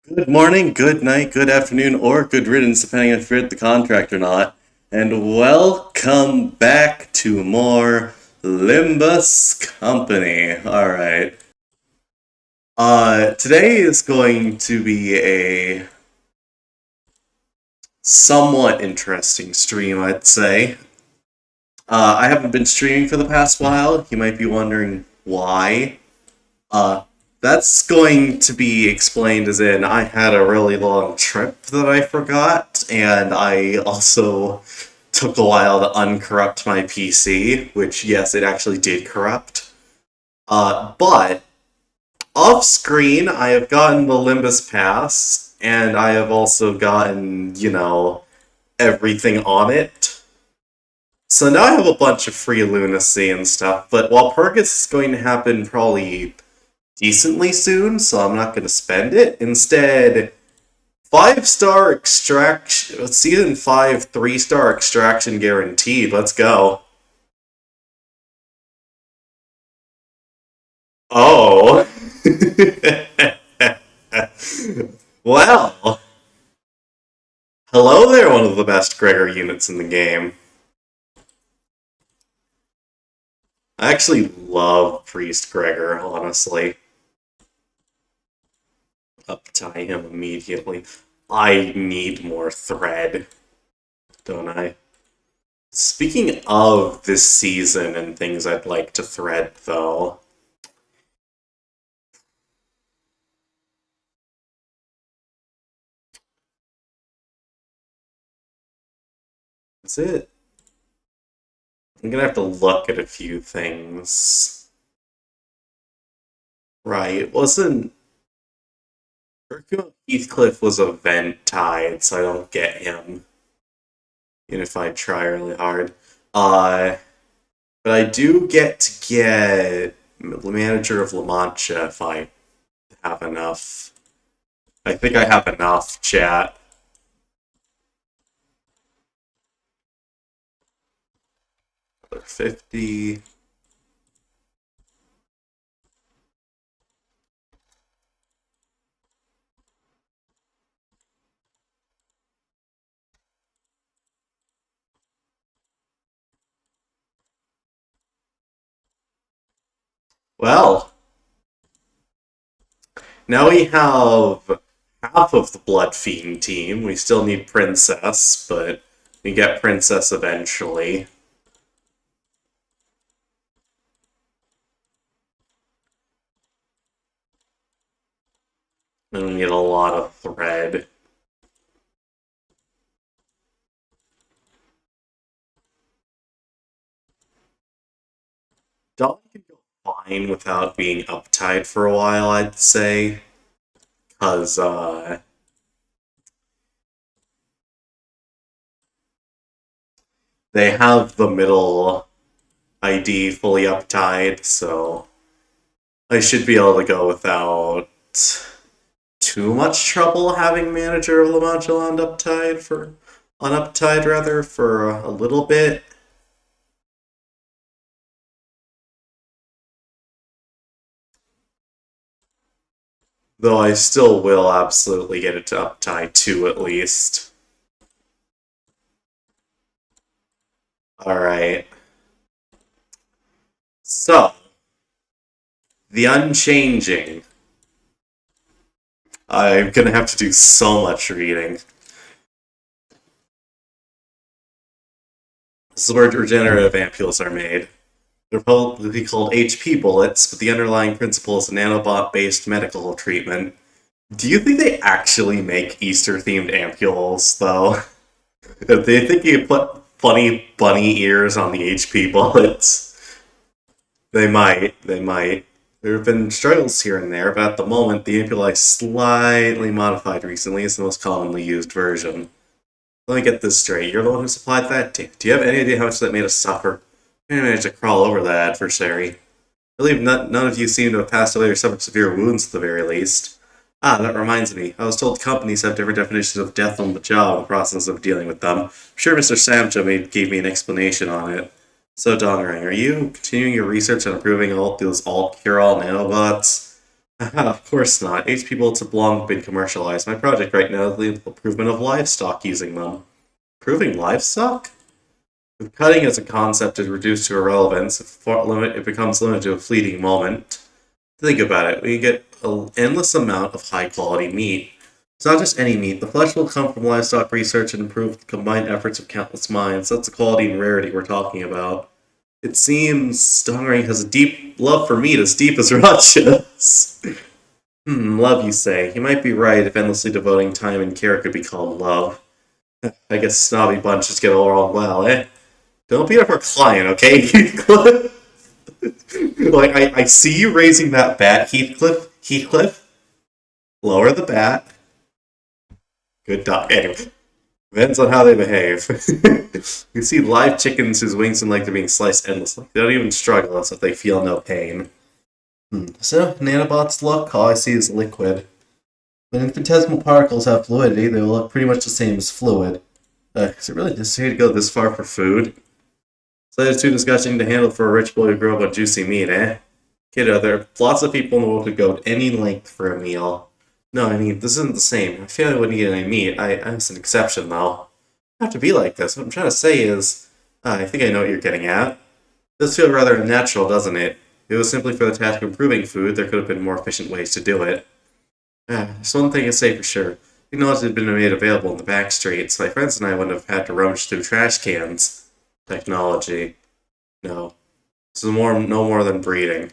Good morning, good night, good afternoon, or good riddance, depending if you're at the contract or not. And welcome back to more Limbus Company. Alright. Today is going to be a somewhat interesting stream, I'd say. I haven't been streaming for the past while. You might be wondering why. Uh, that's going to be explained as in I had a really long trip that I forgot, and I also took a while to uncorrupt my PC, which, yes, it actually did corrupt. But off screen, I have gotten the Limbus Pass, and I have also gotten, everything on it. So now I have a bunch of free lunacy and stuff, but while Purgus is going to happen probably decently soon, so I'm not going to spend it. Instead, 5-star extraction, season 5, 3-star extraction guaranteed. Let's go. Oh. Well, hello there, one of the best Gregor units in the game. I actually love Priest Gregor, honestly. Uptie him immediately. I need more thread, don't I? Speaking of this season and things I'd like to thread, though, that's it. I'm gonna have to look at a few things. Right, it wasn't. Heathcliff was a vent tide, so I don't get him, even if I try really hard. Uh, but I do get to get the manager of La Mancha if I have enough. I think I have enough, chat. 50. Well, now we have half of the Blood Fiend team. We still need Princess, but we get Princess eventually. And we need a lot of thread. Dolly can go fine without being uptied for a while, I'd say. Because, they have the middle ID fully uptied, so I should be able to go without too much trouble having Manager of La Mancha on uptied rather, for a little bit. Though I still will absolutely get it to uptie 2 at least. Alright. So, the Unchanging. I'm gonna have to do so much reading. This is where regenerative ampules are made. They're probably called HP bullets, but the underlying principle is a nanobot-based medical treatment. Do you think they actually make Easter-themed ampules, though? If they think you put funny bunny ears on the HP bullets, they might. They might. There have been struggles here and there, but at the moment, the ampule is slightly modified recently is the most commonly used version. Let me get this straight. You're the one who supplied that? Do you have any idea how much that made us suffer? I managed to crawl over that adversary. I believe none of you seem to have passed away or suffered severe wounds at the very least. Ah, that reminds me. I was told companies have different definitions of death on the job in the process of dealing with them. I'm sure Mr. Samcha gave me an explanation on it. So, Donrang, are you continuing your research on improving all those alt cure-all nanobots? Of course not. HP bullets have long been commercialized. My project right now is the improvement of livestock using them. Improving livestock? If cutting as a concept is reduced to irrelevance, it becomes limited to a fleeting moment. Think about it. We get an endless amount of high-quality meat. It's not just any meat. The flesh will come from livestock research and improve the combined efforts of countless minds. That's the quality and rarity we're talking about. It seems Stonering has a deep love for meat as deep as Russia's. Love, you say. You might be right if endlessly devoting time and care could be called love. I guess snobby bunches get along well, eh? Don't be our client, okay, Heathcliff? Like, I see you raising that bat, Heathcliff. Heathcliff, lower the bat. Good dog. Anyway, depends on how they behave. You see live chickens whose wings and legs are being sliced endlessly. They don't even struggle as if they feel no pain. So, nanobots look, all I see is liquid. When infinitesimal particles have fluidity, they will look pretty much the same as fluid. Is it really necessary to go this far for food? It's too disgusting to handle for a rich boy who grew up on juicy meat, eh? Kiddo, there are lots of people in the world who go any length for a meal. No, I mean, this isn't the same. I feel I wouldn't eat any meat. I'm an exception, though. I have to be like this. What I'm trying to say is, I think I know what you're getting at. It does feel rather unnatural, doesn't it? If it was simply for the task of improving food, there could have been more efficient ways to do it. There's one thing I say for sure. Technology had been made available in the back streets. My friends and I wouldn't have had to rummage through trash cans. Technology. No. This is no more than breeding.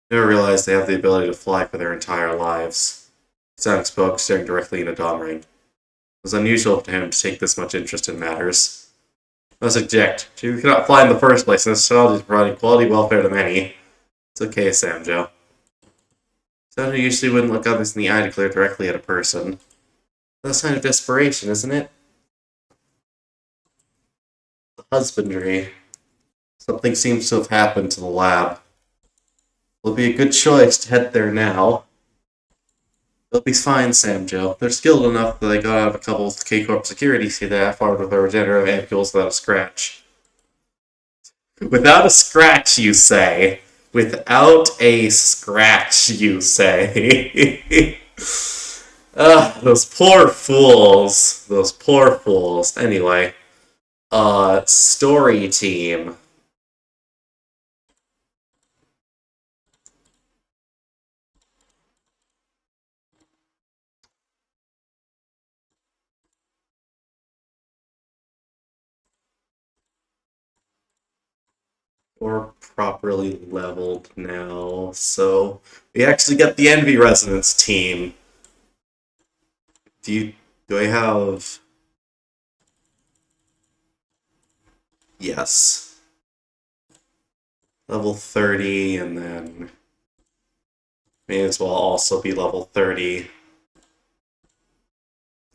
They never realize they have the ability to fly for their entire lives. Sonic spoke, staring directly into Domring. It was unusual for him to take this much interest in matters. I must object. You cannot fly in the first place, and this technology is providing quality welfare to many. It's okay, Samjo. Someone usually wouldn't look others in the eye to glare directly at a person. That's a sign of desperation, isn't it? Husbandry. Something seems to have happened to the lab. It'll be a good choice to head there now. They'll be fine, Samjo. They're skilled enough that they got out of a couple of K-Corp security staff armed with their regenerative ampules without a scratch. Without a scratch, you say? Without a scratch, you say? Those poor fools. Those poor fools. Anyway. Story team. We're properly leveled now, so we actually get the Envy Resonance team. Do I have... Yes. Level 30, and then may as well also be level 30.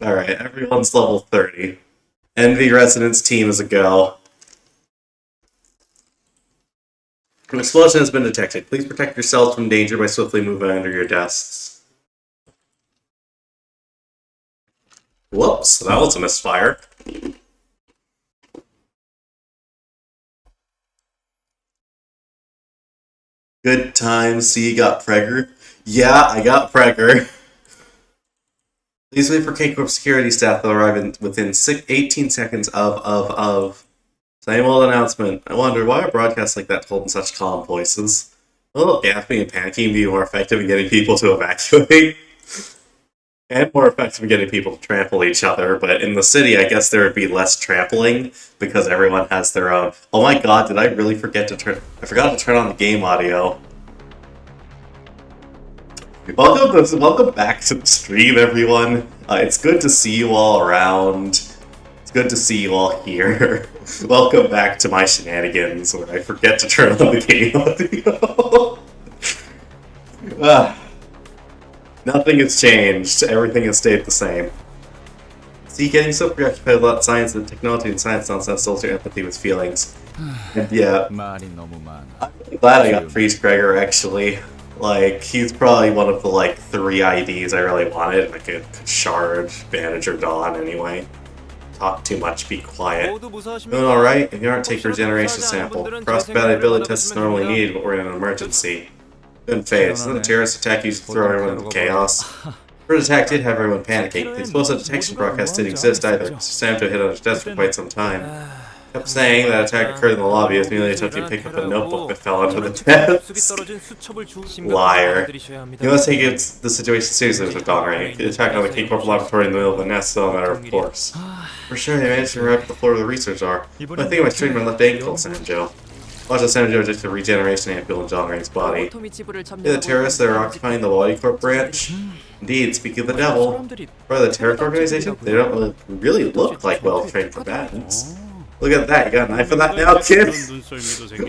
Alright, everyone's level 30. Envy Resonance team is a go. An explosion has been detected. Please protect yourselves from danger by swiftly moving under your desks. Whoops, that was a misfire. Good times. See, you got Pregger. Yeah, I got Pregger. Please wait for K-Corp security staff to arrive within 18 seconds of. Same old announcement. I wonder, why are broadcasts like that told in such calm voices? Will gasping and panicking be more effective in getting people to evacuate? And more effective in getting people to trample each other, but in the city, I guess there would be less trampling because everyone has their own. Oh my god, did I really forget to turn... I forgot to turn on the game audio. Welcome back to the stream, everyone. It's good to see you all around. It's good to see you all here. Welcome back to my shenanigans where I forget to turn on the game audio. Nothing has changed. Everything has stayed the same. See, getting so preoccupied about science and technology and science nonsense dulls your empathy with feelings. And yeah, I'm glad I got Priest Gregor, actually. Like, he's probably one of the, like, 3 IDs I really wanted. Like, a Shard, Manager, Dawn, anyway. Talk too much, be quiet. Doing alright? If you aren't, take a regeneration sample. Cross-compatibility test is normally needed, but we're in an emergency. Couldn't phase. Then the terrorist attack used to throw everyone into chaos. First attack did have everyone panicking. The explosive detection broadcast didn't exist either. Samto hid on his desk for quite some time. Kept saying that attack occurred in the lobby as merely attempting to pick up a notebook that fell onto the desk. Liar. You must take the situation seriously with the Donray. The attack on the K-Corp laboratory in the middle of the nest is still a matter of course. For sure, they managed to arrive at the floor of the research are. But I think I might strain my left ankle, Sanjo. Watch the Sanjo just a regeneration ampule in John Rain's body. The terrorists that are occupying the Body Corp branch? Indeed, speaking of the devil, part of the terrorist organization, they don't really look like well-trained combatants. Look at that, you got a knife for that now, kid?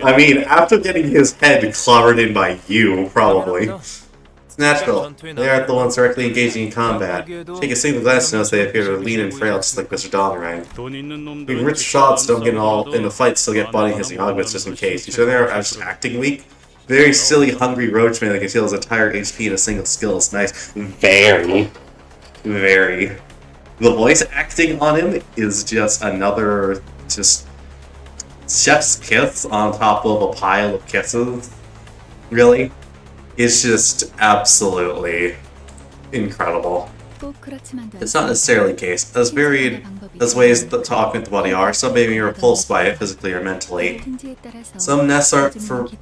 I mean, after getting his head clobbered in by you, probably. It's natural. They aren't the ones directly engaging in combat. Take a single glance to notice they appear to lean and frail just like Mr. Donrang. Even rich shots don't get all into fights, still get body hissing augments just in case. You sure they're just acting weak? Very silly, hungry roachman that can heal his entire HP in a single skill is nice. Very. Very. The voice acting on him is just another, just chef's kiss on top of a pile of kisses. Really? It's just absolutely incredible. It's not necessarily the case. As varied as ways to augment the body are, some may be repulsed by it physically or mentally. Some nests aren't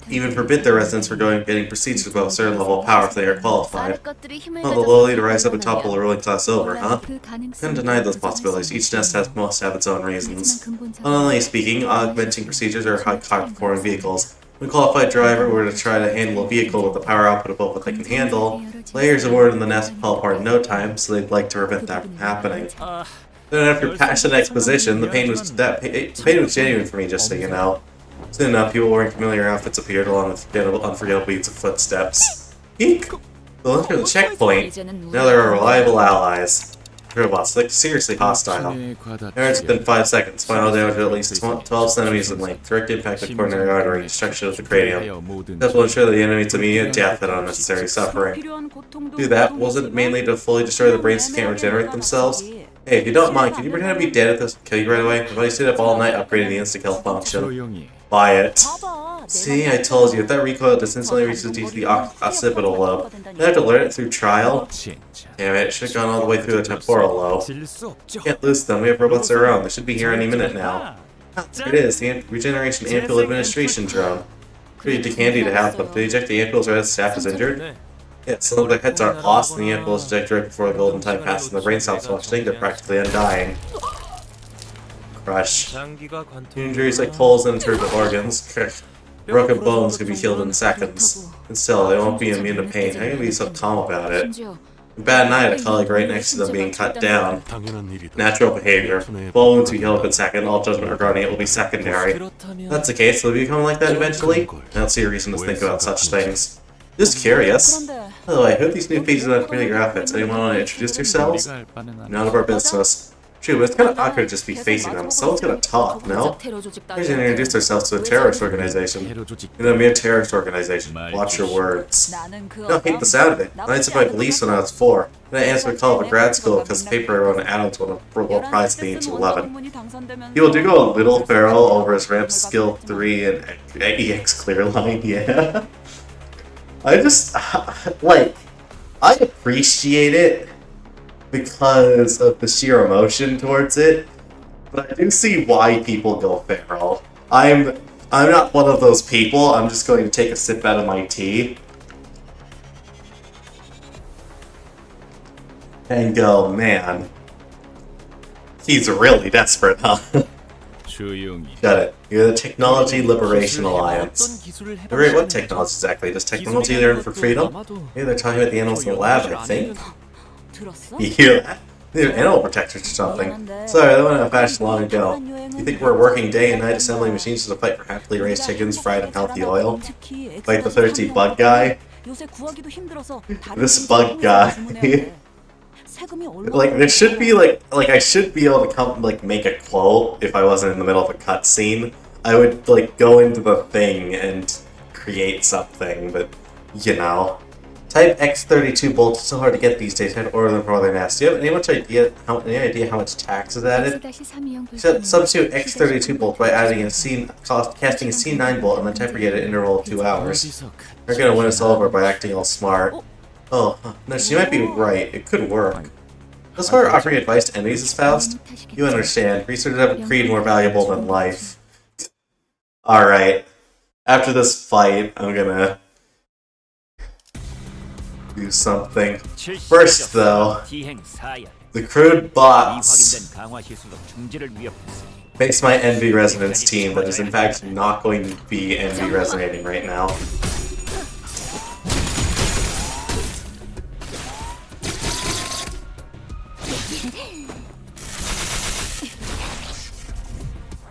even forbid their residents from getting procedures above a certain level of power if they are qualified. Well, the lowly to rise up and topple the ruling class over, huh? Can't deny those possibilities. Each nest must have its own reasons. Honestly speaking, augmenting procedures are high-performing vehicles. When a qualified driver were to try to handle a vehicle with the power output above what they can handle, layers of wood in the nest fall apart in no time, so they'd like to prevent that from happening. Then after passionate exposition, the pain was genuine for me, just so you know. Soon enough, people wearing familiar outfits appeared along with unforgettable beats of footsteps. Eek! They'll enter the checkpoint. Now they're our reliable allies. Robots, like seriously hostile. Errors within 5 seconds. Final damage of at least 12 centimeters in length. Direct impact of coronary artery. Destruction of the cranium. That will ensure that the enemy's immediate death and unnecessary suffering. Do that, wasn't it mainly to fully destroy the brains that can't regenerate themselves? Hey, if you don't mind, can you pretend to be dead at this and kill you right away? If I stayed up all night upgrading the insta-kill function. Buy it. See, I told you, if that recoil just instantly reaches the occipital lobe, you have to learn it through trial. Damn it, should have gone all the way through the temporal lobe. Can't lose them, we have robots of our own. They should be here any minute now. There it is, the Regeneration Ampule Administration Drone. Pretty handy to have them. They eject the ampules right as the staff is injured? Yeah, some of their heads aren't lost, and the ampules eject right before the golden time passes and the brain stops functioning. They're practically undying. Crush. Injuries like holes in internal organs. Broken bones can be healed in seconds. And still, they won't be immune to pain. How can you be so calm about it? Bad night, a colleague right next to them being cut down. Natural behavior. Bones will heal up in a second, all judgment regarding it will be secondary. If that's the case, will it become like that eventually? I don't see a reason to think about such things. Just curious. By the way, who are these new faces in familiar outfits? Anyone want to introduce yourselves? None of our business. True, but it's kind of awkward to just be facing them. Someone's gonna talk, no? They should introduce ourselves to a terrorist organization. A mere terrorist organization. Watch your words. I don't hate the sound of it. I answered my beliefs when I was 4. Then I answered a call of grad school because the paper I wrote an add-on won a Nobel Prize at the age of 11. People do go a little feral over his ramp skill 3 and EX clear line, yeah. I just, like, I appreciate it because of the sheer emotion towards it, but I do see why people go feral. I'm not one of those people. I'm just going to take a sip out of my tea and go, man, he's really desperate, huh? Got it. You're the Technology Liberation Alliance. Wait, what technology exactly? Does technology learn for freedom? Maybe they're talking about the animals in the lab, I think. You hear that? They're animal protectors or something. Sorry, that went out of fashion long ago. You think we're working day and night assembling machines to fight for happily raised chickens fried in healthy oil? Like the thirsty bug guy? This bug guy. Like, there should be, like, I should be able to come, like, make a quote if I wasn't in the middle of a cutscene. I would, like, go into the thing and create something, but, you know. Type X32 bolts. It's so hard to get these days. I had to order them from other nests. Do you have any idea how much tax is added? Substitute X32 bolt by adding casting a C9 bolt and then tempering it at an interval of 2 hours. They're gonna win us over by acting all smart. Oh, no, so you might be right. It could work. As far as offering advice to enemies is Faust, you understand. Research have a creed more valuable than life. Alright. After this fight, I'm gonna do something. First, though, the crude bots makes my Envy Resonance team that is in fact not going to be Envy Resonating right now.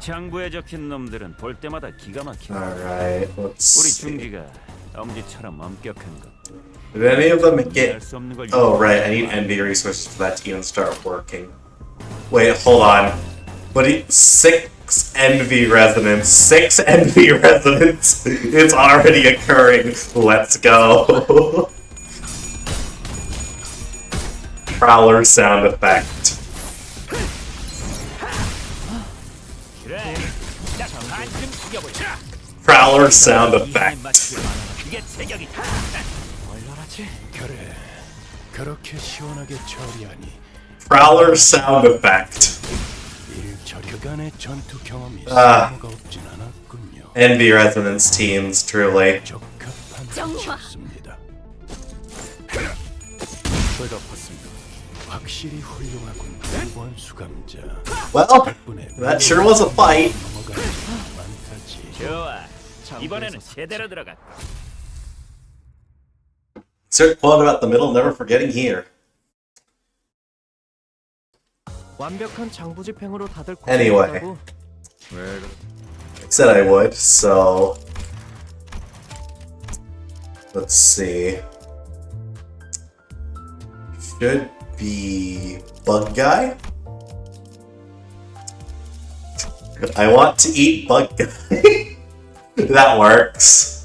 장부에 적힌 놈들은 볼 때마다 기가 막혀. Alright, let's 우리 see. 중지가 엄지처럼 엄격한 것. Did any of them get... Oh, right, I need Envy resources for that to even start working. Wait, hold on. What do you... 6 Envy Resonance. 6 Envy Resonance. It's already occurring. Let's go. Prowler sound effect. Prowler sound effect. Prowler sound effect. Envy Resonance teams, truly. Well, that sure was a fight. 이번에는 제대로 들어갔다. Insert quote about the middle, never forgetting here. Anyway, I said I would, so let's see. Should be Bug Guy. I want to eat Bug Guy. That works.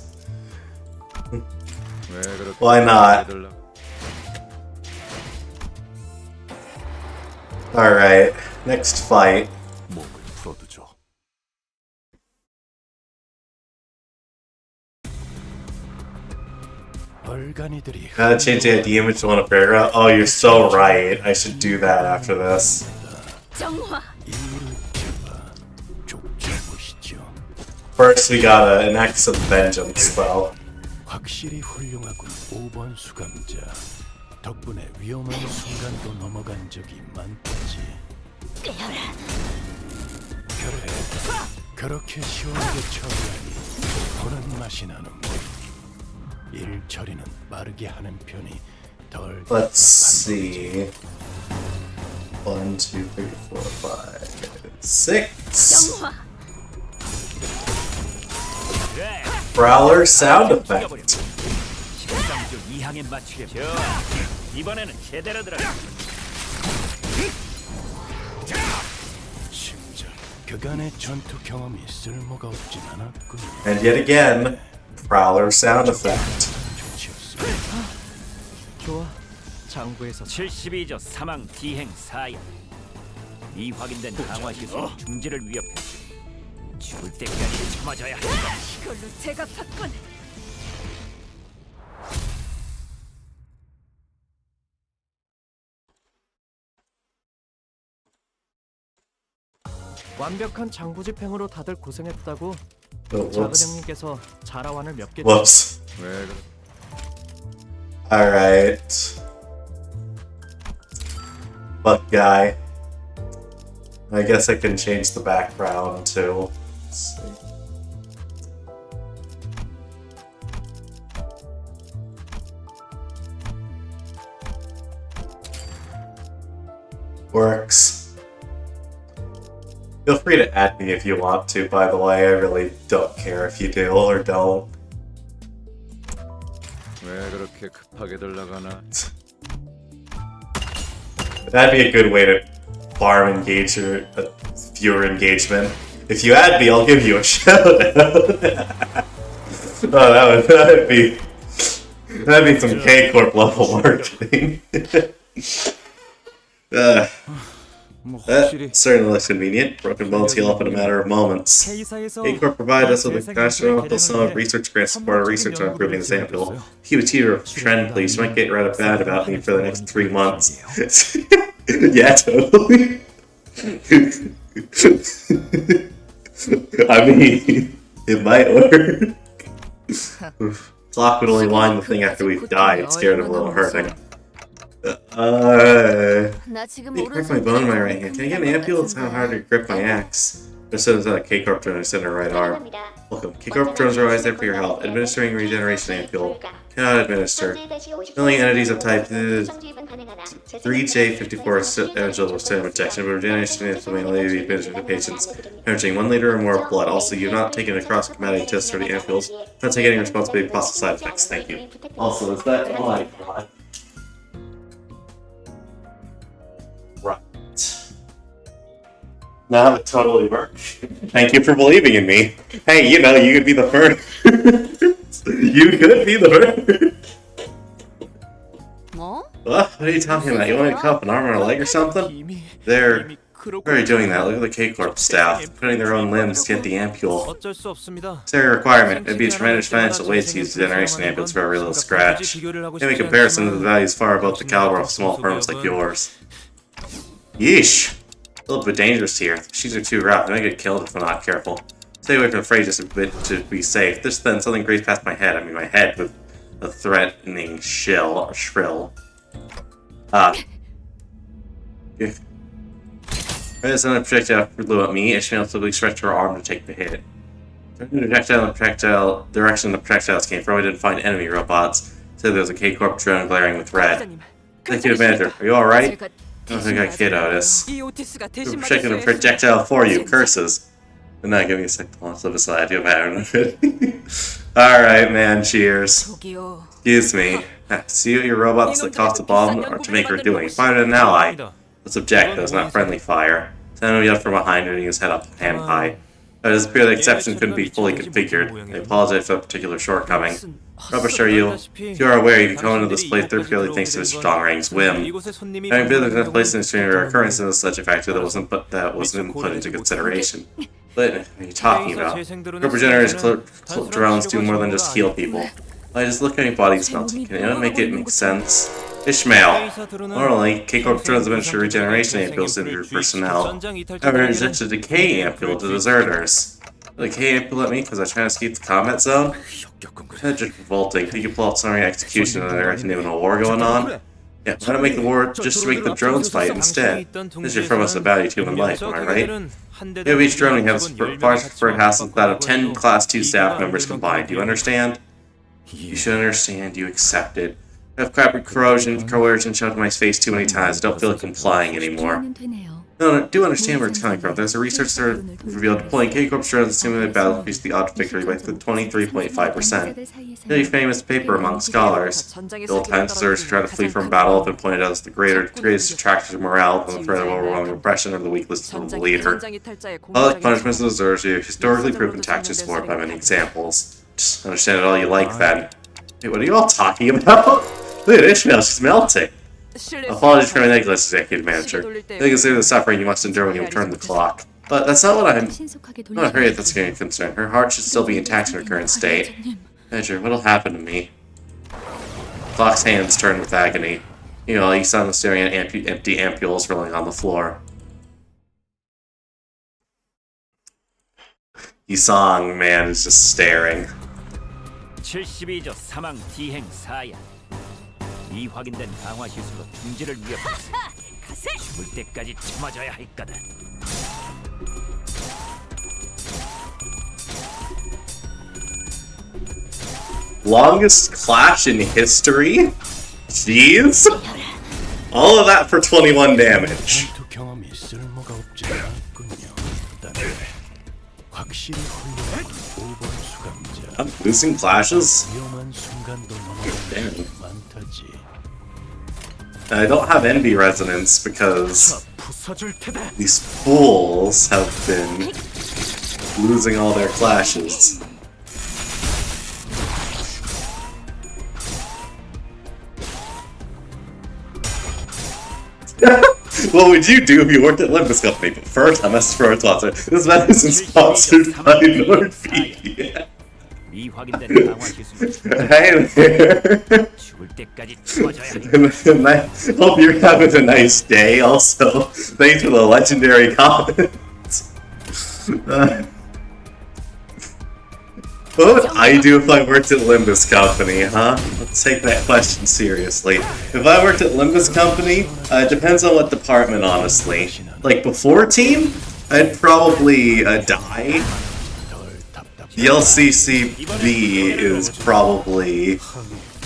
Why not? Alright, next fight. Gotta change the ID image to one of paragraph. Oh, you're so right. I should do that after this. First, we got an Axe of Vengeance, though. 확실히 훌륭하군 5번 수감자. 덕분에 위험한 순간도 넘어간 적이 많겠지. 그래, 그렇게 시원하게 처리하니 보는 맛이 나는군. 일 처리는 빠르게 하는 편이 덜. Let's see. 1, 2, 3, 4, 5, 6. Prowler sound effect. 이번에는 제대로 들어가. 진짜 그간의 전투 경험이 쓸모가 없진 않았군. And yet again, Prowler sound effect. 좋아. 장부에서 72조 사망 비행 사야. 이 확인된 강화 시설 중지를 위협했지. 죽을 때까지 참아줘야 한다. 이걸로 제가 받군. 완벽한 장부 집행으로 다들 고생했다고. Oh, 작은 whoops. 형님께서 자라완을 몇 개. Whoops. Alright. Bug Guy. I guess I can change the background too. Let's see. Works. Feel free to add me if you want to, by the way. I really don't care if you do or don't. 왜 그렇게 급하게들 나가나? That'd be a good way to farm engager, viewer engagement. If you add me, I'll give you a shout out. Oh, that'd be That'd be some K-Corp level marketing. 뭐 That 확실히 certainly looks convenient. Broken bones heal up in a matter of moments. K-Corp provided us with a astronomical sum of research grants to support our research on improving this ampule. Keep a teeter of trend, please. You might get rather bad about me for the next 3 months. Yeah, totally. I mean, it might work. Clock would only wind the thing after we've died, scared of a little hurting. 나 지금 I grip my bone in my right hand. Can I get an ampule? It's not hard to grip my axe. This is a K-Corp drone in her right arm. Welcome. K-Corp drones are always there for your help. Administering regeneration ampule. Cannot administer. Filling entities of type 3J54 eligible for injection, but regeneration ampule may only be administered to patients hemorrhaging 1 liter or more of blood. Also, you've not taken a cross-combating test for the ampules. Not taking any responsibility for possible side effects. Thank you. Also, is that all I got? Right. Now it totally worked. Thank you for believing in me. Hey, you know, you could be the first. You could be the first. 뭐? What are you talking about? You want me to cut off an arm or a leg or something? They're already doing that. Look at the K-Corp staff. Putting their own limbs to get the ampule. 어쩔 수 없습니다. It's a requirement. It'd be a tremendous financial waste to use generation ampules for every little scratch. Any comparison to the values far above the caliber of small firms like yours. Yeesh. A little bit dangerous here. The machines are too rough. I might get killed if I'm not careful. Stay away from the fray just a bit to be safe. Just then, something grazed past my head. I mean, my head with a threatening shrill. As another projectile flew at me, Ishmael simply stretched her arm to take the hit. The projectile direction the projectiles came from, I didn't find enemy robots. Said there was a K-Corp drone glaring with red. Executive Manager, are you alright? I don't think I kid, Otis. We're projecting a projectile for you, curses. And now give me a second to launch this side, you have it. Alright, man, cheers. 저기요. Excuse me. See what your robots that cost a bomb or to make her doing. Find an ally. Let's object, though, it's not friendly fire. Send him up from behind, turning his head up hand high. It does appear the exception couldn't be fully configured. I apologize for that particular shortcoming. Rubbish are you? If you are aware, you can come into this place purely thanks to Mr. Dongrang's whim. Having business in a place in exchange for occurrence is such a factor that wasn't put into consideration. But what are you talking about? Regenerators drones do more than just heal people. I just look at your body melting. Can you make it make sense? Ishmael. Normally, K-Corp drones administer regeneration ampules to your personnel. However, it's just a decay ampule to deserters. The decay ampule at me because I try to escape the combat zone? That's just revolting. Think you pull out summary execution and there isn't even a war going on? Yeah, why not make the war just make the drones fight instead? This is from us a value to human life, am I right? If each drone we have far preferred house with that of 10 Class 2 staff members combined. Do you understand? You should understand. You accept it. I've crap coercion shoved in my face too many times. I don't feel like complying anymore. No, do understand where it's coming from. There's a researcher revealed deploying K-Corp drones in simulated battle increased the odds of victory by 23.5%. Really famous paper among scholars. The old time deserters who try to flee from battle have been pointed out as the greatest detractor to morale than the threat of overwhelming oppression or the weakness of the leader. Public punishments of deserters are historically proven tactics support by many examples. Just understand it all you like, then. Hey, what are you all talking about? Look at Ishmael, she's melting. Apologies for my negligence, Executive Manager. They consider the suffering you must endure when you return the clock. But that's not what I'm not afraid if that's any concern. Her heart should still be intact in her current state. Manager, what'll happen to me? Clock's hands turn with agony. You know, he's on staring at empty ampules rolling on the floor. Yisong, man, is just staring. 72조 사망 기행 사야. 이 확인된 강화 시술로 중지를 위협했어. 죽을 때까지 참아줘야 할 거다. Longest clash in history? Jeez. All of that for 21 damage. 전투 경험이 쓸모가 없지 않군요. 확실히 훌륭한 오버 수감자. I'm losing clashes? 위험한 순간도 Damn. 넘어가는 많다지. I don't have envy resonance because these fools have been losing all their clashes. What would you do if you worked at Olympus Company? But first, I must throw a sponsor. This medicine is sponsored by NordVPN. 미확인된 강화 기술 Hey there. 죽을 때까지 참아줘야 해. Hope you're having a nice day. Also, thanks for the legendary comments. What would I do if I worked at Limbus Company, huh? Let's take that question seriously. If I worked at Limbus Company, it depends on what department, honestly. Like, before team, I'd probably die. The LCCB is probably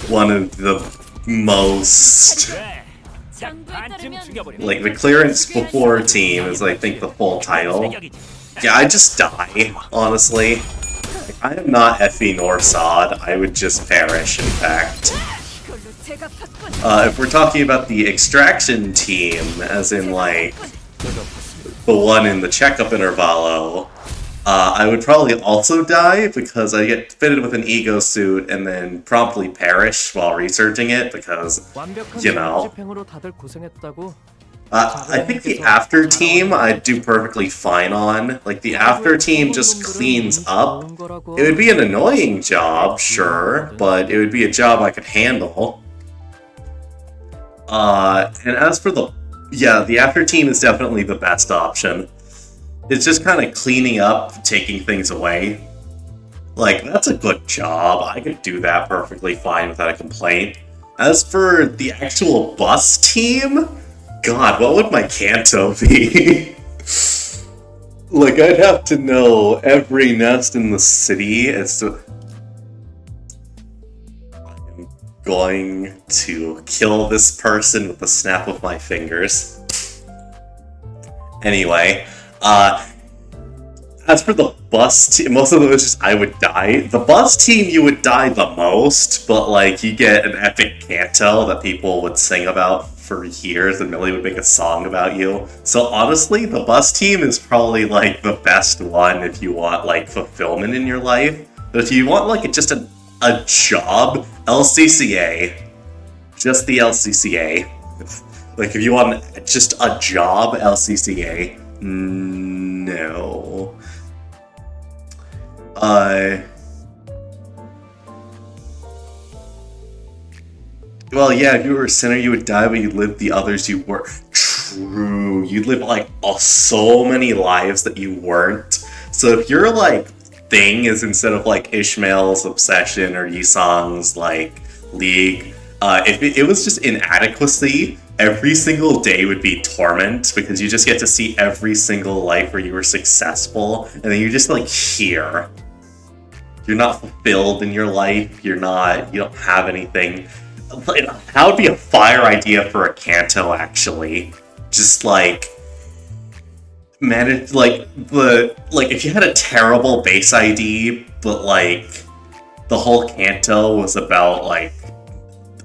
one of the most... 딱 반쯤 죽여버려. Like, the clearance before team is, I think, the full title. Yeah, I'd just die, honestly. I am not Effie nor Sod. I would just perish, in fact. If we're talking about the extraction team, as in, like, the one in the checkup intervalo, I would probably also die because I get fitted with an ego suit and then promptly perish while researching it because, 완벽한 you know. 장구집행으로 다들 고생했다고. I think the after team I'd do perfectly fine on. Like, the after team just cleans up. It would be an annoying job, sure, but it would be a job I could handle. And as for the... Yeah, the after team is definitely the best option. It's just kind of cleaning up, taking things away. Like, that's a good job. I could do that perfectly fine without a complaint. As for the actual bus team... God, what would my canto be? Like, I'd have to know every nest in the city as to... I'm going to kill this person with the snap of my fingers. Anyway, as for the bus team, most of them is just I would die. The bus team, you would die the most, but, like, you get an epic canto that people would sing about for years, and Millie would make a song about you. So honestly, the bus team is probably, like, the best one if you want, like, fulfillment in your life. But if you want, like, just a job, LCCA. Just the LCCA. Like, if you want just a job, LCCA. No. Well, yeah, if you were a sinner, you would die, but you'd live the others you were. True. You'd live, like, so many lives that you weren't. So if your, like, thing is instead of, like, Ishmael's obsession or Yisong's, like, league, if it was just inadequacy, every single day would be torment, because you just get to see every single life where you were successful, and then you're just, like, here. You're not fulfilled in your life, you don't have anything. That would be a fire idea for a canto, actually. Just, like, manage, like, if you had a terrible base ID, but, like, the whole canto was about, like,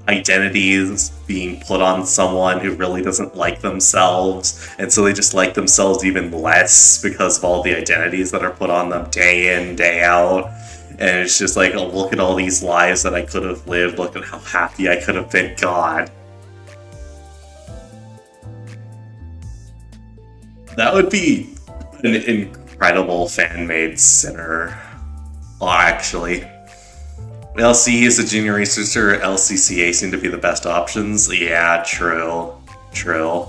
identities being put on someone who really doesn't like themselves, and so they just like themselves even less because of all the identities that are put on them day in, day out. And it's just like, oh, look at all these lives that I could have lived, look at how happy I could have been, God. That would be an incredible fan-made sinner. Well, actually. LCE is a junior researcher, LCCA seem to be the best options. Yeah, true. True.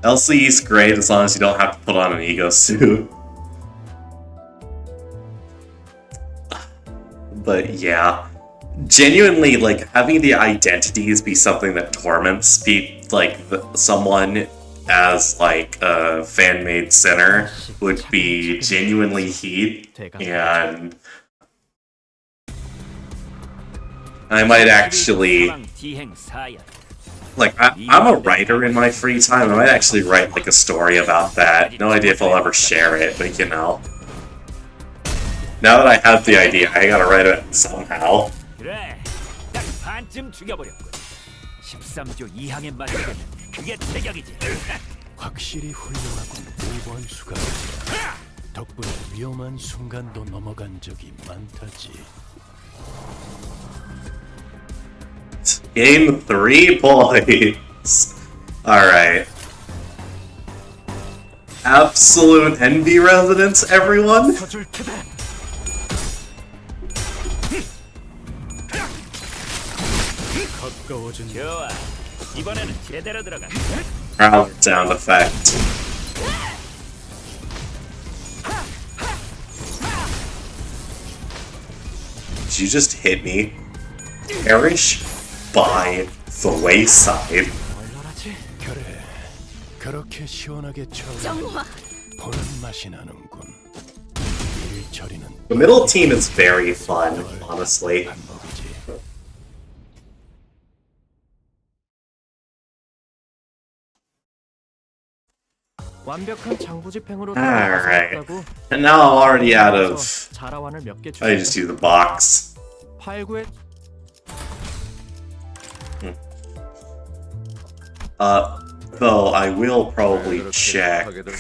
LCE's great as long as you don't have to put on an ego suit. But yeah, genuinely, like, having the identities be something that torments someone as, like, a fan-made sinner would be genuinely heat, and I might actually, like, I'm a writer in my free time. I might actually write, like, a story about that. No idea if I'll ever share it, but, you know. Now that I have the idea, I gotta write it somehow. 그래, 딱 반쯤 죽여버렸군. 13조 이항에 맞추면 그게 제격이지. 확실히 훌륭하군. 5번 수가 아니라 덕분에 위험한 순간도 넘어간 적이 많다지. Game 3, boys! Alright. Absolute envy residence, everyone? 서줄 테다. 가까워진다. 좋아. 이번에는 제대로 들어가. Prowler sound effect. Did you just hit me? Perish by the wayside. 얼얼하지? 그래, 그렇게 시원하게 쳐서 정화. 보는 맛이 나는군. 일처리는 The middle team is very fun, honestly. 방법이지. 완벽한 장부 집행으로 Alright. 고생했다고. And now I'm already out of... 자라완을 몇 개 I just use the box. 8구에 Though I will probably 왜 그렇게 check 급하게들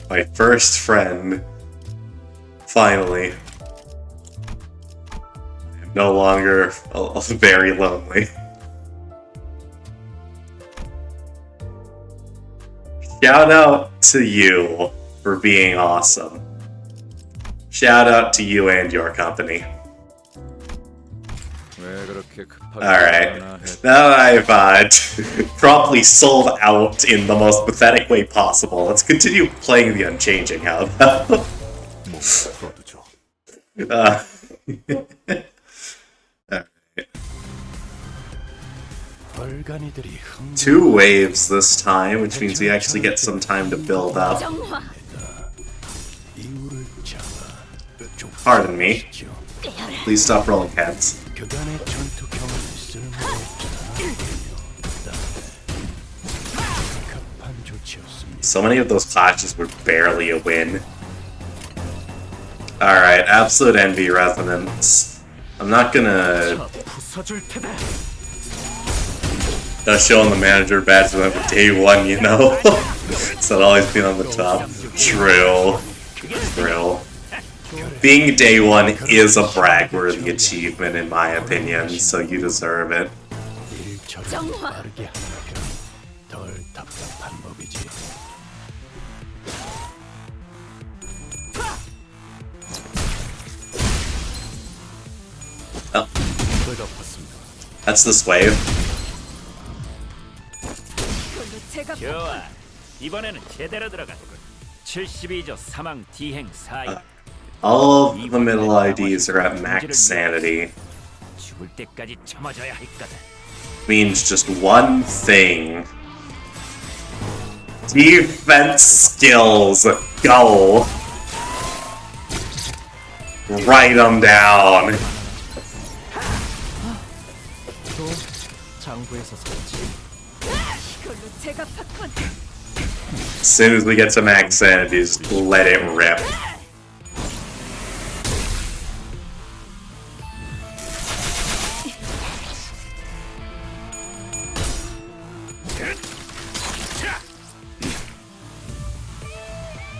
my first friend. Finally. I'm no longer very lonely. Shout out to you for being awesome. Shout out to you and your company. 왜 그렇게 급하게 Alright. 들어가나 했- Now that I've promptly sold out in the most pathetic way possible, let's continue playing the Unchanging, how about? 풀어두죠. 얼간이들이 흥 2 waves this time, which means we actually get some time to build up. 정화. 이유를 잡아. Pardon me. 죠 Please stop rolling heads. 그간의 전투 경험이 쓸모가 없잖아. 급한 조치였습니다. So many of those clashes were barely a win. Alright, Absolute Envy Resonance. I'm not gonna 부숴줄 테다. showing the manager badge from day one, you know? So I'll always be on the top. True. True. Being day one is a brag-worthy achievement in my opinion, so you deserve it. 일처리는 정화. 빠르게 하는 게 덜 답답한 법이지. Oh, 불가봤습니다. that's this wave. 이걸로 제가 좋아. 이번에는 제대로 들어가. 72조 사망 디행 사야. All of the middle IDs are at max sanity. 죽을 때까지 참아줘야 할 거다. Means just one thing. Defense skills. Go. Write them down. 또 장부에서 샀지. 이걸로 제가 바꾼. As soon as we get to max sanity, just let it rip.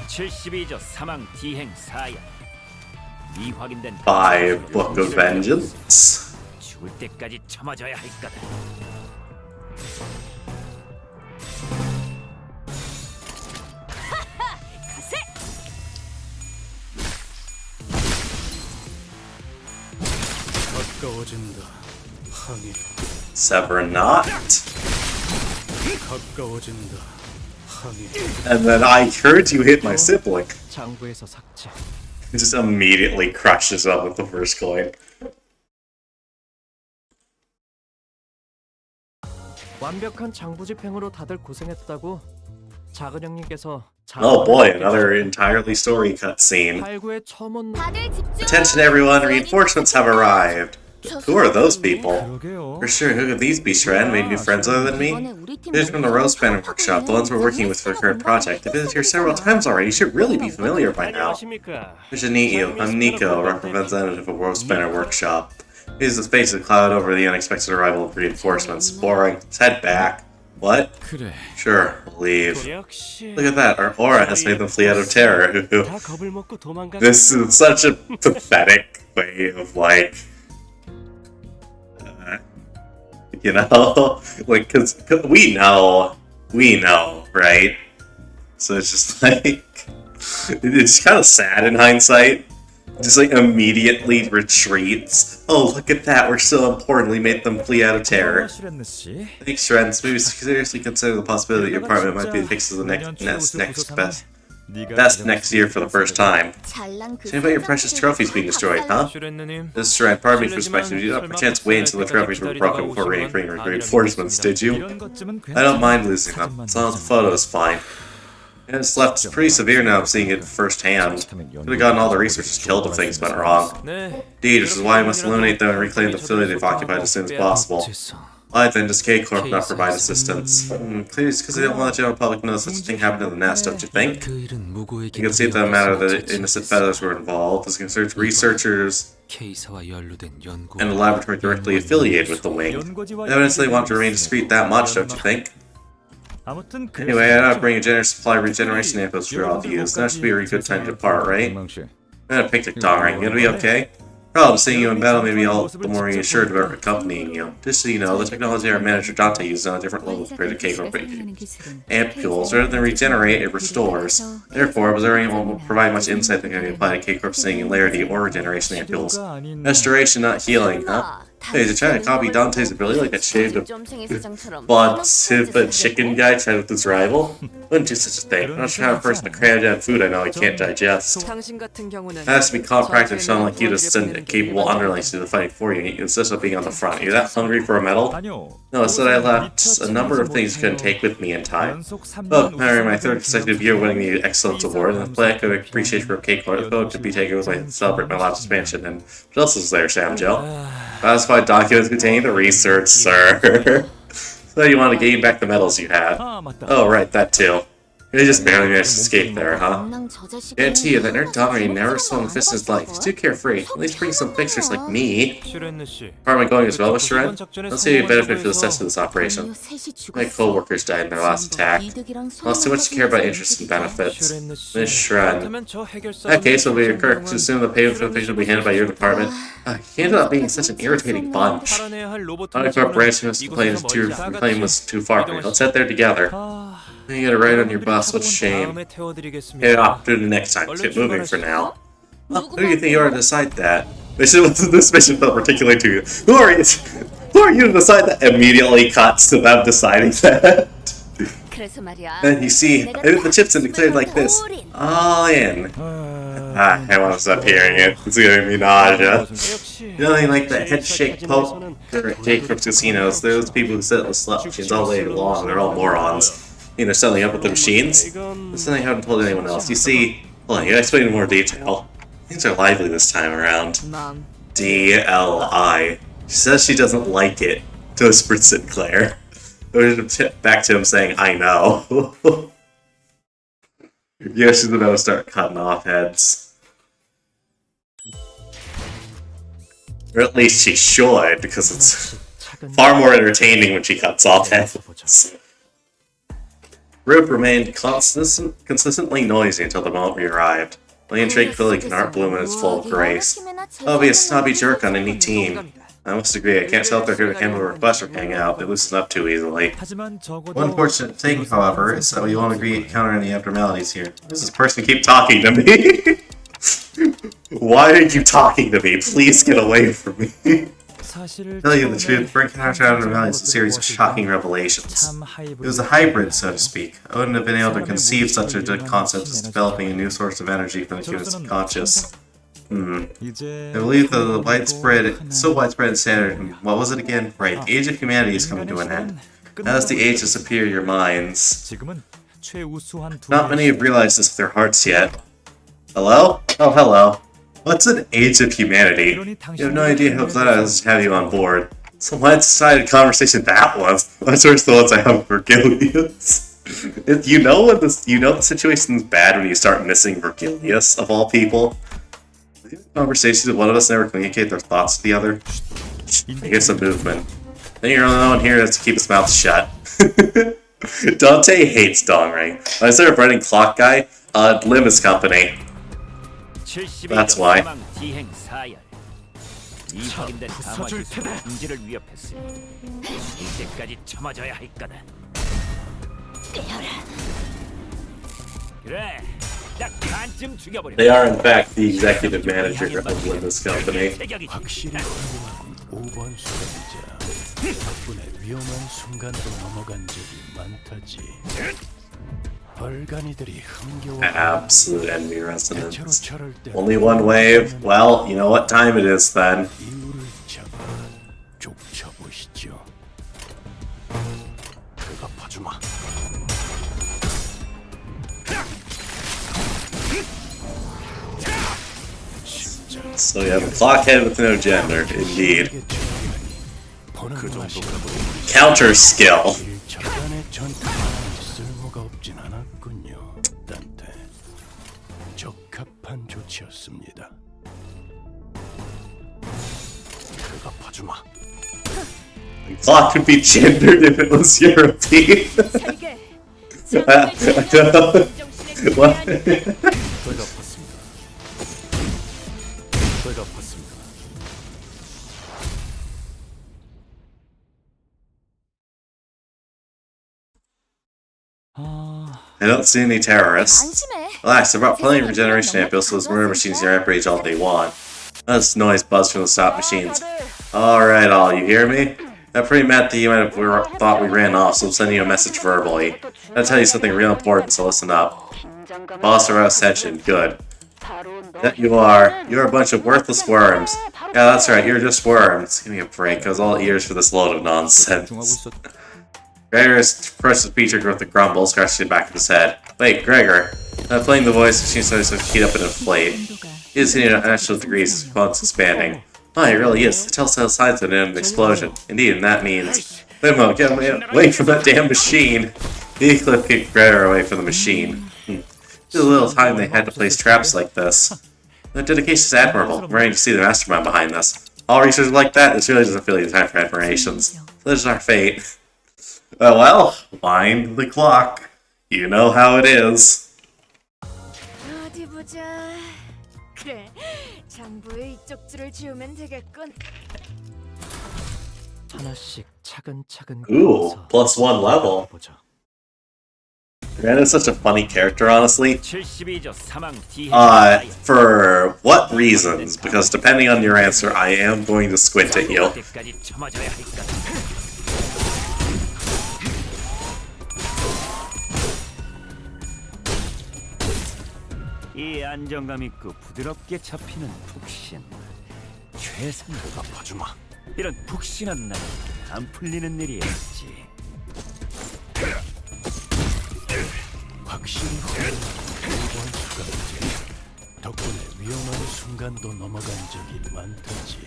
(72조) 사망 디행 사야. 이 확인된 By Book of Vengeance. 죽을 때까지 참아줘야 할 거다. 가세. 가까워진다. 항해. Sever not. 가까워진다. 항해. And then I heard you hit my sibling. 장부에서 삭제. It just immediately crushes up with the first coin. 완벽한 장부 집행으로 다들 고생했다고. 작은 형님께서 Oh boy, another entirely story cutscene. 8구의 첨언 다들 집중. Attention everyone, reinforcements have arrived. Who are those people? 그러게요. For sure, who could these be? Shred made new friends other than me? These from the Rose Banner Workshop, the ones we're working with for the current project. I've been here several times already, you should really be familiar by now. 안녕하십니까? I should meet you. I'm Nico, representative of Rose Banner Workshop. He's the face of cloud over the unexpected arrival of reinforcements. Boring. Let's head back. What? 그래. Sure, we'll leave. 역시 Look at that, our aura has made them flee out of terror. 다 겁을 먹고 도망가. This is such a pathetic way of, like... You know? Like, cause we know, right? So it's just like, it's kind of sad in hindsight. Just like immediately retreats. Oh, look at that, we're so important, we made them flee out of terror. 슈렌느씨. Thanks, friends. Maybe seriously consider the possibility that your apartment might be fixed to the best next year for the first time. Shame about your precious trophies being destroyed, huh? 슈렌느님, This is right. Pardon me for perspective. You did not perchance wait until the trophies were broken before reinforcements, did you? 이런 것쯤은 I don't mind losing them. As long as the photo is fine. And it's left pretty severe now. I'm seeing it firsthand. Could have gotten all the researchers killed if things went wrong. 네. Indeed, which is why I must eliminate them and reclaim the facility they've occupied as soon as possible. Why then does K-Corp not provide assistance? Please, because they don't want the general public to know such a thing happened to the nest, don't you think? You can see the matter that innocent feathers were involved. This concerns researchers and the laboratory directly affiliated with the wing. Evidence they want to remain discreet that much, don't you think? 아무튼 Anyway, I gotta bring a generous supply of regeneration ampoules for you all to use. Now should be a really good time to depart, right? I'm gonna picnic, Dongring. You gonna be okay? Problem, seeing you in battle made me all the more reassured about accompanying you. Just so you know, the technology our manager Dante uses on a different level compared to K-Corp ampules. Rather than regenerate, it restores. Therefore, observing won't provide much insight that can be applied to K-Corp's singularity or regeneration ampules. Restoration, not healing, huh? Hey, is it trying to copy Dante's ability like that shaved a chicken guy tried with his rival? Wouldn't do such a thing. I'm not sure how a person to cram down food I know he can't digest. 당신 같은 경우는 It has to be chiropractic someone like you to send capable underlings to do the fighting for you. You insist on being on the front. You're that hungry for a medal? 아니요. No, it's that I left a number of things you couldn't take with me in time. Oh, however, my third consecutive year winning the Excellence Award, and the play I could appreciate for a cake vote to be taken with me to celebrate my last expansion. And what else is there, Sam Joe? Classified documents containing the research, sir. So you want to gain back the medals you had. 아 맞다. Oh, right, that too. You just barely managed to escape there, huh? Guarantee you that nerd Donnery never swung fist in his life. He's too carefree. At least bring some fixers like me. 슈렌느씨, Apartment going as well, Mr. Ren? Let's see you benefit from the success of this operation. My co-workers died in their last attack. Well, it's too much to care about interest and benefits. Miss Shren. 그렇다면 저 In 해결사 that case, will be correct to assume the payment for the patient will be handled by your department. You ended up being such an irritating bunch. 팔아내야 할 로봇 Autocorp branch must complain was too far from me. Let's head there together. You get it right on your bus, what a shame. 다음에 태워드리겠습니다. Head off, do the next time. Get moving for now. Well, who do you think you are to decide that? This mission felt particularly to you. Who are you to decide that? Immediately cuts to them deciding that. 그래서 말이야. Then you see, I put the chips in declared like this. All in. I want to stop hearing it. It's giving me nausea. 역시 Nothing like that head shake poker at Jacob's casinos. Those people who sit with slot machines all day long, they're all morons. You know, selling up with the machines. That's something I haven't told anyone else. You see, hold on, you gotta explain in more detail. Things are lively this time around. Mom. DLI. She says she doesn't like it. Whispered Sinclair. Back to him saying, I know. Yeah, she's about to start cutting off heads. Or at least she should, because it's far more entertaining when she cuts off heads. Roop remained consistently noisy until the moment we arrived. Lane tranquility cannot bloom in its full grace. I'll be a snobby jerk on any team. I must agree, I can't tell if they're here to handle a request or hang out. They loosen up too easily. 하지만 적어도 One fortunate thing, however, is that we won't agree to counter any abnormalities here. Does this person keep talking to me? Why are you talking to me? Please get away from me. 사실을 Tell you the truth, Brink Counter Abnormalities is a series of shocking revelations. It was a hybrid, so to speak. I wouldn't have been able to conceive such a good concept as developing a new source of energy from the human subconscious. I believe that the widespread and standard. What was it again? Right, the age of humanity is coming to an end. Now is the age of superior minds. 지금은 최우수한 두 Not many have realized this with their hearts yet. Hello? Oh, hello. What's an age of humanity? You have no idea how glad I was to have you on board. So one-sided conversation that was. That's worse than the ones I have with Virgilius. You know the situation's bad when you start missing Virgilius, of all people. Conversations that one of us never communicate their thoughts to the other. I hear some movement. Then you're the only one here that's to keep his mouth shut. Dante hates Dongring. When I started writing Clock Guy, Lim is company. That's why. 이 확인된 강화 부숴줄 기술로 테다. 중지를 위협했으니 죽을 때까지 참아줘야 할 거다. 그래, 딱 반쯤 죽여버려. They are in fact the executive manager of this company. 확실히 훌륭한 5번 수감자. 덕분에 위험한 순간도 넘어간 적이 많다지. 얼간이들이 흥겨워. Absolute envy 대체로 resonance. 저럴 때 Only one wave? Well, you know what time it is then. 이유를 잡아 쫓아보시죠. 그가 봐주마. So you have a clockhead with no gender, indeed. 그 정도가 Counter skill. 일차단의 전투가 쓸모가 없진 않았군요. 딴테 적합한 조치였습니다. 그가 봐주마. Clock could be gendered if it was European. What? 돌아봤습니다. 돌아봤습니다. I don't see any terrorists. 안심해. Relax, I brought plenty of regeneration ampules, so those murder machines can rage all they want. That's noise buzz from the stop machines. Alright, all, you hear me? That pretty meant that you might have thought we ran off, so I'm sending you a message verbally. I'll tell you something real important, so listen up. Boss aroused tension, good. That you are. You're a bunch of worthless worms. Yeah, that's right, you're just worms. Give me a break, I was all ears for this load of nonsense. Gregor's approached the feature with a grumble, scratching the back of his head. Wait, Gregor. Playing the voice machine starts to heat up and inflate. He is hitting at national degrees as phone's expanding. Oh, it really is. The telltale signs of an explosion. Indeed, and that means... Limo, get away from that damn machine! Heathcliff kicked Gregor away from the machine. Just a little time they had to place traps like this. Their dedication is admirable. I'm ready to see the mastermind behind this. All research like that, this really doesn't feel like the time for admirations. So this is our fate. Well, wind the clock. You know how it is. 어디 보자. 그래, 장부에 이쪽 줄을 지우면 되겠군. 하나씩 차근차근 Ooh, 긋어서 +1 level. 보자. Grant is such a funny character, honestly. 72조 사망 뒤행 사야. For what reasons? Because depending on your answer, I am going to squint at you. 때까지 참아줘야 할 거다. 이 안정감 있고 부드럽게 잡히는 푹신 최상도가 봐주마. 이런 푹신한 날 안 풀리는 일이 없지. 확실히 훌륭한 5번 수감자. 덕분에 위험한 순간도 넘어간 적이 많다지.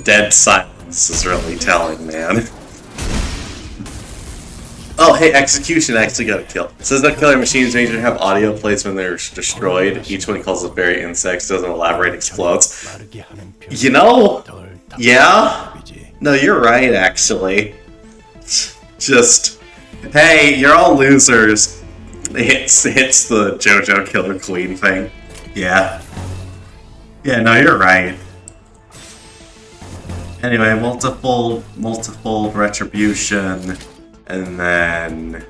Dead silence is really telling, man. Oh, hey, execution actually got a kill. It says that killer machines range to have audio plays when they're destroyed. Each one calls it very insects, doesn't elaborate, explodes. 빠르게 하는 편. You know, 덜 yeah. 답답하지. No, you're right, actually. Just, hey, you're all losers. Hits the JoJo Killer Queen thing. Yeah. Yeah, no, you're right. Anyway, multiple retribution, and then...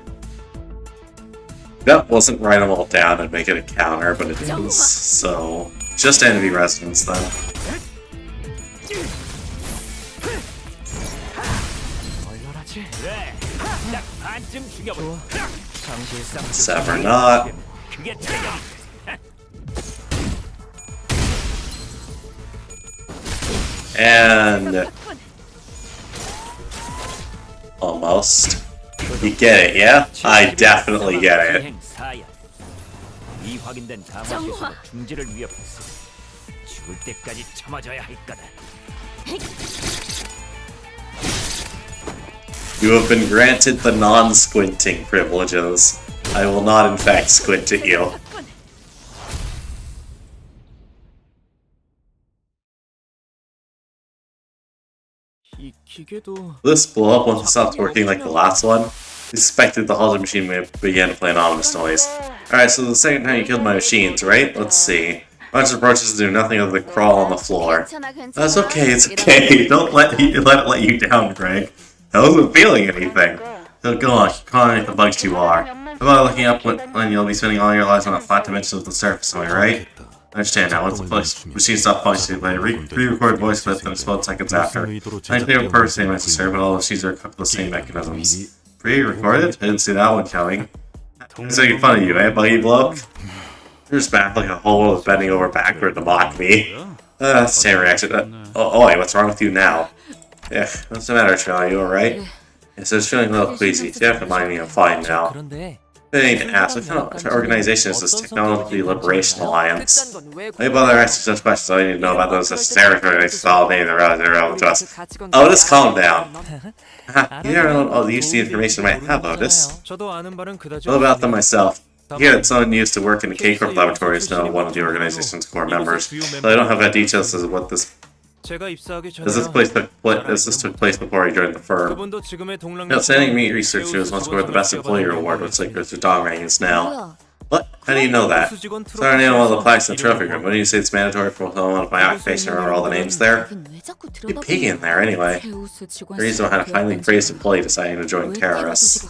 That wasn't write them all down and make it a counter, but it is, so... Just envy resonance then. 얼얼하지? 그래, 딱 반쯤 죽여버려. 장부의 쌍 Sever not. 그게 최강. And... Almost. You get it, yeah? I definitely get it. 뒤행 사야. 이 확인된 강화 시설로 중지를 위협했어. 죽을 때까지 참아줘야 할 거다. You have been granted the non-squinting privileges. I will not in fact squint at you. 이 기계도 Will this blow up once it stops working like the last one? I suspected the halted machine began to play an ominous noise. Alright, so the second time you killed my machines, right? Let's see. Monster approaches to do nothing other than crawl on the floor. 괜찮아. That's okay, it's okay. Don't let it let you down, Greg. I wasn't feeling anything. So go on, keep calling it the bugs you are. How about looking up when you'll be spending all your lives on a flat dimension of the surface, am I right? I understand now. Once the machine stopped functioning, play re-record voice clips and explode seconds after. I clear purpose ain't necessary, but all the machines are equipped with the same mechanisms. Pre-recorded? I didn't see that one coming. It's making fun of you, eh, buggy bloke? You're just baffling a whole world bending over backward to mock me. Same reaction. Oh, wait, what's wrong with you now? Yeah, what's the matter, Charlie? You alright? Yes, I was feeling a little queasy. You have to mind me, I'm fine now. 그런데 I need to ask, what kind of organization is this Technology Liberation Alliance? Why bother asking such questions? All you need to know about those hysterical organizations all name they're relevant to us. Otis, calm down. You never know all the use the information I might have, Otis. 저도 아는 바는 그다지 What about them myself? Here, that someone used to work in the K-Corp laboratories know one of the organization's core members, but I don't have that details as to what this 제가 입사하기 전에 as this took place before I joined the firm. 그분도 지금의 동랑 Outstanding meat researcher was once scored the best employee award, which like goes to dog rankings now. What? How do you know that? Sorry, I didn't know all the plaques in the trophy room. When do you say it's mandatory for someone of my occupation to remember all the names there? You're piggy in there anyway. The reason I had a finally praised employee deciding to join terrorists.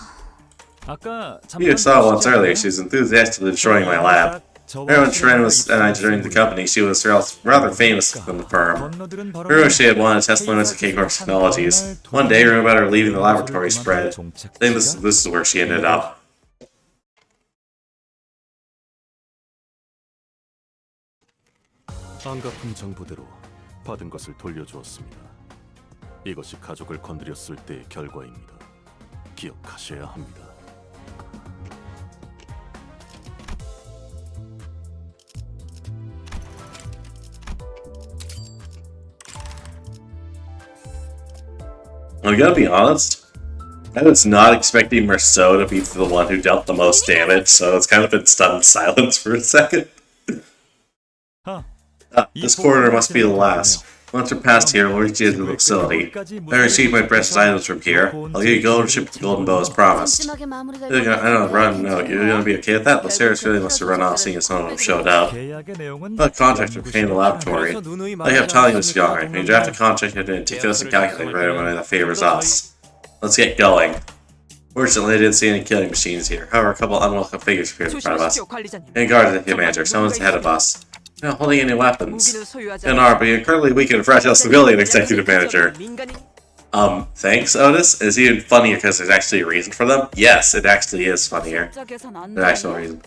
아까 You saw once earlier, she was enthusiastically destroying my lab. Remember when Sharon and I joined the company, she was rather famous in the firm. Remember she had wanted to test limits of K-Corp's technologies. One day, rumor about her leaving the laboratory spread. I think this is where she ended up. 안가품 정보대로 받은 것을 돌려주었습니다. 이것이 가족을 건드렸을 때의 결과입니다. 기억하셔야 합니다. I gotta be honest, I was not expecting Merceau to be the one who dealt the most damage, so it's kind of been stunned silence for a second. This corridor must be the last. Once we're past here, we'll reach into the facility. I received my precious items from here. I'll give you gold and ship the golden bow as promised. I don't run, no, you're gonna be okay with that? Lucerys really must have run off seeing as none of them showed up. 계약의 내용은 The contract obtained in the laboratory. I have telling this young. When you draft a contract, you have to meticulously calculate right away that favors us. Let's get going. Fortunately, I didn't see any killing machines here. However, a couple unwelcome figures appeared in front of us. In guard, the manager. Someone's ahead of us. They're not holding any weapons. And are but incredibly weak and fragile civilian executive manager. Thanks, Otis? Is it even funnier because there's actually a reason for them? Yes, it actually is funnier. There's actual reason.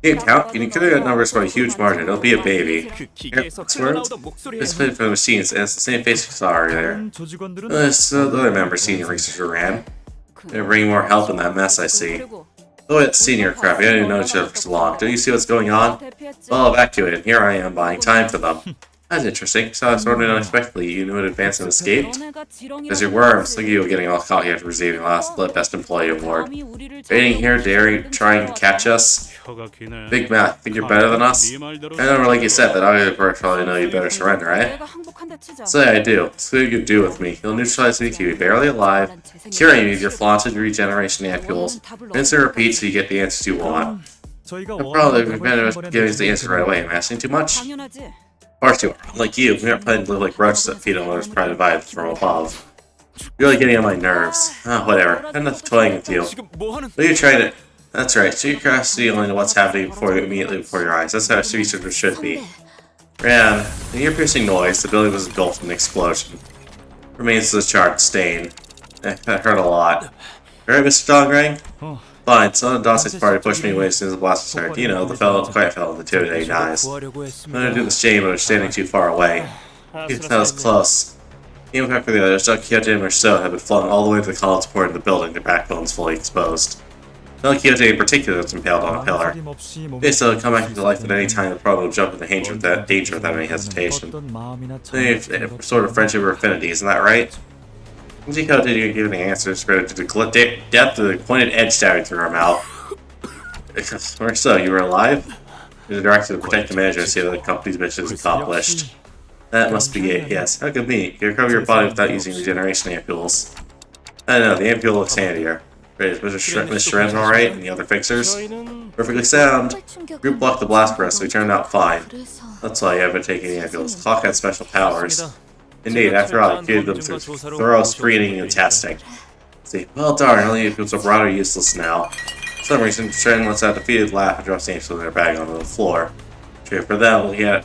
You can count. You can clear that numbers by a huge margin. Don't be a baby. Here, words? It's fit for the machines, and it's the same face you saw earlier. This the other member, senior researcher Ram. They're bringing more help in that mess, I see. Oh, it's senior crap. I didn't know each other for so long. Don't you see what's going on? Well, back to it, and here I am buying time for them. That's interesting. So I sorted unexpectedly. You knew in advance and escaped? Because your worms. Look at you getting all caught here after receiving the last Best Employee Award. Waiting here, daring, trying to catch us. Big mouth, think you're better than us? I never like you said that I probably know you better surrender, right? Say I do. So what you can do with me. You'll neutralize me, keep me barely alive, curing me with your flaunted regeneration ampules. Rinse and repeat so you get the answers you want. I'm probably better at giving us the answer right away. Am I asking too much? Of course you are. Unlike you, we aren't planning to live like roaches that feed on others' private vibes from above. You're really getting on my nerves. Whatever. Enough toying with you. What are you trying to... That's right. Show your curiosity only to what's happening immediately before your eyes. That's how a researcher should be. Ran. In your piercing noise, the building was engulfed in an explosion. Remains of the charred stain. That hurt a lot. Alright, Mr. Dograng? Fine, someone in Dawson's party pushed me away as soon as the blast started. You know, the quiet fellow, the intimidating eyes. I'm gonna do the shame, but I was standing too far away. That was close. Even back for the others, Don Quixote and Merceau had been flung all the way to the columns supporting the building, their backbones fully exposed. Don Quixote in particular was impaled on a pillar. They still had come back into life at any time the problem would jump into danger without any hesitation. They sort of friendship or affinity, isn't that right? Quixote didn't give any answers, spread to the depth of the pointed edge stabbing through her mouth. Merceau, you were alive? You're directed to protect the manager and see that the company's mission is accomplished. That must be it, yes. How could be? You can recover your body without using regeneration ampules. I know, the ampule looks handier. Great, is Mr. Shred alright? And the other fixers? 저희는 Perfectly sound. Group blocked the blast for us, so we turned out fine. That's why you haven't taken the Ampules. Clock had special powers. Indeed, after all, you gave them through thorough screening and testing. See, well darn, only Ampules are broad or useless now. For some reason, Shred lets out defeated laugh and drops names from their bag onto the floor. For them, looking at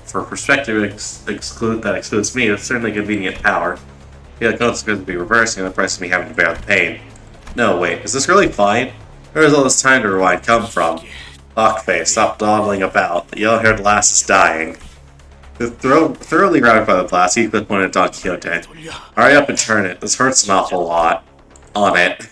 for perspective that excludes me, it's certainly convenient power. The consequence would be reversing the price of me having to bear the pain. No, wait, is this really fine? Where does all this time to rewind come from? Hawkface, stop dawdling about. The yellow-haired lass is dying. Thoroughly routed by the blast, he quick pointed at Don Quixote. Hurry up and turn it. This hurts an awful lot. On it.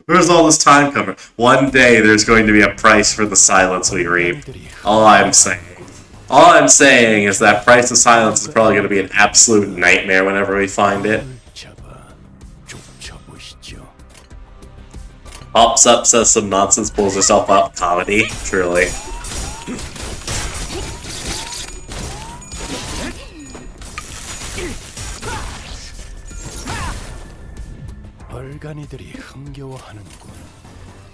Where's all this time coming? One day there's going to be a price for the silence we reap. All I'm saying is that price of silence is probably going to be an absolute nightmare whenever we find it. 잡아 쫓아보시죠. Pops up, says some nonsense, pulls herself up. Comedy, truly. 얼간이들이 흥겨워하는군.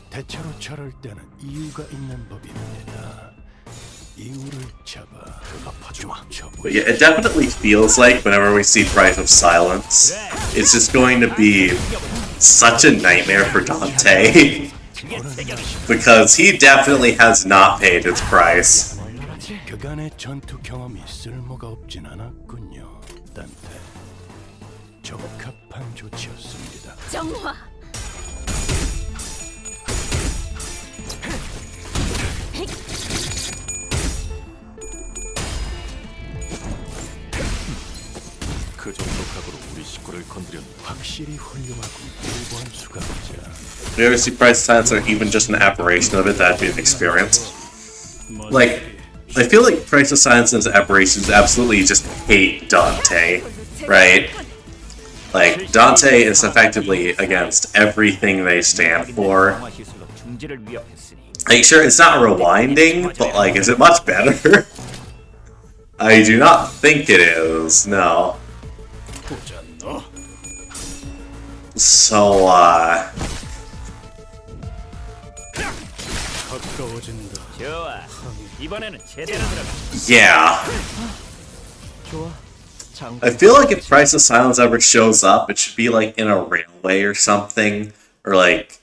대체로 저럴 때는 이유가 있는 법입니다. 이유를 잡아 But yeah, it definitely feels like whenever we see Price of Silence, it's just going to be such a nightmare for Dante. Because he definitely has not paid his price. 그간의 전투 경험이 쓸모가 없진 않았군요, 단테. 적합한 조치였습니다. 정화. 그 정도 각오로 우리 식구를 건드렸나? 확실히 훌륭하고 일본 수감자. If you ever see Price of Silence or even just an aberration of it, that'd be an experience. Like, I feel like Price of Silence and aberrations absolutely just hate Dante, right? Like, Dante is effectively against everything they stand for. 강화 시술로 중지를 위협했으니 Like, sure, it's not rewinding, but, like, is it much better? I do not think it is, no. So, 가까워진다. 좋아. 이번에는 제대로 들어가. yeah. I feel like if Price of Silence ever shows up, it should be, like, in a railway or something, or, like...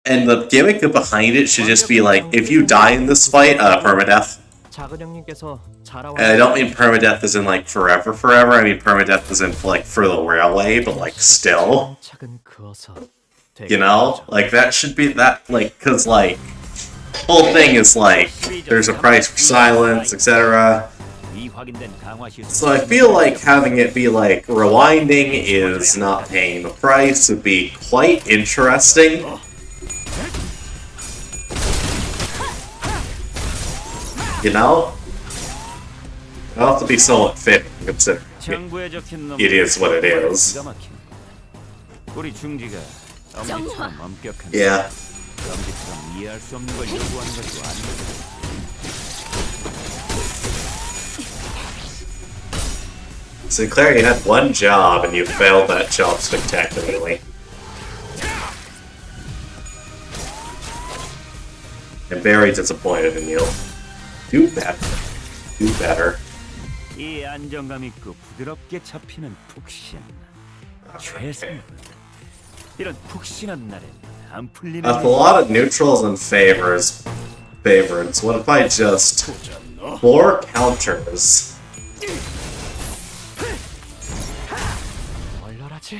And the gimmick behind it should just be, like, if you die in this fight, permadeath. And I don't mean permadeath as in, like, forever, I mean permadeath as in, like, for the railway, but, like, still. You know? Like, that should be that, like, cause, like, whole thing is, like, there's a price for silence, etc. 이 확인된 강화 시술. So I feel like having it be, like, rewinding is not paying the price would be quite interesting. You know? It'll have to be somewhat fit, considering 정부에 적힌 놈. it is what it is. 기가 막히네. 우리 중지가 엄지처럼 엄격한. Yeah. 엄지처럼 이해할 수 없는 걸 요구하는 것도 아니고. Sinclair, you had one job and you failed that job spectacularly. I'm very disappointed in you. Do better. Do better. 이 안정감 있고 부드럽게 잡히는 푹신. 최상급. 이런 푹신한 날엔 안 풀리는. With a lot of neutrals and favorites, what if I just 4 counters?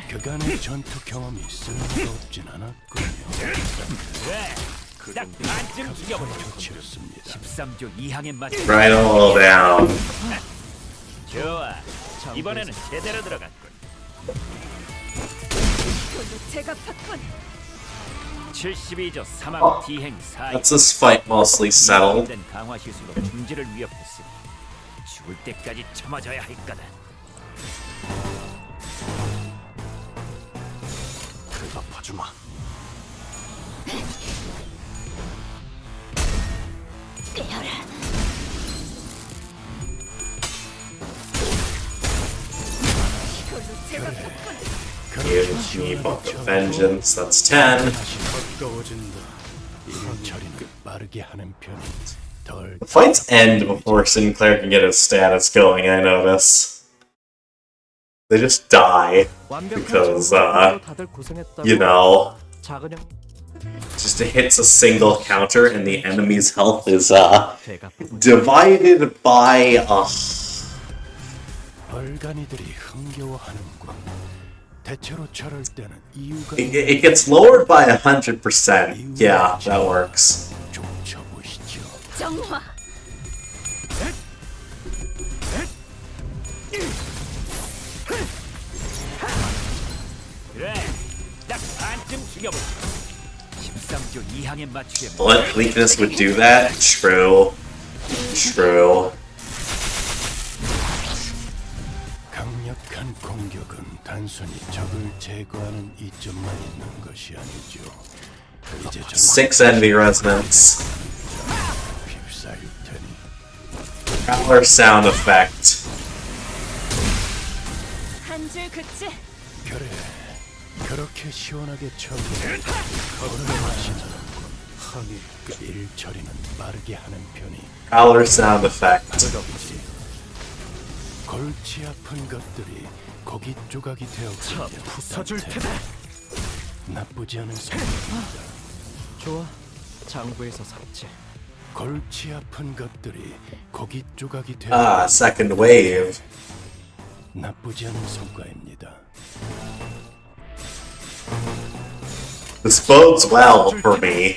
그간의 전투 경험이 쓸모가 없진 않았군요. 딱 반쯤 죽여버려. 조치였습니다. 13조 2항에 맞춰. Right all down. 좋아. 이번에는 제대로 들어갔군. 제가 팠군. 72조 사망 디행 사이. That's this fight mostly settled. 된 강화 시술로 중지를 위협했으니 죽을 때까지 참아줘야 할 거다. 대답하주마. 이걸로 제가 팠군. Give me Book of Vengeance, that's 10. 다시 가까워진다. 일 처리는 빠르게 하는 편이 덜. The fights end before Sinclair can get his status going, I notice. They just die. Because, you know, just hits a single counter and the enemy's health is, divided by, 얼간이들이 흥겨워하는군. 대체로 저럴 때는 이유가 it gets lowered by 100%. Yeah, that works. 좀 쳐보시죠. 정화. 그래, 딱 반쯤 죽여보자. 13조 2항에 맞추게. Blunt weakness would do that? True. True. 강력한 공격은 단순히 적을 제거하는 이점만 있는 것이 아니죠. 이제 좀 6 envy resonance. 휩싸일 테니 Prowler sound effect. 한 줄 그치? 그래 그렇게 시원하게 처리해 걸음에 마시는군. 하니 일 처리는 빠르게 하는 편이 Prowler sound effect. 뜨겁지. 골치 아픈 것들이 고기 조각이 되었군요. 부숴줄 테다. 나쁘지 않은 생각입니다. 좋아. 장부에서 삭제. 골치 아픈 것들이 고기 조각이 되어 Ah, second wave. 나쁘지 않은 성과입니다. This bodes well for me.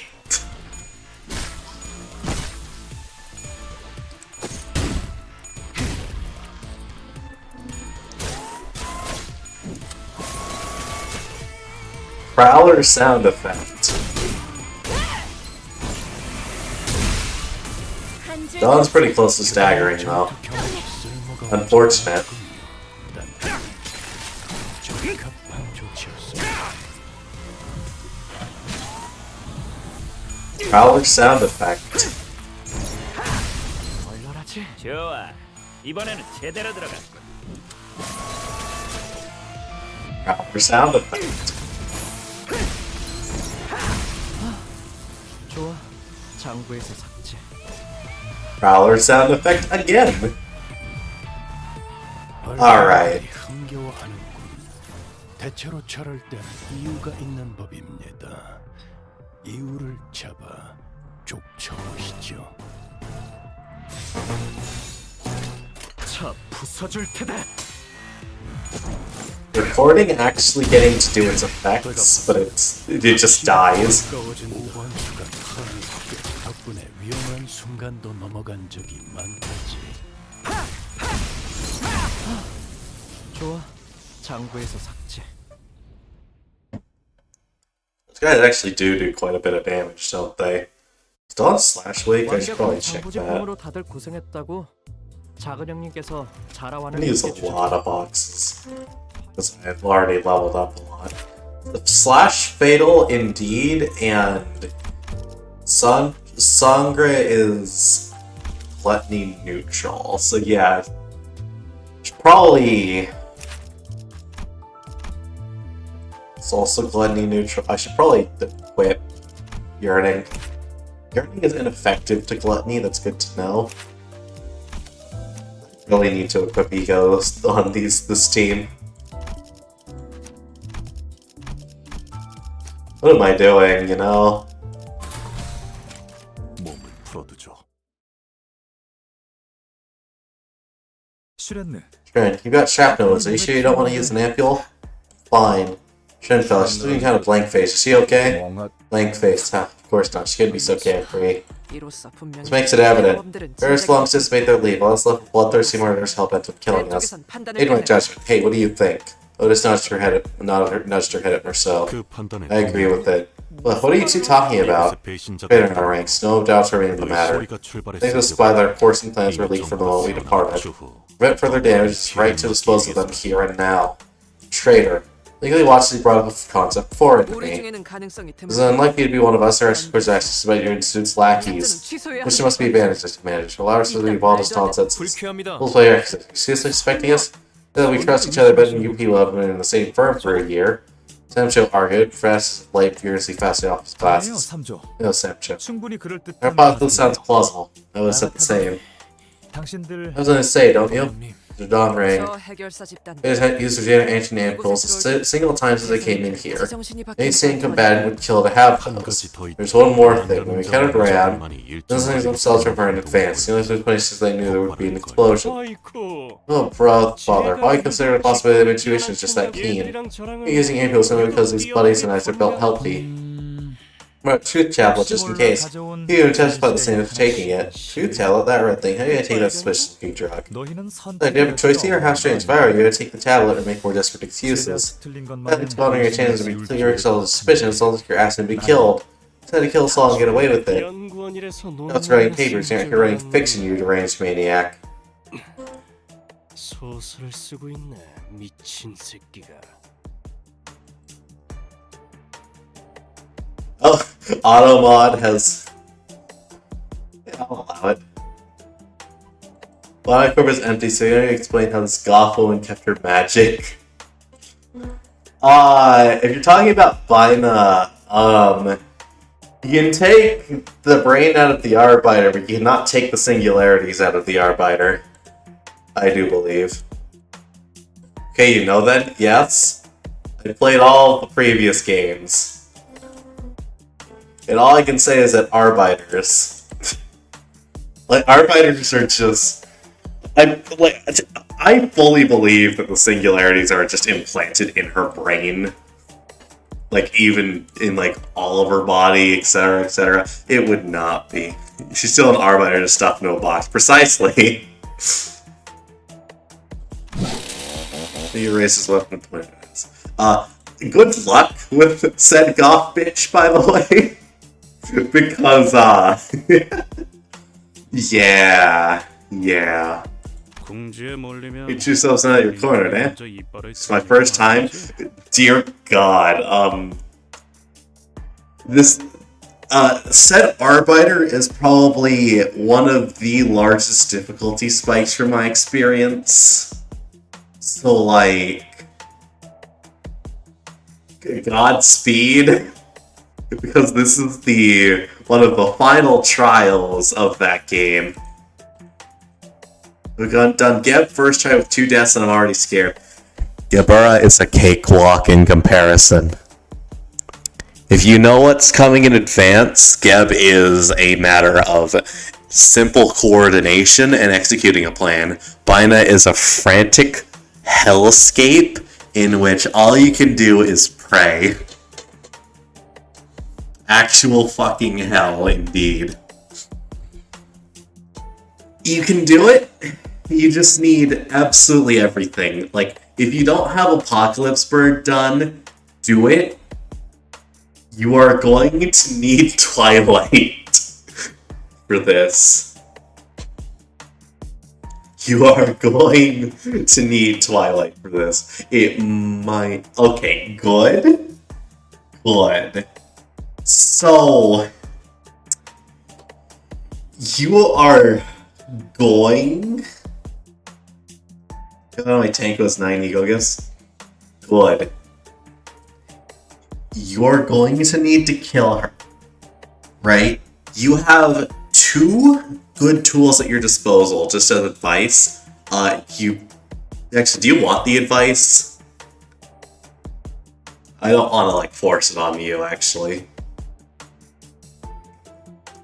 Prowler sound effect. 한 줄. Dawn's pretty close to staggering though. Unfortunate. 적합한 조치였습니다. Prowler sound effect. 얼얼하지? 좋아. 이번에는 제대로 들어갔군. Prowler sound effect. 좋아. 장부에서 삭제. Prowler sound effect again. Alright. 흥겨워하는군. 대체로 저럴 때는 이유가 있는 법입니다. 이유를 잡아 족쳐보시죠. 차 부숴줄 테다. Recording actually getting to do its effects, but it just dies. 가까워진 5번 수간 덕분에 위험한 순간도 넘어간 적이 많다지. 좋아. 장부에서 삭제. These guys actually do quite a bit of damage, don't they? Still on slash wake? I should probably check 장부 that. 제품으로 다들 고생했다고. 작은 형님께서 I'm 자라와는 gonna use a lot of boxes. Because I've already leveled up a lot. The slash fatal indeed, and Sangre is gluttony neutral. So yeah, should probably. It's also gluttony neutral. I should probably equip yearning. Yearning is ineffective to gluttony. That's good to know. Really need to equip egos on this team. What am I doing, you know? 몸을 풀어두죠. 실했네. Trent, you got shrapnel wounds. Are you sure you don't want to use an ampule? Fine. Trent fella, she's looking kind of blank face. Is she okay? Blank face, huh? Of course not. She couldn't be so carefree. This makes it evident. Terrorists will anticipate their leave. All that's left with bloodthirsty murderers hell-bent on killing us. Made my judgment. Hey, what do you think? Otis nudged her head at Marcel. 그 판단에 I agree with it. But what are you two talking about? Greater in our ranks. No doubts remain in the matter. They will supply that our porcine plans were leaked from the moment we departed. Prevent further damage is right to dispose of them here and now. Traitor. Legally Watson brought up the concept before it to me. It is unlikely to be one of us or experts access about your institute's lackeys. Which must be advantages to manage. Allow us to leave all this nonsense. 불쾌합니다. We'll play exit. Seriously expecting us? Then we trust each other better than you people have been in the same firm for a year. Samcho argued, fast, light, furiously fastening off his 아니요, glasses. 3조. No, Samcho. 충분히 그럴 Our 듯한 possible sounds plausible. I would have said the same. 당신들 I was gonna say, don't you? 형님, The dawn rang. 저 해결사 집단. It has used Virginia ancient Ampules a single time since they came in here. Any sane combatant would kill to have 한 those. 가지 더 있다. There's one more thing. When we counted around, 적들만이 those things themselves were far in advance. The only two places they knew there would be an explosion. 아이쿠. Oh, brother, why consider the possibility that intuition is just that keen? We're using Ampules simply because these buddies and I are felt healthy. But truth tablet, just in case. You testify the same as taking it. Truth tablet, that red thing. How do you take that suspicious new drug? 너희는 Like, do you have a choice here? How strange. If I were you, I'd take the tablet or make more desperate excuses. That's honoring your chances to be clear yourself of suspicion as long as you're asking to be killed. Try to kill us all and get away with it. That's writing papers, you're writing fiction, you deranged maniac. 소설을 쓰고 있네. 미친 새끼가. Oh, Automod has... Yeah, I'll allow it. Well, my corp is empty, so you don't explain how this Gothel and kept her magic. If you're talking about Bina, you can take the brain out of the Arbiter, but you cannot take the singularities out of the Arbiter. I do believe. Okay, you know that? Yes. I played all the previous games. And all I can say is that Arbiters... Arbiters are just... I fully believe that the singularities are just implanted in her brain. Even in, all of her body, etc., etc. It would not be. She's still an Arbiter to stuff no box. Precisely. He erases weapon points. Good luck with said goth bitch, by the way. Because, yeah. Get yourselves out of your corner, eh? It's my first time. Dear God, this, said Arbiter is probably one of the largest difficulty spikes from my experience. So, Godspeed. Because this is one of the final trials of that game. We've done Geb first try with 2 deaths and I'm already scared. Gebura is a cakewalk in comparison. If you know what's coming in advance, Geb is a matter of simple coordination and executing a plan. Bina is a frantic hellscape in which all you can do is pray. Actual fucking hell, indeed. You can do it. You just need absolutely everything. If you don't have Apocalypse Bird done, do it. You are going to need Twilight for this. You are going to need Twilight for this. It might... Okay, good. Good. So... You are going... my tank was 9 ego gifts. Good. You're going to need to kill her. Right? You have 2 good tools at your disposal, just as advice. Actually, do you want the advice? I don't want to, force it on you, actually.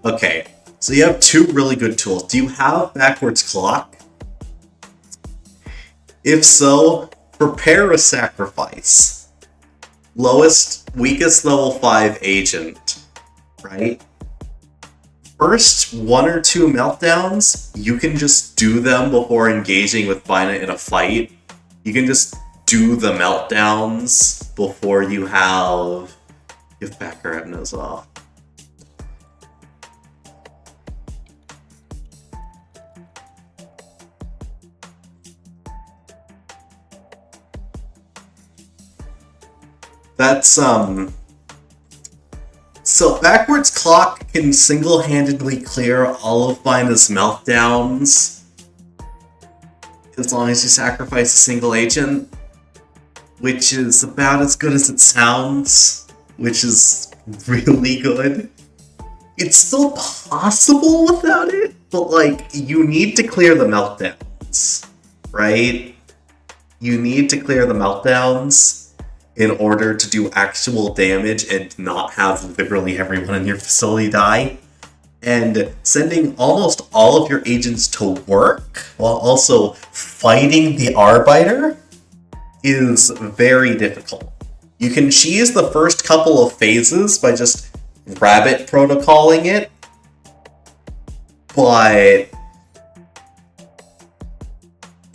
Okay. So you have 2 really good tools. Do you have Backwards Clock? If so, prepare a sacrifice. Weakest level 5 agent, right? First 1 or 2 meltdowns, you can just do them before engaging with Bina in a fight. You can just do the meltdowns before you have... Give back her hypnos off. That's, So Backwards Clock can single-handedly clear all of Bina's meltdowns as long as you sacrifice a single agent, which is about as good as it sounds, which is really good. It's still possible without it, but like, you need to clear the meltdowns, right? You need to clear the meltdowns in order to do actual damage and not have literally everyone in your facility die. And sending almost all of your agents to work while also fighting the Arbiter is very difficult. You can cheese the first couple of phases by just rabbit protocoling it, but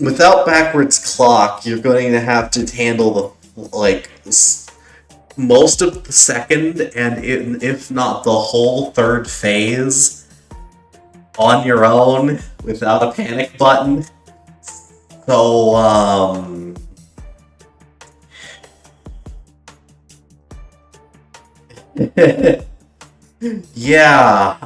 without backwards clock, you're going to have to handle most of the second and if not the whole third phase on your own without a panic button. So, yeah,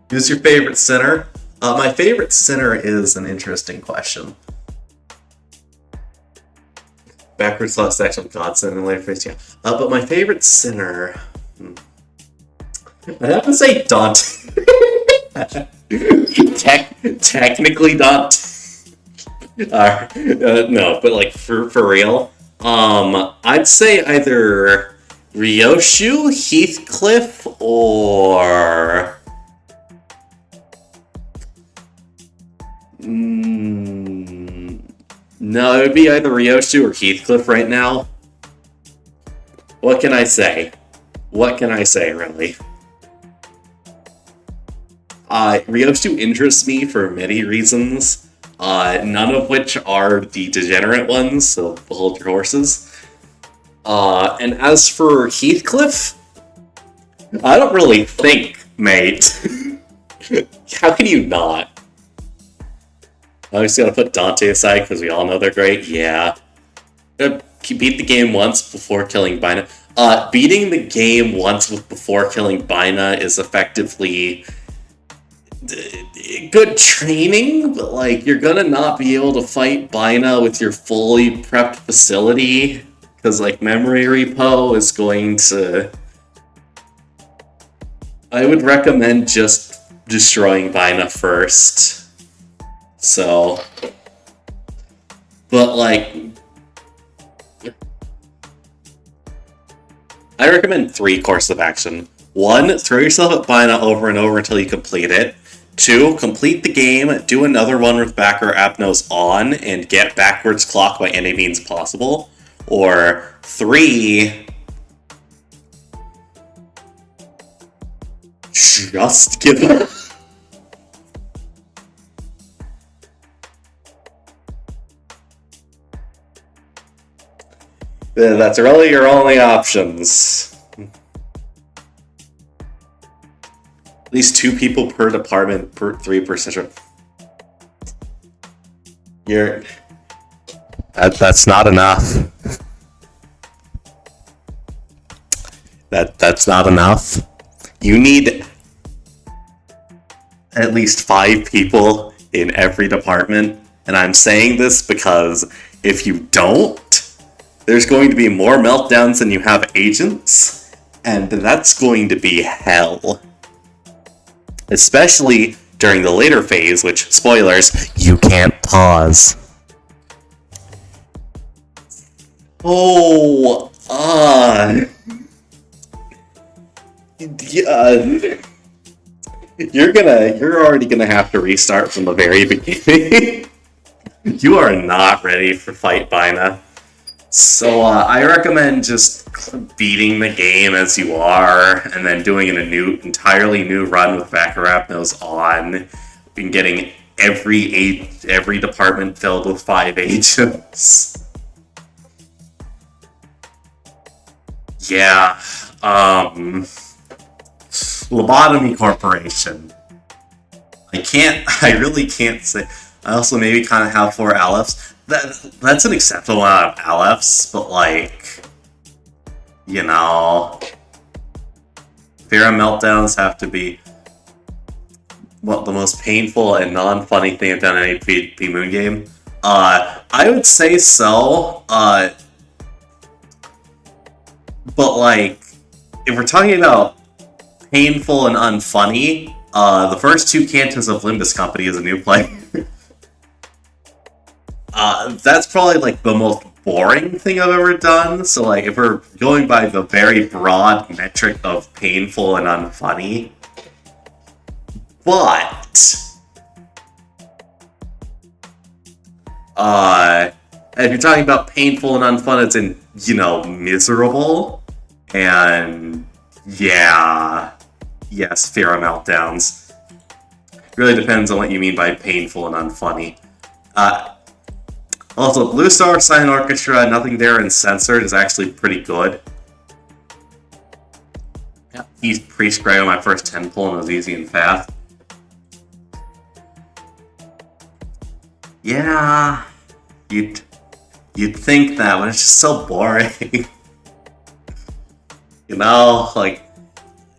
who's your favorite sinner? My favorite sinner is an interesting question. Backwards slash section godsend and later phase, yeah. But my favorite sinner, I have to say Dante. Technically Dante. No, but like for real. I'd say either Ryoshu, Heathcliff, or no, it would be either Ryoshu or Heathcliff right now. What can I say? What can I say, really? Ryoshu interests me for many reasons, none of which are the degenerate ones, so hold your horses. And as for Heathcliff, I don't really think, mate. How can you not? I just gotta put Dante aside because we all know they're great. Yeah. Beat the game once before killing Bina. Beating the game once before killing Bina is effectively good training, but like, you're gonna not be able to fight Bina with your fully prepped facility because like memory repo is going to. I would recommend just destroying Bina first. So, but like, I recommend 3 courses of action. 1, throw yourself at Bina over and over until you complete it. 2, complete the game, do another one with backer Apnos on, and get backwards clock by any means possible. Or 3, just give up. That's really your only options. At least 2 people per department, 3 per session. That's not enough. That's not enough. You need at least 5 people in every department, and I'm saying this because if you don't, there's going to be more meltdowns than you have agents, and that's going to be hell. Especially during the later phase, which, spoilers, you can't pause. Oh, yeah. You're already gonna have to restart from the very beginning. You are not ready for Fight Bina. So I recommend just beating the game as you are, and then doing a entirely new run with Bakarapnos on, and getting every department filled with 5 agents. Yeah. Lobotomy Corporation. I really can't say. I also maybe kind of have 4 LFs. That's an acceptable amount of LFs, but like, you know, Vera meltdowns have to be. what the most painful and non-funny thing I've done in a PvP Moon game? I would say so. But like, if we're talking about painful and unfunny, the first two cantos of Limbus Company is a new player. That's probably like the most boring thing I've ever done. So like, if we're going by the very broad metric of painful and unfunny, but if you're talking about painful and unfun, it's in, you know, miserable, and yeah, yes, fear of meltdowns. Really depends on what you mean by painful and unfunny. Also, Blue Star Silent Orchestra, Nothing There, and Censored is actually pretty good. Yeah, he's pre-scry on my first 10 pull and it was easy and fast. Yeah, you'd think that, but it's just so boring. You know, like,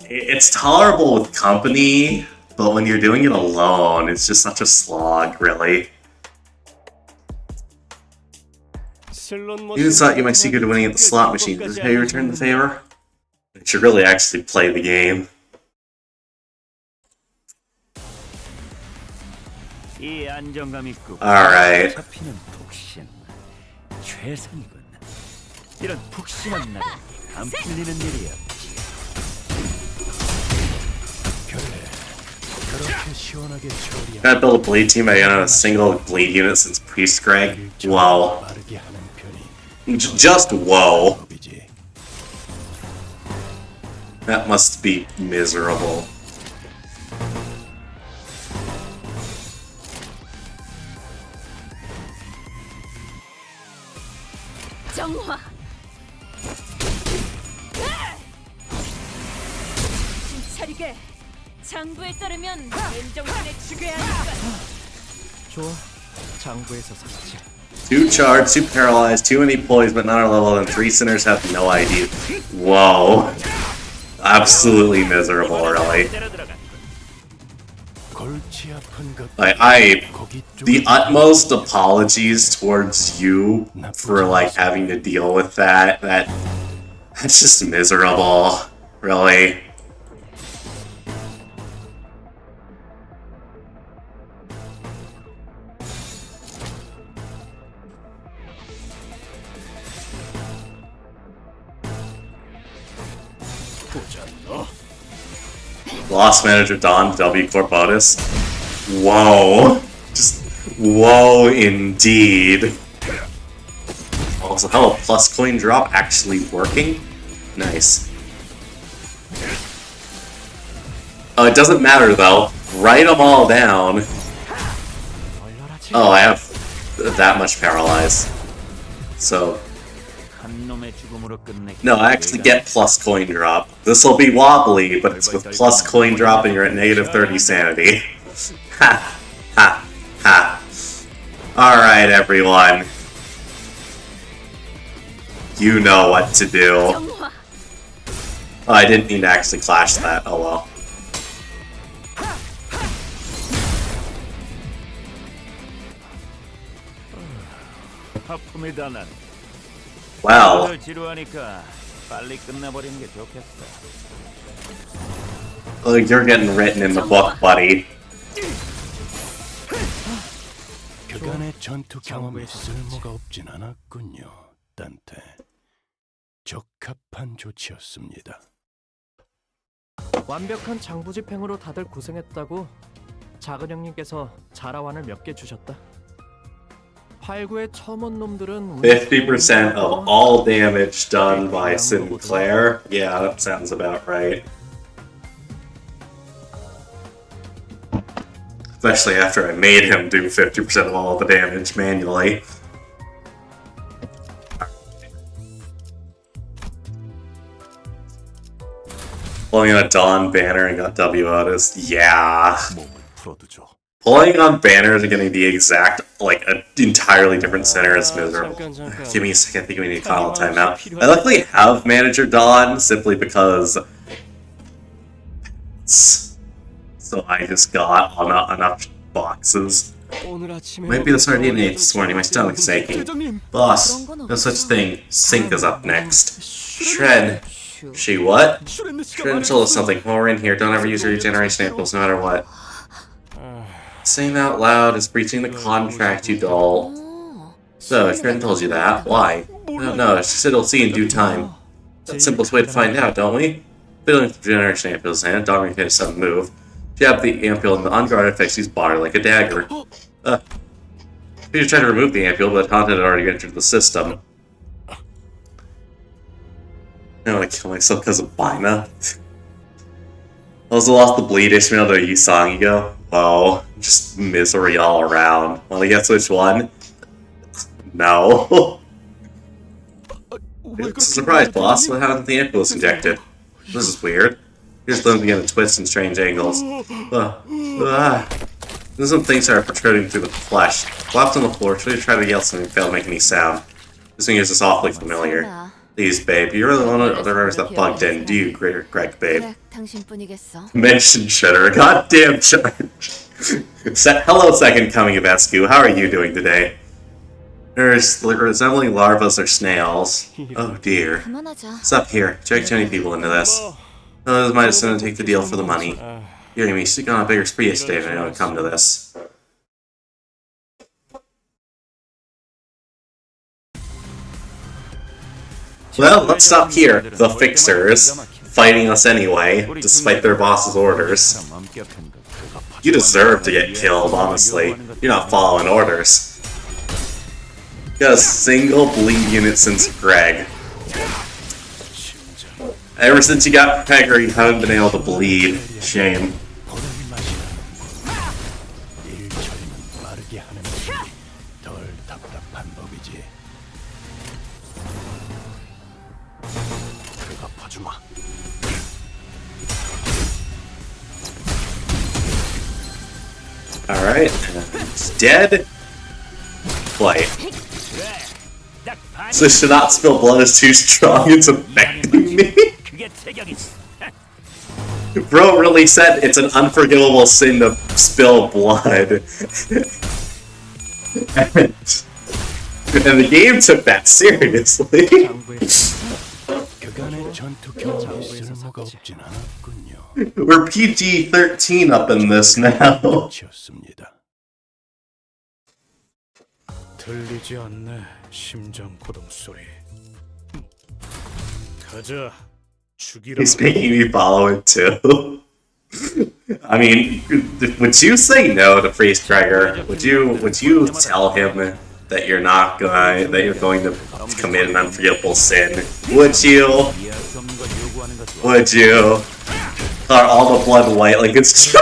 it's tolerable with company, but when you're doing it alone, it's just such a slog, really. You thought you might secret to winning at the slot machine. Does Harry return the favor? You should really actually play the game. 이 안정감 있고 Alright. 잡히는 푹신 최선이군. 이런 푹신한 날은 안 풀리는 일이야. 그렇게 시원하게 처리하는 Gotta build a bleed team by a single bleed unit since pre-scrag. Whoa. 빠르게 하는 편이 Just whoa. 법이지. That must be miserable. 정화. 차리게. 장부에 따르면 맨정신에 죽여야 하니까. 좋아. 장부에서 삭제. 2 charged, 2 paralyzed, 2 any poise, but not our level, and 3 sinners have no ID. Whoa. Absolutely miserable, really. 골치 아픈 것 The utmost apologies towards you for, like, having to deal with that. That's just miserable, really. Lost Manager Don, W Corp bonus. Whoa. Just whoa indeed. Also, hello, plus coin drop actually working? Nice. Oh, it doesn't matter though. Write them all down. Oh, I have that much paralyzed. So, 한 놈의 죽음으로 끝내. no, I actually get plus coin drop. This will be wobbly, but it's with plus coin drop and you're at negative 30 sanity. Ha! Ha! Ha! Alright, everyone. You know what to do. 정화. Oh, I didn't mean to actually clash that. Oh well. 하품이다 난. Wow. 오늘 지루하니까 빨리 끝내버리는 게 좋겠어. Oh, you're getting written in the book, buddy. 그간의 전투 경험에 쓸모가 없진 않았군요, 딴테. 적합한 조치였습니다. 완벽한 장부 집행으로 다들 고생했다고. 작은 형님께서 자라완을 몇 개 주셨다. 8구의 첨언 놈들은 50% of all damage done by Sinclair. Yeah, that sounds about right. Especially after I made him do 50% of all the damage manually. Pulling on a Dawn banner and got W Otis. Yeah. 몸을 풀어두죠. Pulling on banners and getting the exact, like, an entirely different center is miserable. 잠깐. Give me a second, I think we need to call a timeout. I luckily have Manager Dawn simply because it's So I just got enough boxes. Might be the sardine ate this morning, my stomach's aching. Boss, no such thing. Sink is up next. Shred. She what? Shred told us something. While we're in here, don't ever use your regeneration ampoules no matter what. Saying that out loud is breaching the contract, you doll. So, Shred told you that. Why? I don't know, she said it'll see in due time. That's the simplest way to find out, don't we? Fiddling with the regeneration ampoules hand, Dominic hit a sudden move. Jabbed the ampule and the unguarded Fixie's body like a dagger. Peter tried to remove the ampule, but Haunt had already entered the system. I don't want to kill myself because of Bina. I also lost the bleed Ishmael to Yusong Go. Oh, just misery all around. Wanna guess which one? No. It's a surprise, boss. What happened to the ampule was injected? This is weird. Here's limbs begin to twist in strange angles. Some things are protruding through the flesh. Flopped on the floor, tried to yell something, failed to make any sound. This thing is just awfully familiar. Please, babe, you're the one of the others that bugged in, do you, Greg, babe? Mention Shredder, goddamn charge. Hello, second coming of Escu. How are you doing today? There's resembling larvas or snails. Oh dear. What's up here? Drag too many people into this. Oh, this might just gonna take the deal for the money. You're gonna be sick on a bigger spree yesterday if I don't come to this. Well, let's stop here. The Fixers, fighting us anyway, despite their boss's orders. You deserve to get killed, honestly. You're not following orders. Got a single bleed unit since Greg. Ever since you got Pegger, you haven't been able to bleed. Shame. Alright, it's dead. Play. So should not spill blood is too strong, it's affecting me. Bro really said it's an unforgivable sin to spill blood. and the game took that seriously. We're PG-13 up in this now. 들리지 않네, 심장 고동 소리. 가자, 죽이라. He's making me follow it too. I mean, would you say no to Priest Gregor? Would you tell him that you're going to commit an unforgivable sin? Would you? Would you? Are all the blood white like it's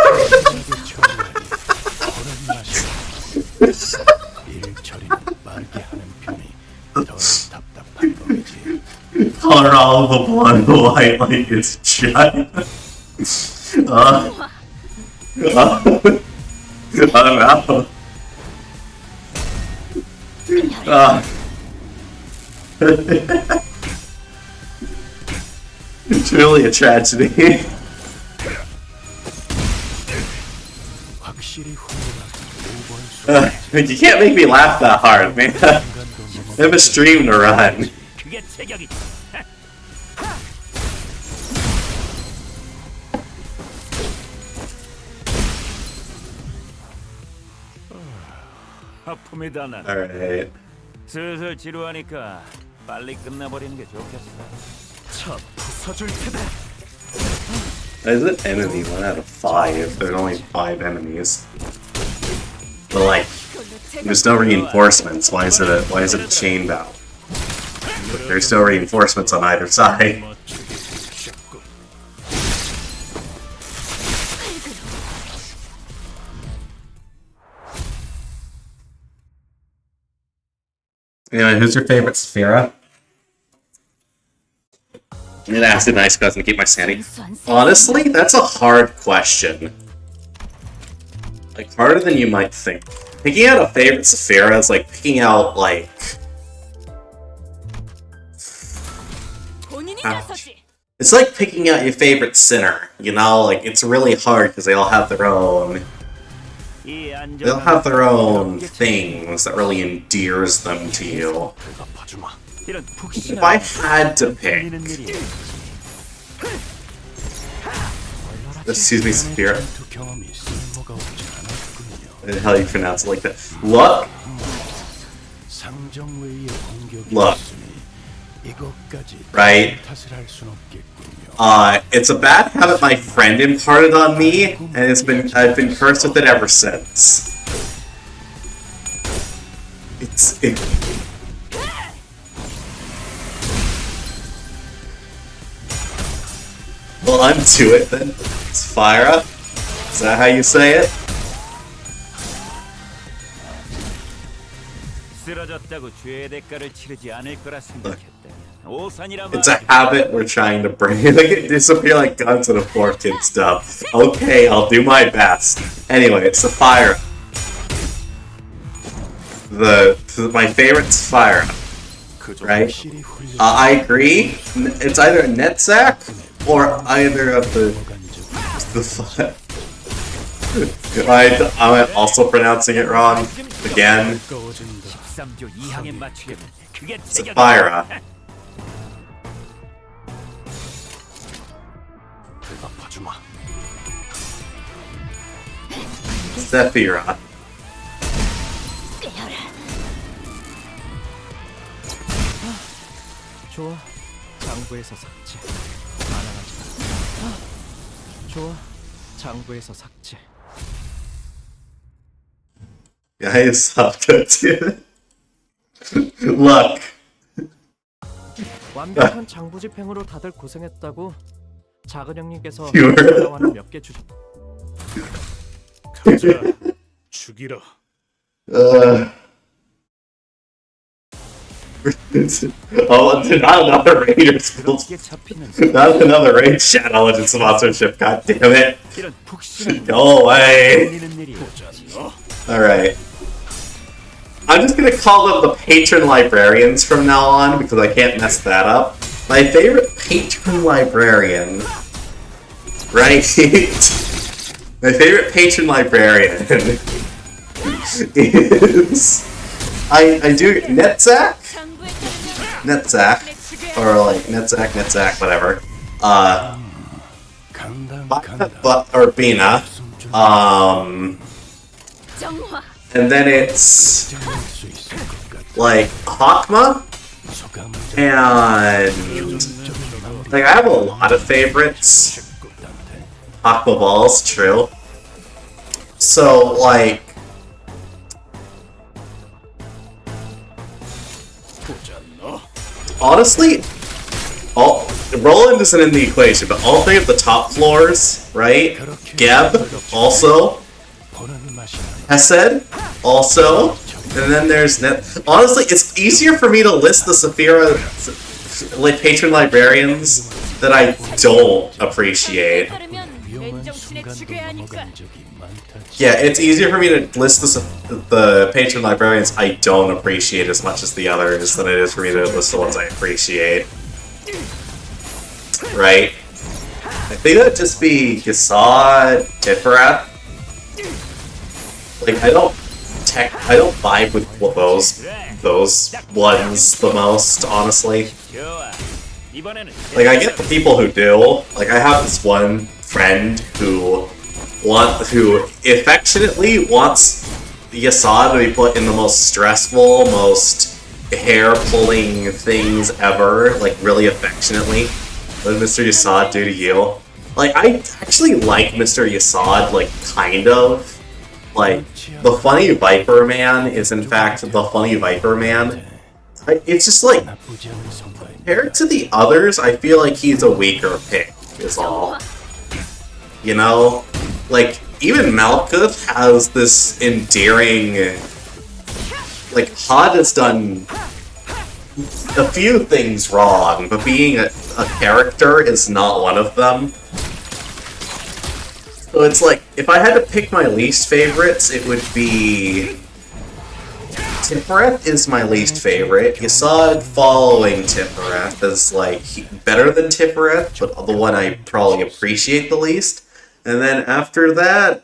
Color all the blood white like it's China. I don't know. It's really a tragedy. You can't make me laugh that hard, man. I have a stream to run. Alright. 슬슬 지루하니까 빨리 끝나버리는 게 좋겠어. 차 부숴줄 테다. Is it enemy 1 out of 5? There's only 5 enemies. But like, there's no reinforcements. Why is it a chain battle? There's no reinforcements on either side. Anyway, who's your favorite Saphira? I'm gonna ask a nice question to keep my sanity. Honestly, that's a hard question. Like, harder than you might think. Picking out a favorite Saphira is like picking out, like... It's like picking out your favorite sinner, you know? Like, it's really hard because they all have their own... 이 They'll have their own 안정감은 things that really endears them to you. 대답하주마. 이런 If I had to pick... 일이는 일이야. Excuse me, Spirit. 전투 경험이 쓸모가 없지 않았군요. How do you pronounce it like that? Luck? 상정 외의 공격이 Look. 있으니 이것까지 Right. 탓을 할 순 없겠군요. It's a bad habit my friend imparted on me, and I've been cursed with it ever since. Well, unto it then. It's fire up. Is that how you say it? 쓰러졌다고 죄의 대가를 치르지 않을 거라 생각했다. 오산이라 It's a habit we're trying to bring. Like it disappear like guns in a fork and stuff. Okay, I'll do my best. Anyway, it's the fire. My favorite's fire. Right? I agree. It's either Netzach or either of the. I'm also pronouncing it wrong again. 13조 2항에 맞추려면 그게 It's a 대결. fire. 대답하주마. Sephiroth. 좋아. 장부에서 삭제. 반항하지 마. 좋아. 장부에서 삭제. Guys, have to do Luck. 완벽한 장부 집행으로 다들 고생했다고 작은 형님께서 Sure. 자라와는 몇 개 주셨. 가자. 죽이라. Oh, not another Raiders. 그렇게 잡히는 Not another Raid Shadow Legends sponsorship. God damn it. 이런 푹신한 Go away. 일이는 일이야. Alright. I'm just gonna call them the patron librarians from now on because I can't mess that up. My favorite patron librarian. Right? My favorite patron librarian is. I do. Netzach? 장부에 따르면 Netzach. 내 죽여야 Or like Netzach, whatever. 간다 간다. Or Bina. 정화. And then it's 정할 수 있을 것 같아. like Hakma 소감을 and like I have a lot of favorites. Hakma balls, true. So like honestly, all Roland isn't in the equation, but all three of the top floors, right? Geb also. 보는 맛이 나는 Hesed, also, and then there's Net. Honestly, it's easier for me to list the Saphira like patron librarians that I don't appreciate. 따르면 위험한 맨정신에 순간도 죽여야 하니까. 넘어간 적이 많다. Yeah, it's easier for me to list the patron librarians I don't appreciate as much as the others than it is for me to list the ones I appreciate. Right? I think that'd just be Yasad, Tiferet. Like I don't vibe with those ones the most, honestly. 좋아. 이번에는 Like I get the people who do. Like I have this one friend who affectionately wants Yasad to be put in the most stressful, most hair-pulling things ever, like really affectionately. What did Mr. Yasad do to you? Like I actually like Mr. Yasad, like kind of. Like the funny Viper Man is in fact the funny Viper Man. It's just like 나쁘지 않은 성과입니다. compared to the others, I feel like he's a weaker pick, is all. You know? Like, even Malkuth has this endearing... Like, Hod has done a few things wrong, but being a character is not one of them. So it's like, if I had to pick my least favorites, it would be Tippereth is my least favorite. You saw it following Tippereth as, like, better than Tippereth, but the one I probably appreciate the least. And then after that...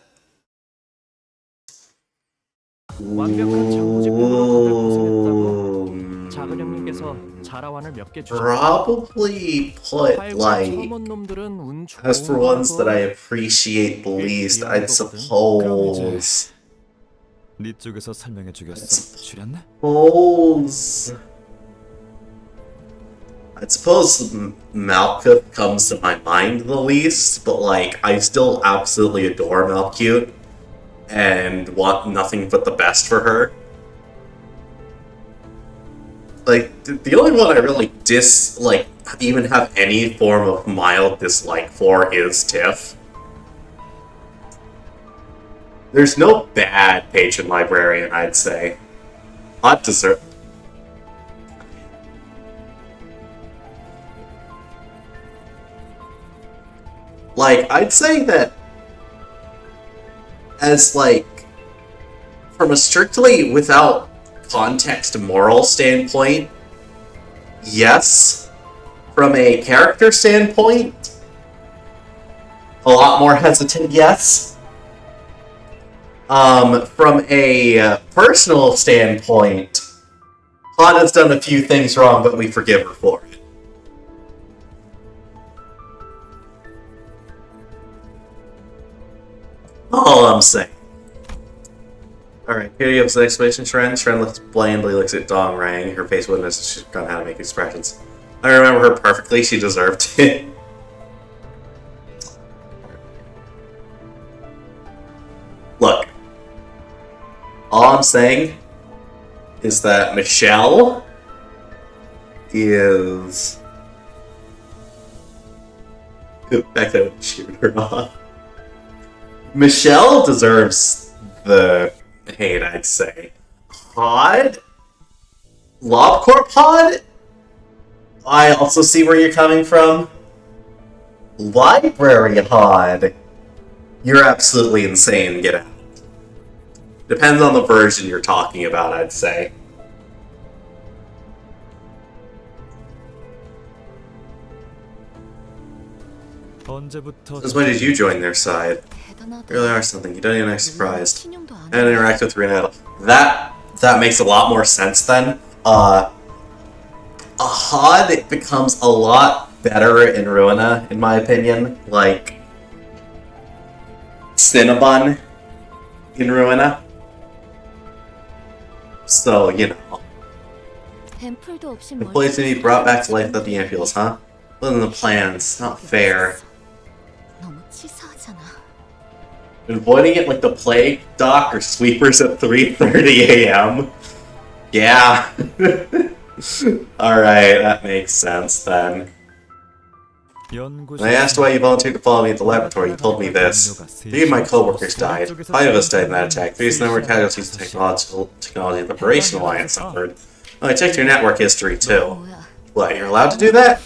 완벽한 장구직으로 다들 고생했다고 작은 형님께서 자라완을 몇 개 주셨다. probably put, 팔구의 like, 첨언 놈들은 운 좋은 as for ones that I 거라고. appreciate the least, I'd 그럼 suppose... 네 쪽에서 설명해 주겠어. 줄였네? I'd suppose Malkuth comes to my mind the least, but like, I still absolutely adore Malkuth and want nothing but the best for her. Like, the only one I really even have any form of mild dislike for is Tiff. There's no bad patron librarian, I'd say. Not deserve. Like, I'd say that as, like, from a strictly without context moral standpoint, yes. From a character standpoint, a lot more hesitant, yes. From a personal standpoint, Hana's done a few things wrong, but we forgive her for it. All I'm saying. Alright, here you have the exclamation Shren. Shren blandly looks at Dong Rang. Her face witnesses she's gone how to make expressions. I remember her perfectly, she deserved it. Look. All I'm saying is that Michelle is... Back then, cheered her on. Michelle deserves the hate, I'd say. Pod? Lobcorp Pod? I also see where you're coming from. Library Pod? You're absolutely insane, get out. Depends on the version you're talking about, I'd say. Since when did you join their side? You really are something. You don't even act surprised. And interact with Renata. That makes a lot more sense then. A HUD becomes a lot better in Ruina, in my opinion. Like Cinnabon in Ruina. So, you know. Employees need to be brought back to life at the Ampules, huh? Within the plans. Not fair. Avoiding it like the plague, doc, or sweepers at 3:30 a.m. Yeah. Alright, that makes sense then. When I asked why you volunteered to follow me at the laboratory, you told me this. 3 of my co-workers died. 5 of us died in that attack. 3 of them were casualties of Technology Liberation Alliance suffered. Oh, I checked your network history too. What, you're allowed to do that?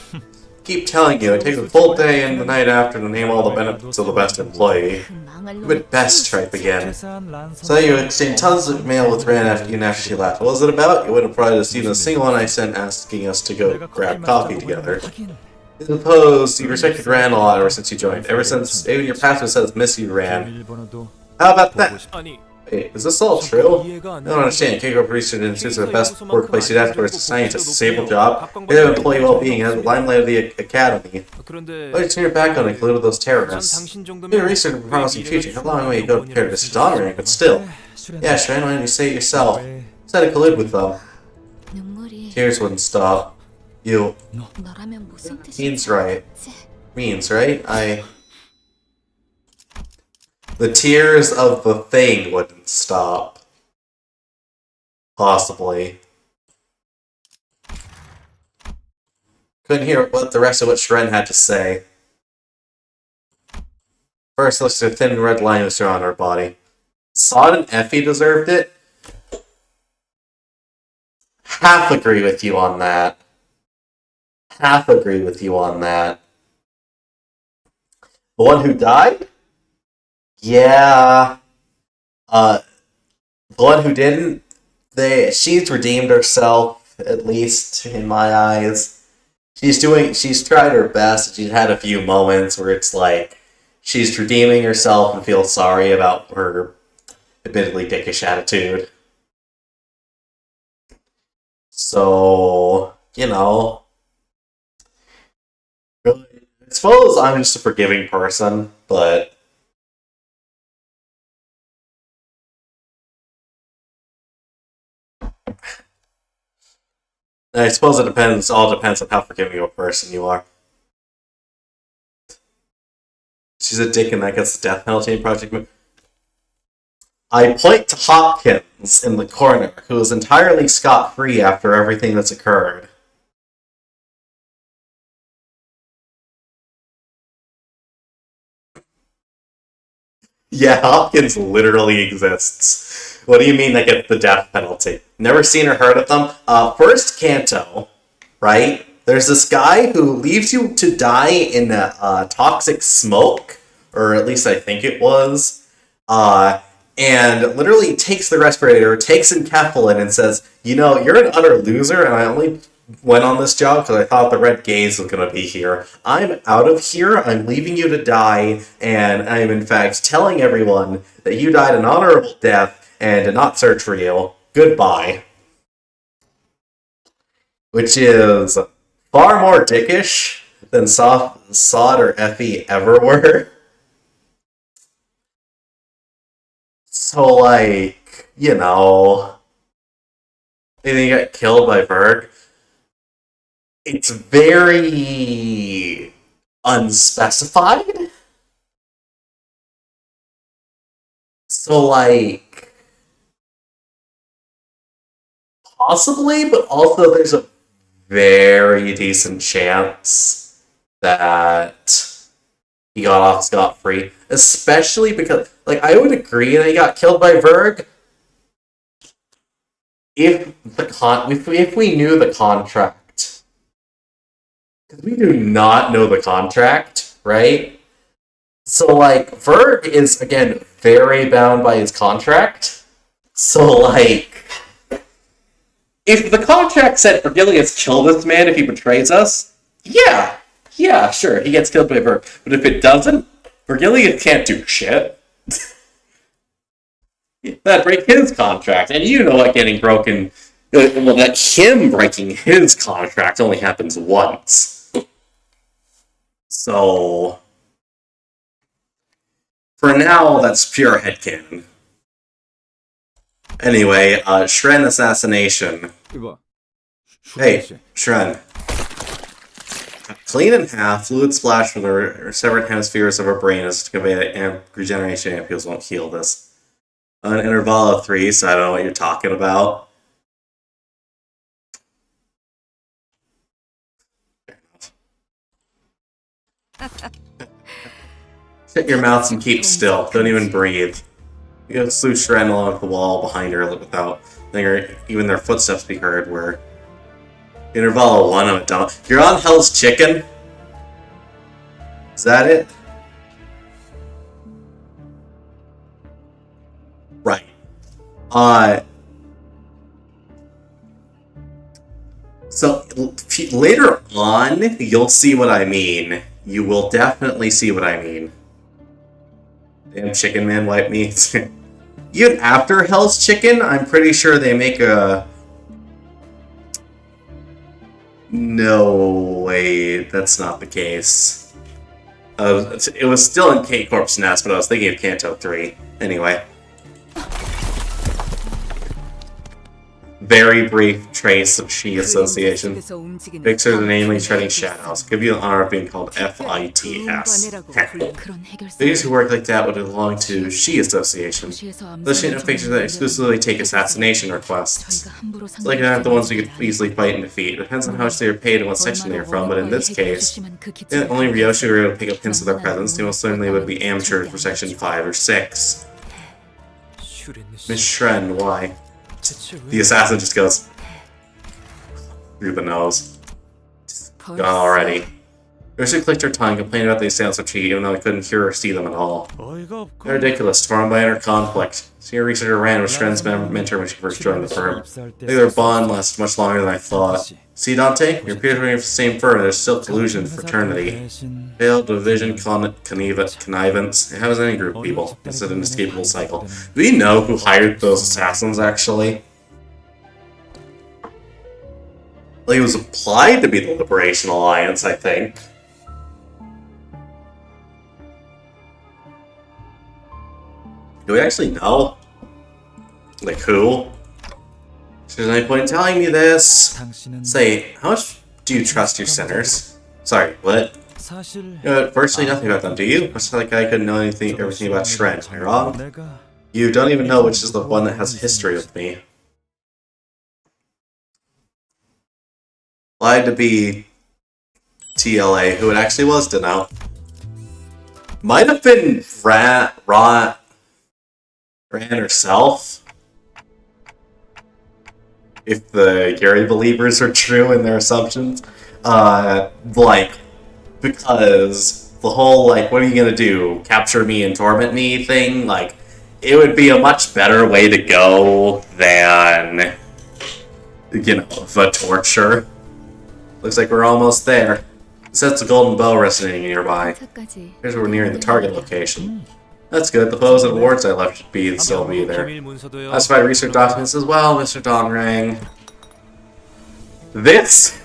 Keep telling you, it takes a full day and the night after to name all the benefits of the best employee. You would best tripe again. So you exchanged tons of mail with Ran after she left. What was it about? You wouldn't have probably seen a single one I sent asking us to go grab coffee together. I suppose you respected Ran a lot ever since you joined. Ever since even your password says miss you, Ran. How about that? Wait, is this all true? I don't understand. Keiko Research Institute are the best workplace you'd ask for as a scientist. A stable job. They have employee well-being as the limelight of the academy. Why did you turn your back on including those terrorists? Your research and promising future. How long will you go compared to Mr. Donnery, but still. Yeah, Shren, why didn't you say it yourself? Said I collude with them. Tears wouldn't stop. You. Means right. Means, right? The tears of the thing wouldn't stop. Possibly. Couldn't hear what the rest of what Shren had to say. First, let's see a thin red line was drawn on her body. Sod and Effie deserved it. Half agree with you on that. Half agree with you on that. The one who died? Yeah. The one who didn't? she's redeemed herself, at least in my eyes. She's tried her best. She's had a few moments where it's like she's redeeming herself and feels sorry about her admittedly dickish attitude. So, really, I suppose I'm just a forgiving person, but I suppose all depends on how forgiving of a person you are. She's a dick and that gets the death penalty in Project Moon. I point to Hopkins in the corner, who is entirely scot-free after everything that's occurred. Yeah, Hopkins literally exists. What do you mean they get the death penalty? Never seen or heard of them? First Canto, right? There's this guy who leaves you to die in toxic smoke, or at least I think it was, and literally takes the respirator, takes enkephalin, and says, you're an utter loser, and I only went on this job because I thought the red gaze was going to be here. I'm out of here, I'm leaving you to die, and I'm in fact telling everyone that you died an honorable death and did not search for you. Goodbye. Which is far more dickish than Sod or Effie ever were. So, like, and then you get killed by Berg. It's very unspecified. So, like, possibly, but also there's a very decent chance that he got off scot-free. Especially because, like, I would agree that he got killed by Verg if we knew the contract. Because we do not know the contract, right? So, like, Verg is, again, very bound by his contract. So, like, if the contract said Virgilius kill this man if he betrays us, yeah, sure, he gets killed by Verg. But if it doesn't, Virgilius can't do shit. That break his contract, and that getting broken, that him breaking his contract only happens once. So, for now, that's pure headcanon. Anyway, Shren assassination. Hey, Shren. Clean in half, fluid splash from the severed hemispheres of her brain as to convey that regeneration ampules won't heal this. An interval of 3, so I don't know what you're talking about. Shut your mouth and keep still. Don't even breathe. You gotta slew Shren along the wall behind her without even their footsteps be heard. Where interval 1 of a dumb. You're on Hell's Chicken? Is that it? Right. So later on, you'll see what I mean. You will definitely see what I mean. Damn chicken man wipe me. Even after Hell's Chicken, I'm pretty sure they make a... No, wait, that's not the case. It was still in K-Corp's Nest, but I was thinking of Kanto 3. Anyway. Very brief trace of Shi association. Fixers are namely treading shadows. Give you the honor of being called FITS. Figures who work like that would belong to Shi association. Those figures that exclusively take assassination requests. It's like the ones you could easily fight and defeat. It depends on how much they are paid and what section they are from, but in this case, if only Ryoshi were able to pick up hints of their presence, they most certainly would be amateurs for section 5 or 6. Miss Shren, why? The assassin just goes through the nose. Gone already. Ryoshi clicked her tongue, complained about the assailants of Chi, even though I couldn't hear or see them at all. They're ridiculous, torn by inner conflict. Senior researcher ran with Sren's mentor when she first joined the firm. I think their bond lasted much longer than I thought. See, Dante? Your peers were in the same firm, there's still collusion and fraternity. Failed division, connivance. It happens in any group of people. It's an inescapable cycle. Do we know who hired those assassins, actually? Like, it was applied to be the Liberation Alliance, I think. Do we actually know? Like, who? If there's any point in telling me this. Say, how much do you trust your sinners? Sorry, what? You know virtually nothing about them, do you? Looks like I couldn't know everything about Shren. Am I wrong? You don't even know which is the one that has history with me. Lied to be TLA, who it actually was to know. Might have been Ran herself. If the Yuri believers are true in their assumptions. Like, because the whole, like, what are you gonna do? Capture me and torment me thing? Like, it would be a much better way to go than, you know, the torture. Looks like we're almost there. It sets a golden bell resonating nearby. Here's where we're nearing the target location. That's good. The photos and awards I left should still be there. Classified research documents as well, Mr. Dongrang. This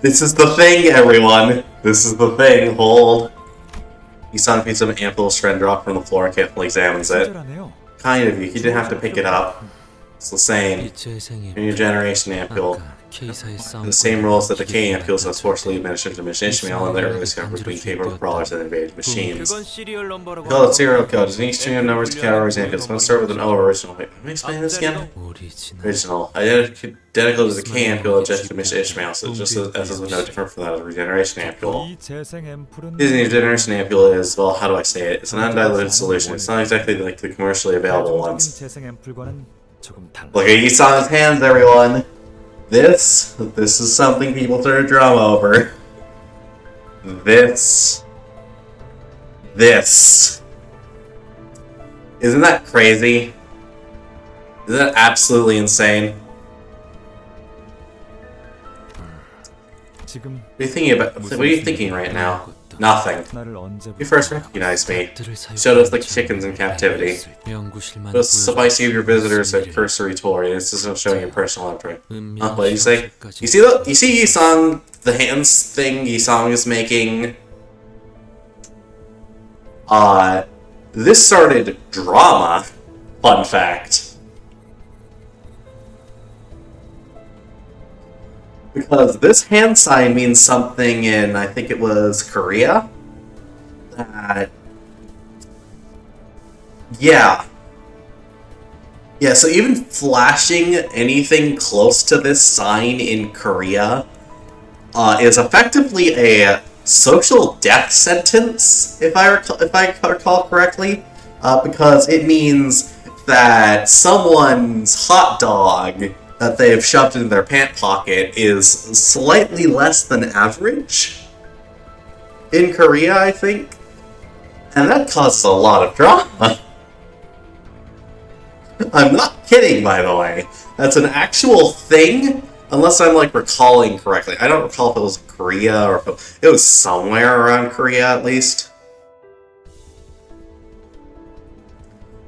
is the thing, everyone. This is the thing. Hold. Isan picks up an Ampules Shren drop from the floor and carefully examines it. Kind of you. He didn't have to pick it up. It's the same. In your generation ampule. The same rules that the K ampules have forcibly administered to Miss Ishmael and the earliest cover between capable crawlers and invaded machines. We call it serial code. Is any string of numbers to categories ampules? Let's start with an O original. Wait, let me explain this again. Original. Identical to the K ampule objected to Miss Ishmael, so just as is no different from that of the regeneration ampule. Using the regeneration ampule is, well, how do I say it? It's an undiluted solution. It's not exactly like the commercially available ones. Look at Isan's hands, everyone! This is something people start drama over. This. Isn't that crazy? Isn't that absolutely insane? What are you thinking right now? Nothing. You first recognized me. Showed us like chickens in captivity. But suffice you your visitors at cursory tour. This isn't showing your personal imprint. What do you say? You see Yisong, the hands thing Yisong is making? This started drama. Fun fact. Because this hand sign means something in, I think it was Korea. Yeah, so even flashing anything close to this sign in Korea is effectively a social death sentence, if I recall correctly, because it means that someone's hot dog that they've shoved into their pant pocket is slightly less than average in Korea, I think. And that causes a lot of drama. I'm not kidding, by the way. That's an actual thing, unless I'm, like, recalling correctly. I don't recall if it was Korea or if it was somewhere around Korea, at least.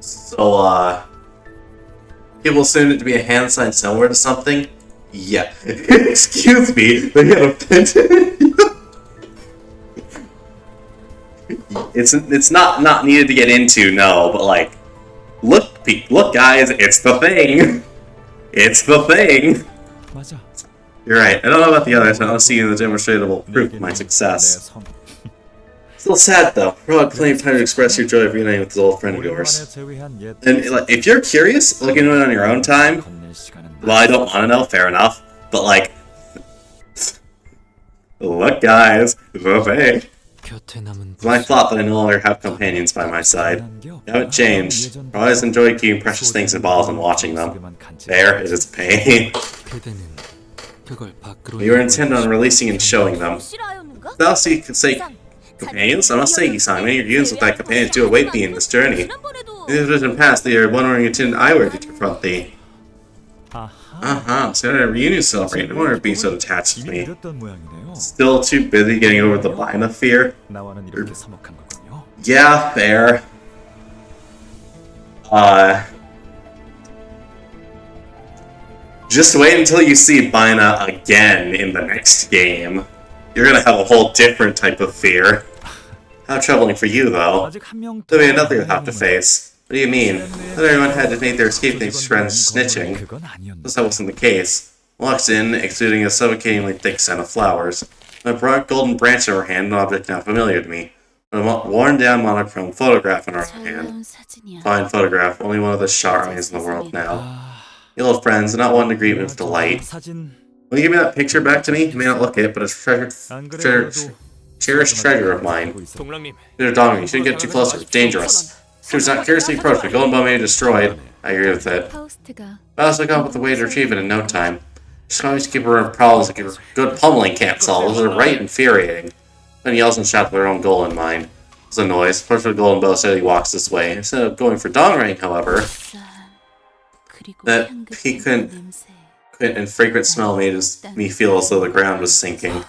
So, people assumed it to be a hand sign similar to something? Yeah. Excuse me, they had a pin. It's not needed to get into, no, but like, look guys, it's the thing. It's the thing. You're right. I don't know about the others. I don't see the demonstrable proof of my success. It's a little sad though. We're all plenty of time to express your joy of reuniting with this old friend of yours. And like, if you're curious, look into it on your own time. Well, I don't want to know. Fair enough. But like, look, guys, the thing. It's my fault that I no longer have companions by my side. You haven't changed. I always enjoyed keeping precious things in bottles and watching them. There, it is pain. You were intent on releasing and showing them. Thou say companions? I must say, Isan, many of your units with thy companions do await thee in this journey. If it had passed, they are wondering if I were to confront thee. 아하. So at a reunion celebrate, no wonder be so attached to 이미 me. 늦었던 모양이네요. Still too busy getting over the Bina fear? 나와는 이렇게 서먹한 거군요. Yeah, fair. Just wait until you see Bina again in the next game. You're gonna have a whole different type of fear. How troubling for you, though. 아직 한명 There'll be another you'll have to face. What do you mean? Not everyone had to make their escape thanks to friends snitching. 그건 아니었는데. That wasn't the case. Walks in, exuding a suffocatingly thick scent of flowers. A bright golden branch in her hand, an object now familiar to me. A worn-down monochrome photograph in her hand. Fine photograph, only one of the sharp eyes in the world now. The old friends, not one to greet me with delight. 사진 Will you give me that picture back to me? You may not look it, but it's 안 cherished treasure of mine. 동랑님, Peter Dong, you shouldn't get too close, it's dangerous. She was not curiously approached, but Golden Bow may be destroyed. I agree with it. 파우스트가 I also come up with a way to retrieve it in no time. Just always keep her in problems like a good pummeling can't solve. This is right infuriating. Then he yells and shouts with her own goal in mind. It's a noise. First for Golden Bow said he walks this way. Instead of going for Dong Rain, however, 그리고 that 향긋한 he couldn't 냄새. and fragrant smell made me feel as though the ground was sinking.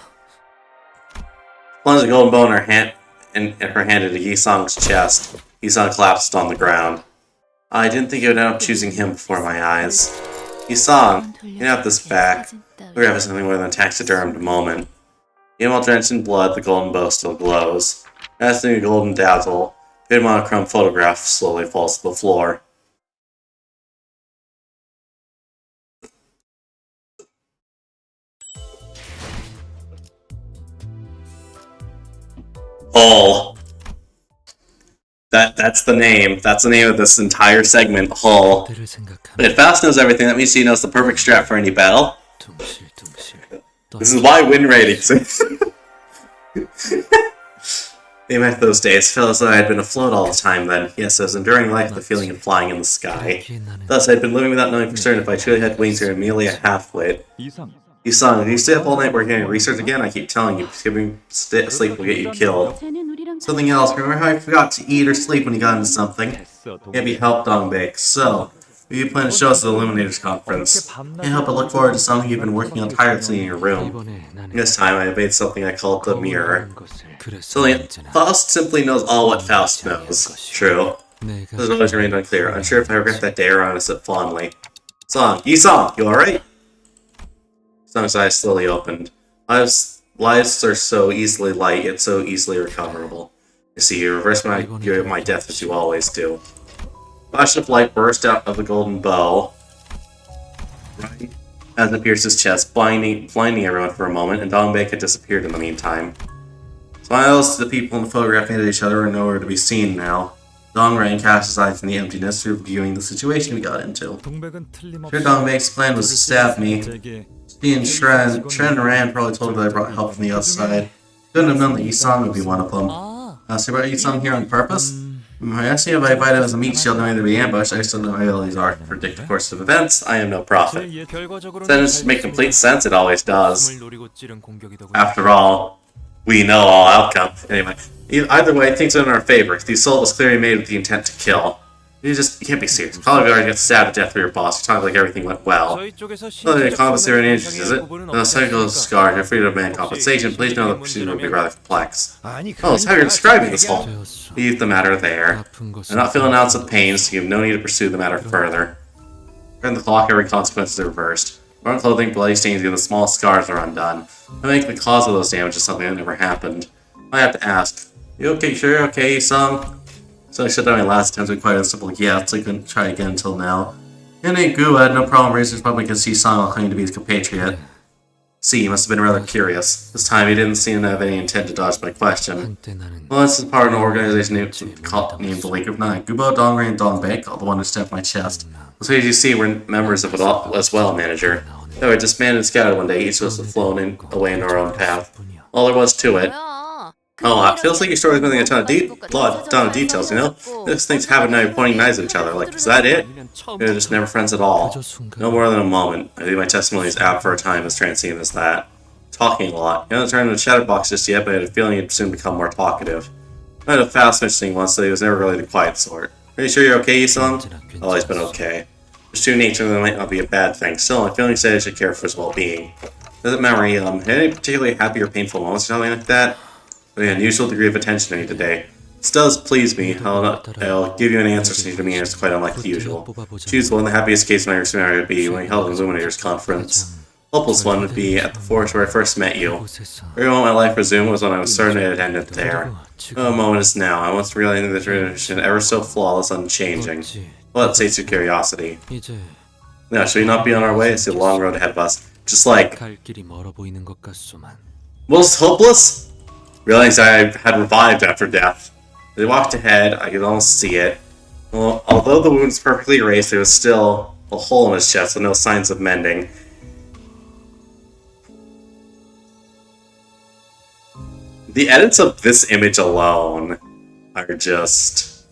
Plunged the golden bow in her hand and her hand into Yisong's chest. Yisong collapsed on the ground. I didn't think I would end up choosing him before my eyes. Yisong, you have this back. We're having something more than a taxidermed moment. Even while drenched in blood, the golden bow still glows. As the golden dazzle, a monochrome photograph slowly falls to the floor. Hull. That's the name. That's the name of this entire segment, Hull. 그들을 생각하면 If Fast knows everything, that means he knows the perfect strat for any battle. 둥실둥실 This is why win rate exists. They met those days. Felt as though I had been afloat all the time then. Yes, I was enduring life, the feeling of flying in the sky. 그렇기에 나는 Thus, I had been living without knowing for certain if I truly had wings or merely a half-wit. 이상. You stay up all night working on research again? I keep telling you, skipping sleep will get you killed. 쟤는 우리랑 Something else. Remember how I forgot to eat or sleep when you got into something? Can't be helped, Dongbake. So, what do you plan to show us at the Illuminators Conference? Can't help but look forward to something you've been working on tirelessly in your room. 이번에 나는 This time I made something I called the mirror. 그래서 So, 언제나 Faust simply knows all what Faust knows. True. 내가 This has always remained unclear. Unsure if I regret that day around, I said fondly. Song, Yi-song, you alright? Song's eyes slowly opened. Lives are so easily light, yet so easily recoverable. You see, you reverse my death as you always do. Flash of light burst out of the golden bow, right as it pierced his chest, blinding everyone for a moment, and Dongbake had disappeared in the meantime. Smiles to the people in the photograph at each other are nowhere to be seen now. Dongrain cast his eyes in the emptiness, reviewing the situation we got into. 동백은 틀림없이 Sure, Dongbake's plan was to stab me. 제게 He and Shren and Rand probably told her that I brought help from the outside. Couldn't have known that Yisong would be one of them. So you brought Yisong here on purpose? I asked you if I invited him as a meat shield knowing there'd be ambush. I still know my abilities are to predict the course of events. I am no prophet. 결과적으로는 Doesn't make complete sense, it always does. 을 노리고 찌른 공격이더군요. After all, we know all outcome. Anyway, either way, things are in our favor. The assault was clearly made with the intent to kill. You can't be serious. Call of gets stabbed to death for your boss. You talk like everything went well. 저희 쪽에서 Well, the compensate 신체적 injuries, is it? 부분은 No, psychical 없지 scar, you're free to demand compensation. Please know the procedure will be rather complex. 아니, Oh, that's how you're describing this whole. 되었어. Leave the matter there. 아픈 것은 I'm not feeling an ounce of pain, so you have no need to pursue the matter further. Turn the clock, every consequence is reversed. Torn clothing, bloody stains, even the small scars are undone. I think the cause of those damages something that never happened. I have to ask. You okay? Sure, you're okay, son? So I shut down my last attempt with quite a simple yes, so I couldn't try again until now. And Gu had no problem raising his public against Song while claiming to be his compatriot. C must have been rather curious. This time he didn't seem to have any intent to dodge my question. 한때 나는 Well, this is part of an organization named the League of Nine. Gubo, Dongray, and Dongbake, all the one who stabbed my chest. So as you see, we're members of it all as well, manager. They were disbanded and scattered one day, each of us had flown away in our own path. All there was to it. Oh, it feels like your story's missing a ton of details, you know? These things happen now, you're pointing knives at each other. Like, is that it? They're just never friends at all. No more than a moment. I think my testimony is apt for a time as transient as that. Talking a lot. You haven't turned into a chatterbox just yet, but I had a feeling he'd soon become more talkative. I had a fast mentioning once that he was never really the quiet sort. Are you sure you're okay, Yusong? Oh, he's been okay. There's true nature that might not be a bad thing. Still, I'm feeling said I should care for his well-being. Doesn't matter, any particularly happy or painful moments or something like that? An unusual degree of attention to me today. This does please me. I'll give you an answer since to me it's quite unlike the usual. Choose one. The happiest case in my scenario would be when we held an Illuminators conference. Hopeless one would be at the forest where I first met you. Every moment my life resumed was when I was certain it ended there. No moment is now. I once realized the tradition ever so flawless, unchanging. Well, that sates your curiosity. Now, should we not be on our way? It's a long road ahead of us. Just like most hopeless? Realized I had revived after death. As I walked ahead, I could almost see it. Well, although the wound was perfectly erased, there was still a hole in his chest with no signs of mending. The edits of this image alone are just...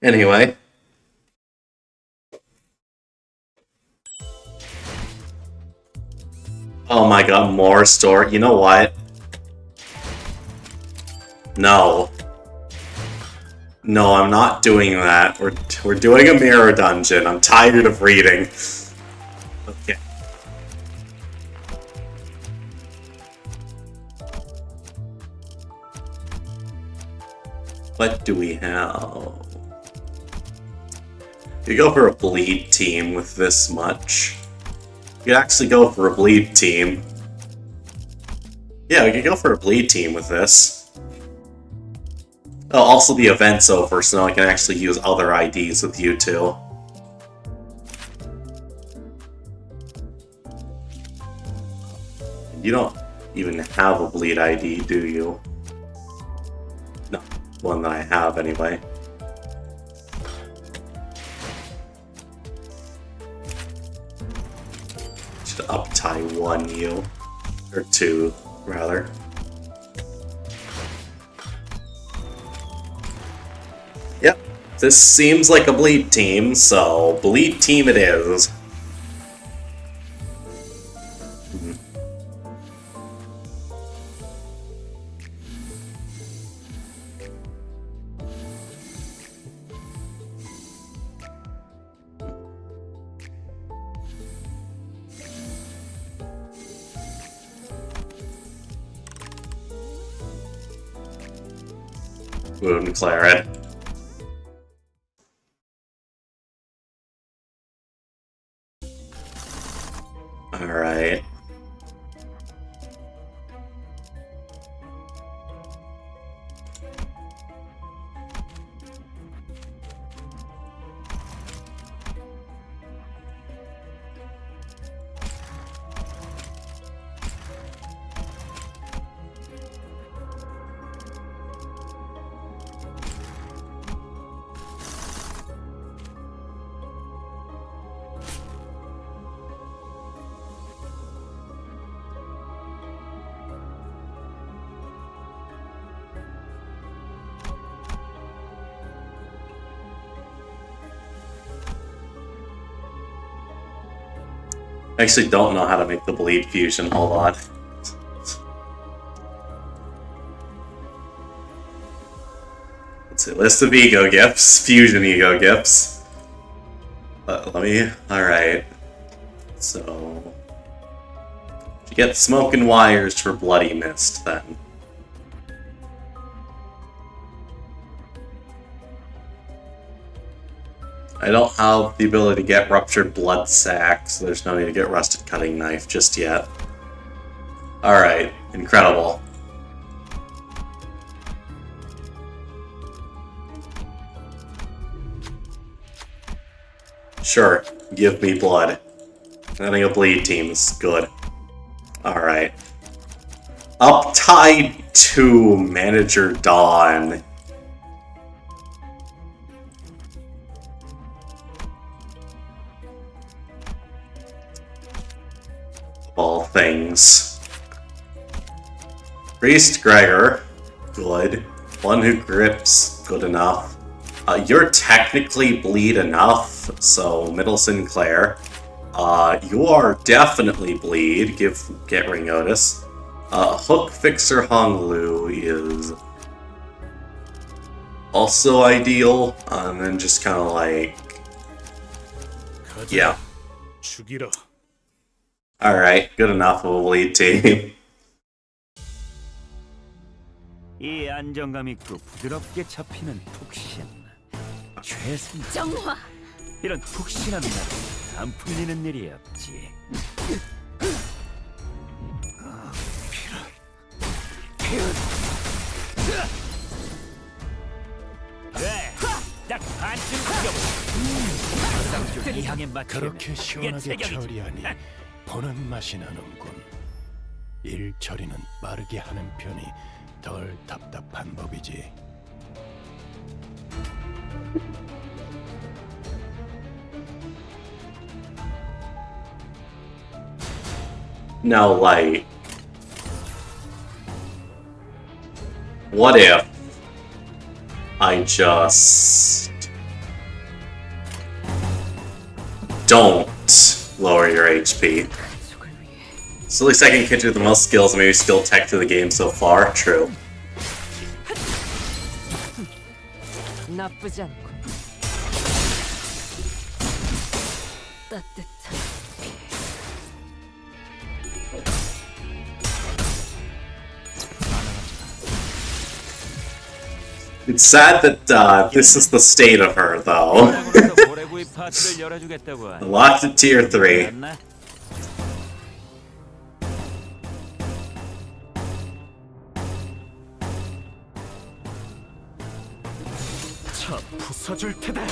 Anyway. Oh my god, more story. You know what? No. No, I'm not doing that. We're doing a mirror dungeon. I'm tired of reading. Okay. What do we have? You go for a bleed team with this much. You could actually go for a bleed team. Yeah, we could go for a bleed team with this. Oh, also the event's over, so now I can actually use other IDs with you two. You don't even have a bleed ID, do you? No, one that I have anyway. Should up-tie one you. Or two, rather. Yep, this seems like a bleed team, so bleed team it is. Wound Claret. Alright. I actually don't know how to make the bleed fusion, hold on. Let's see, list of ego gifts, fusion ego gifts. Let me, alright. So, you get smoking wires for bloody mist then. I don't have the ability to get ruptured blood sac, so there's no need to get rusted cutting knife just yet. Alright, incredible. Sure, give me blood. Having a bleed team is good. Alright. Uptied to Manager Dawn. All things. Priest Gregor, good. One who grips, good enough. You're technically bleed enough, so Middle Sinclair. You are definitely bleed, get ring notice. Hook Fixer Honglu is also ideal. And then just kind of like, yeah. 죽이라. Alright, good enough of a lead team. 이 안정감 있고 부드럽게 잡히는 푹신. 최선. 정화. 이런 푹신한 날 안 풀리는 일이 없지. 그래, 딱 반쯤 죽여보자. 이 향에 맞추면 그렇게 그게 시원하게 체격이지. 처리하니 보는 맛이 나는군. 일 처리는 빠르게 하는 편이 덜 답답한 법이지. Now, like, what if I just don't lower your HP? So at least I can get you the most skills and maybe skill tech to the game so far. True. 나쁘지 않군. 따뜻한. It's sad that this is the state of her, though. 고래구이 파티를 열어주겠다고 하니. Locked at tier 3. 알았나? 차 부숴줄 테다.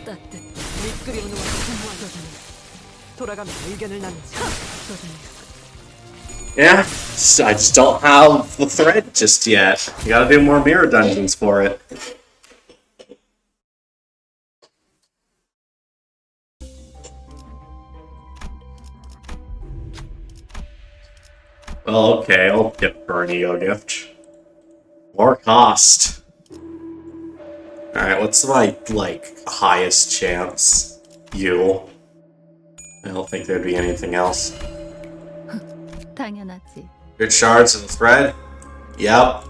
따뜻. 미끄러우는 같은 돌아가면 의견을 나누자. Yeah, I just don't have the thread just yet. You gotta do more mirror dungeons for it. Well, okay, I'll get for an ego gift. More cost. Alright, what's my, like, highest chance? You. I don't think there'd be anything else. 당연하지. Good shards in the thread? Yep.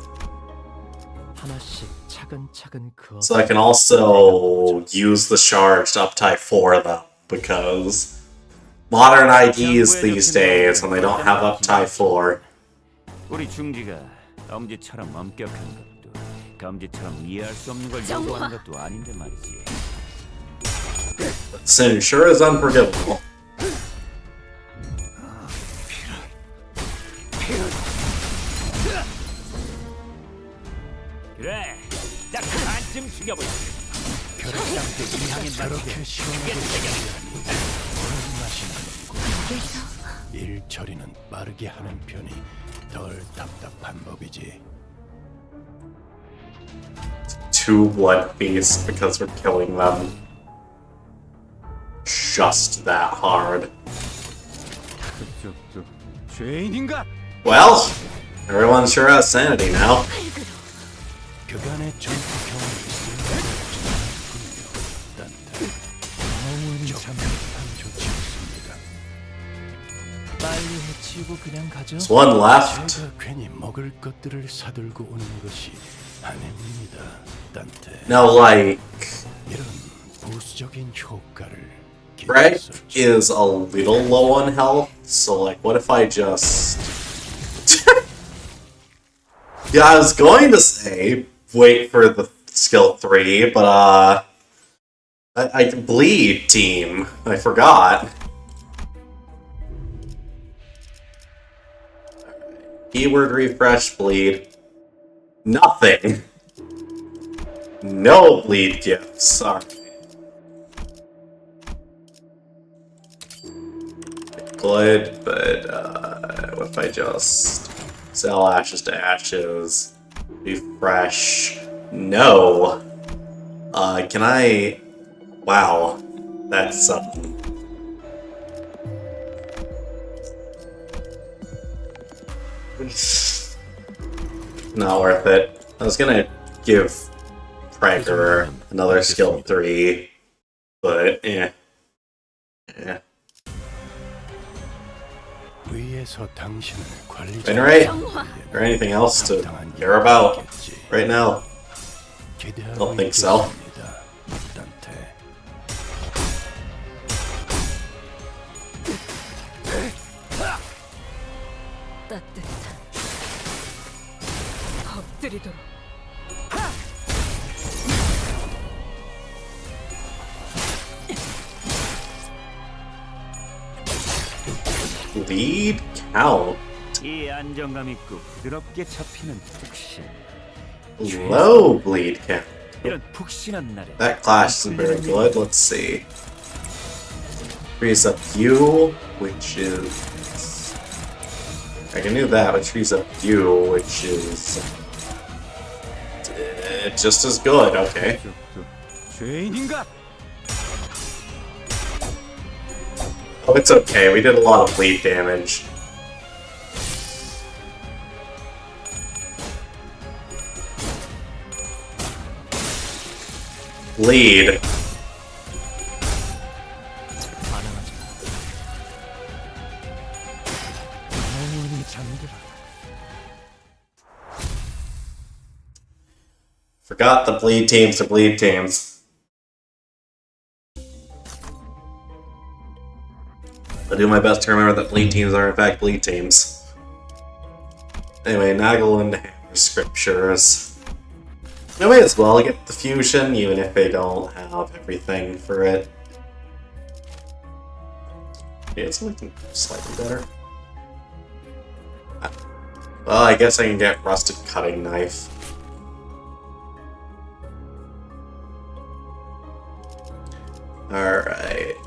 하나씩 차근차근 그어. So I can also use the shards to uptie 4 of them, because modern IDs these days, and they don't have uptie 4. 우리 중지가 엄지처럼 엄격한 것도 검지처럼 이해할 수 없는 걸 요구하는 것도 아닌데 말이지. Sin sure is unforgivable. 그래, 딱 반쯤 죽여보자. 딱 이 향에 맞추게. 그렇게 시원하게 처리하니 보는 맛이 나는군. 일 처리는 빠르게 하는 편이 덜 답답한 법이지. 2 blood feasts because we're killing them just that hard. 그쪽도 죄인인가? Well, everyone sure has sanity now. 그간의 전투 경험이 있으면 딴데 너무 참참 좋지 않습니다. 빨리 해치우고 그냥 가죠. There's one left. 제가 괜히 먹을 것들을 사들고 오는 것이 아닙니다. 딴데 Now, like, 이런 부수적인 효과를 Greg 기대했었지. is a little low on health, so, like, what if I just... Yeah, I was going to say, wait for the skill 3, but, I can bleed, team. I forgot. Keyword refresh, bleed. Nothing. No bleed gifts. Sorry. Good, but what if I just sell ashes to ashes? Refresh. No. Can I? Wow, that's something. Not worth it. I was gonna give Prager another skill 3, but yeah. 위에서 당신을 관리. Venerate? Or anything else to care about right now? Don't think so. 따뜻한 엎드리도록. Lead count. 이 안정감 있고 부드럽게 잡히는 푹신. Low bleed count. 이런 푹신한 날에 That clash isn't very good. Let's see. Frees up you, which is. I can do that, but frees up you, which is. Just as good, okay. 죄인인가? Oh, it's okay. We did a lot of bleed damage. Bleed. 반항하지 마. 영원히 잠들어. Forgot the bleed teams are bleed teams. I'll do my best to remember that bleed teams are in fact bleed teams. Anyway, Nagel and Hammer Scriptures. I may as well get the fusion, even if they don't have everything for it. Yeah, it's looking slightly better. Well, I guess I can get Rusted Cutting Knife. Alright.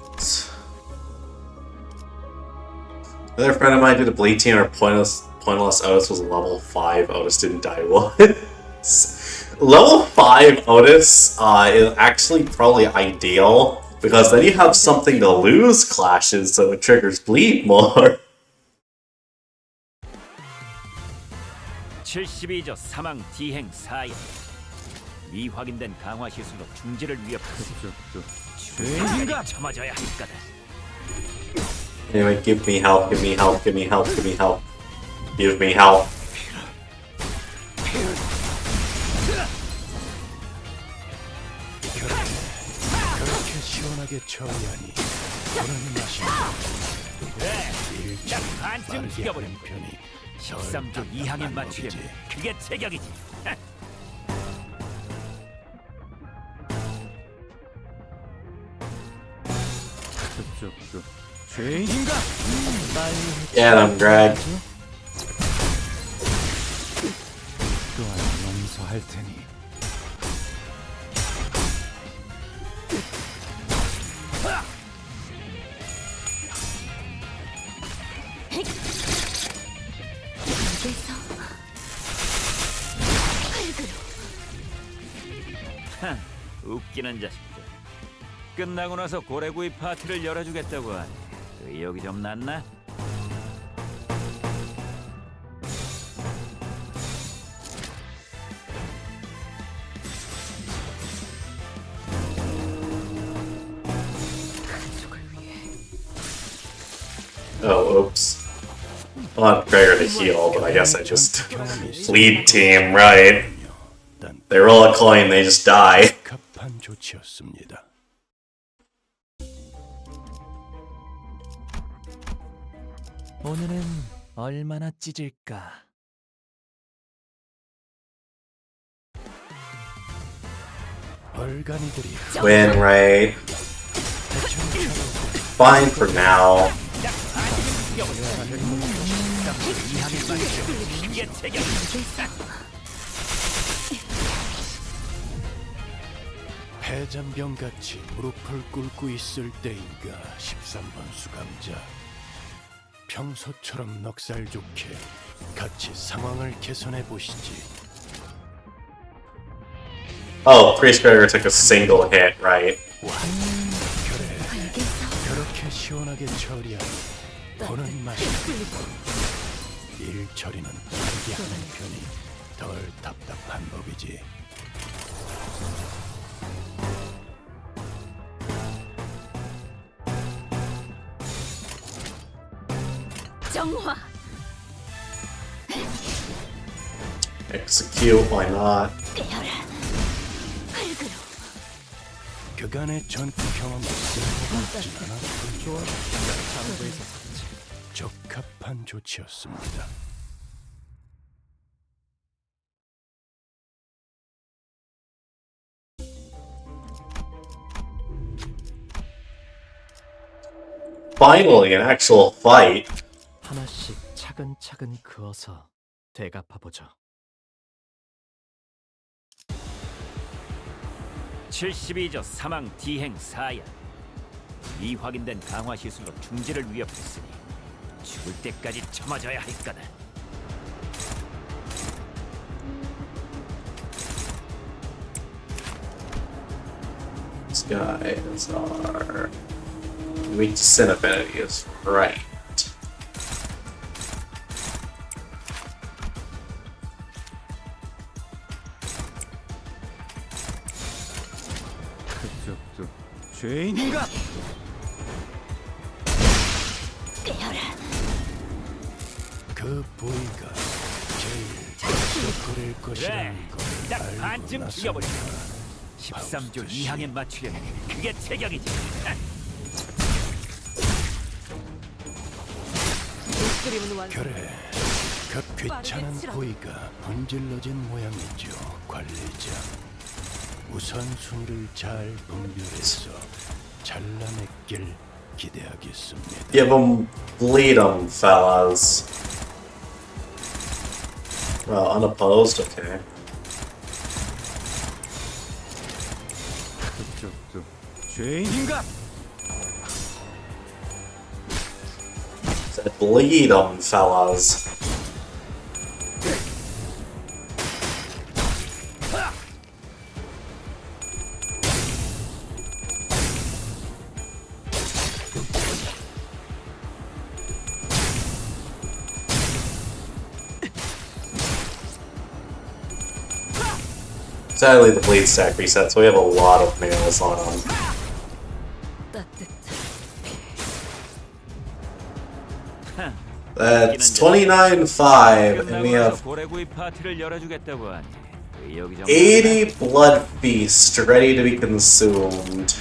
Another friend of mine did a bleed team or pointless Otis was level 5. Otis didn't die once. Level 5 Otis is actually probably ideal because then you have something to lose clashes so it triggers bleed more. 72조 사망 디행 사야. 이 확인된 강화 시술로 중지를 위협하지. 죄인인가? 참아줘야 할 거다. Anyway, give me help, give me help, give me help, give me help. Give me help. 그렇게 시원하게 처리하니 그런 맛이. 그래, 딱 반쯤 죽여버린 편이 13조 이항에 맞추려면 그게 제격이지. 죄인인가? 빨리 Get him, Greg. 또한 용서할 테니. 웃기는 자식들. 끝나고 나서 고래구이 파티를 열어주겠다고 하니 의욕이 좀 났나? Oh, oops. I want Gregor to heal, but I guess I just bleed team, right? They roll a coin, they just die. 갑한 조치였습니다. 오늘은 얼마나 찢을까? 얼간이들이 Win, right? Fine for now. 이게 제격이지. 해잔병같이 무릎을 꿇고 있을 때인가 13번 수감자. 평소처럼 넉살 좋게 같이 상황을 개선해 보시지. Oh, Priest Gregor took a single hit, right? 그래, 그렇게 시원하게 처리하니 보는 맛이. 일 처리는 빠르게 하는 편이 덜 답답한 법이지. 정화. Execute, why not? 깨어라. 흙으로. 그간의 전투 경험이 쓸모없진 않아 좋아. 장부에서 샀지. 적합한 조치였습니다. Finally, an actual fight. 하나씩 차근차근 그어서 되갚아 보죠. 72조 사망 디행 사야. 이 확인된 강화 시술로 중지를 위협했으니 죽을 때까지 참아줘야 할 거다. These guys are weak to sin affinities, right? 그쪽도 죄인인가? 깨어라. 그 부위가 제일 적거릴 그래, 것이라는 걸 딱 알고 반쯤 죽여버려. 나서니까 13조 2항에 맞추려면 그게 체격이지. 그림은 완성. 그래, 그 귀찮은 빠르게 치라. 부위가 분질러진 모양이죠, 관리자. 우선순위를 잘 분별해서 잘라냈길 기대하겠습니다. Give them, bleed them, fellas. Well, unopposed, okay. 그쪽도 죄인인가? Said bleed them, fellas. Sadly, the bleed stack resets, so we have a lot of males on them. 따뜻한. That's 29.5, and we have 고래구이 파티를 열어주겠다고 하니 여기 좀 80 blood feast ready to be consumed.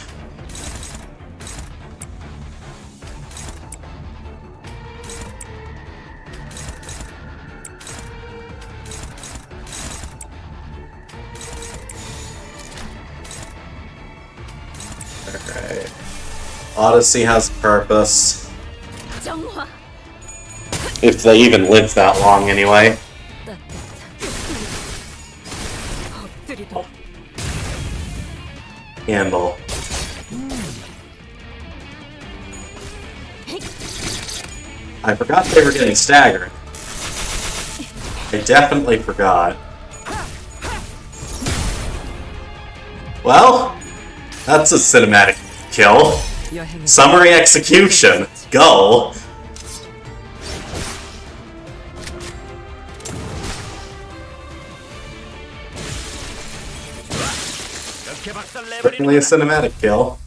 Alright. Odyssey has purpose. 정화. If they even live that long anyway. 따뜻한. 엎드리도록. Handle. I forgot they were getting staggered. I definitely forgot. Well, that's a cinematic kill. 여행은 Summary execution. Go. 이렇게 박살 Certainly a 내버리는 cinematic kill.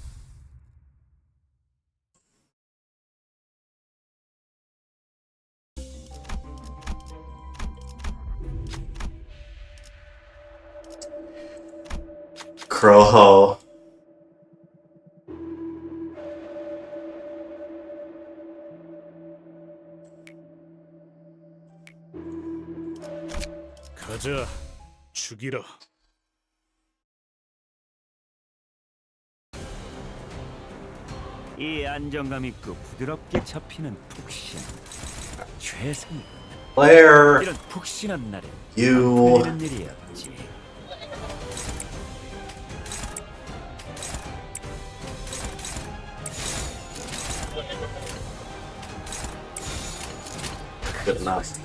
Croho. 가자, 죽이라. 이 안정감 있고 부드럽게 잡히는 푹신 최상. Claire, 이런 푹신한 날에 you. 풀리는 일이 없지. Good enough.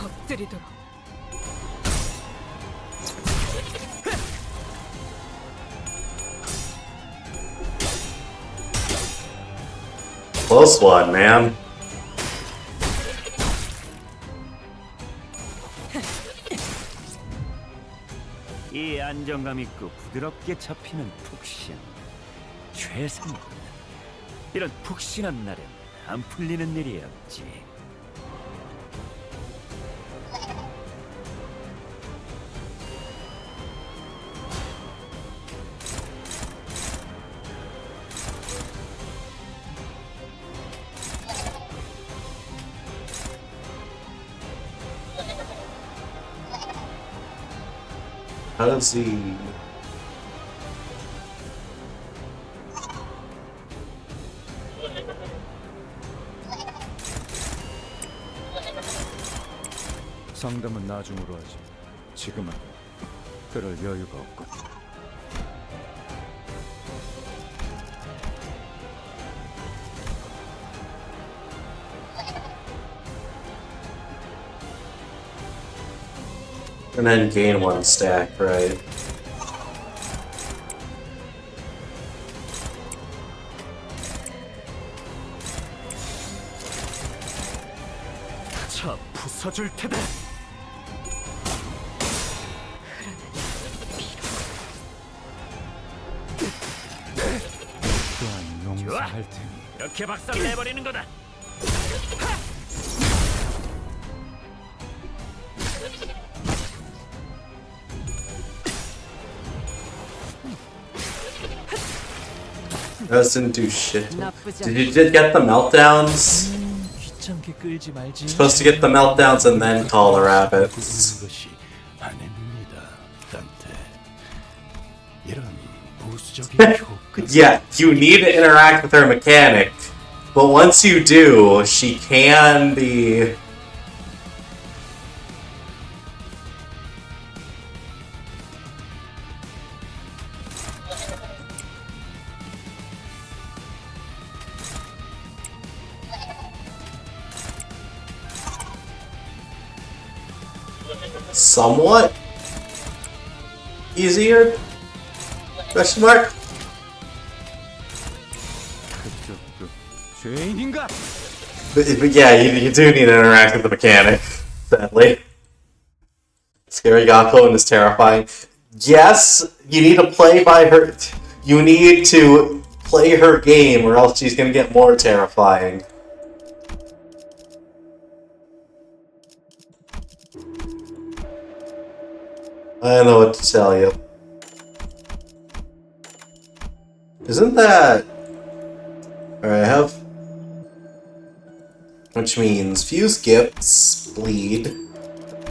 엎드리도록. Close one, man. 안정감 있고 부드럽게 잡히는 푹신. 최상급. 이런 푹신한 날엔 안 풀리는 일이 없지. How does he... 상담은 나중으로 하지. 지금은 그럴 여유가 없군. And then gain 1 stack, right? 자, 부숴줄 테다. 또한 좋아. 용서할 테니. 이렇게 박살 내버리는 거다. Doesn't do shit. 나쁘지 Did you get the meltdowns? 귀찮게 끌지 말지. Supposed to get the meltdowns and then call the rabbits. 것이 아닙니다, 단테. 이런 보수적인 효과. Yeah, you need to interact with her mechanic. But once you do, she can be... somewhat easier? Question mark? 그쪽도 죄인인가? But yeah, you do need to interact with the mechanic, sadly. Scary Gakko and is terrifying. Yes, you need to play by her... You need to play her game or else she's gonna get more terrifying. I don't know what to tell you. Isn't that... Alright, I have... Which means fuse gifts, bleed,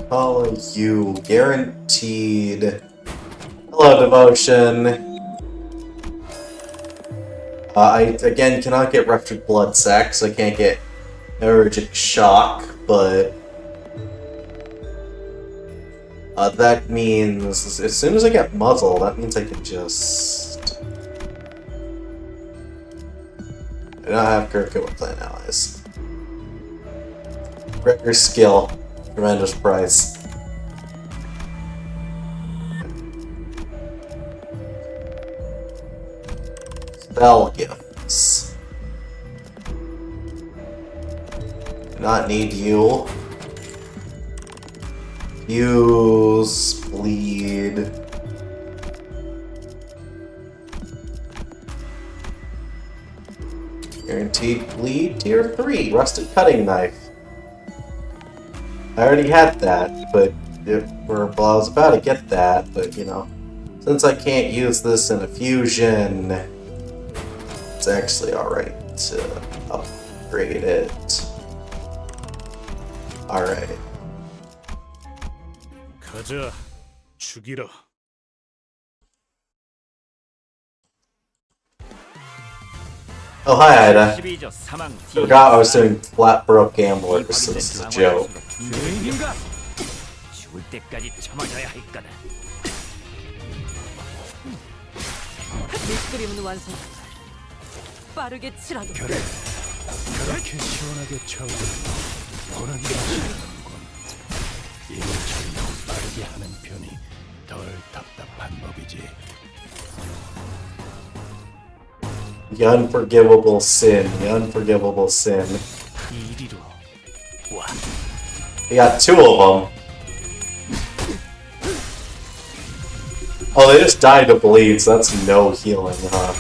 follow you, guaranteed. Hello, devotion. I again cannot get ruptured blood sac, so I can't get allergic shock, but that means as soon as I get muzzle, that means I can just. I don't have Kirko with clan allies. Record skill, tremendous price. Spell gifts. Do not need you. Use bleed. Guaranteed bleed tier 3, rusted cutting knife. I already had that, but well, I was about to get that, but you know, since I can't use this in a fusion, it's actually alright to upgrade it. Alright. 가자, 죽이라. Oh, hi, Ida. 12조 사망 Forgot I was doing flat broke gamblers, so this is a joke. 죄인인가? 죽을 때까지 참아줘야 할 거다. 밑그림은 완성. 빠르게 치라도. 그렇게 시원하게 쳐도 보는 맛이는군. 일처리 빠르게 하는 편이 덜 답답한 법이지. The unforgivable sin, the unforgivable sin. 이리로 와. We got 2 of them. Oh, they just died to bleed, so that's no healing, huh?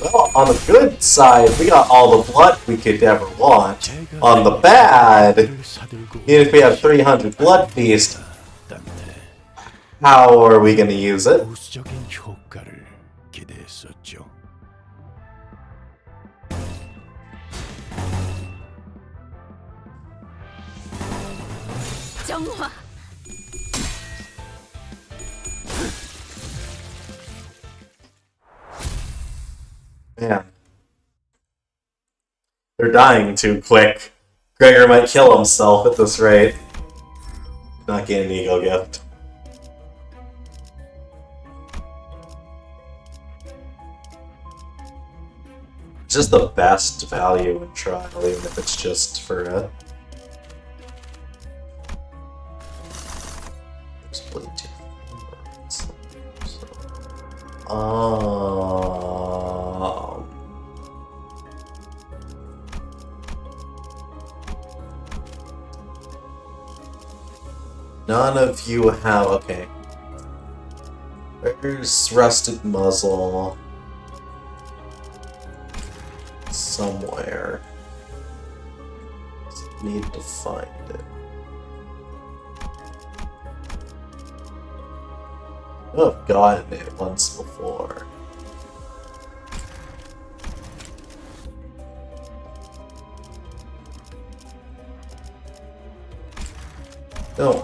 Well, on the good side, we got all the blood we could ever want. On the bad, even if we have 300 blood feast, how are we gonna use it? 부수적인 효과를 기대했었죠. 정화. Man. They're dying too quick. Gregor might kill himself at this rate. Not getting an ego gift. It's just the best value in trial, even if it's just for a... None of you have... Okay. Where's Rusted Muzzle? Somewhere. Just need to find it. Oh, I've gotten it once before.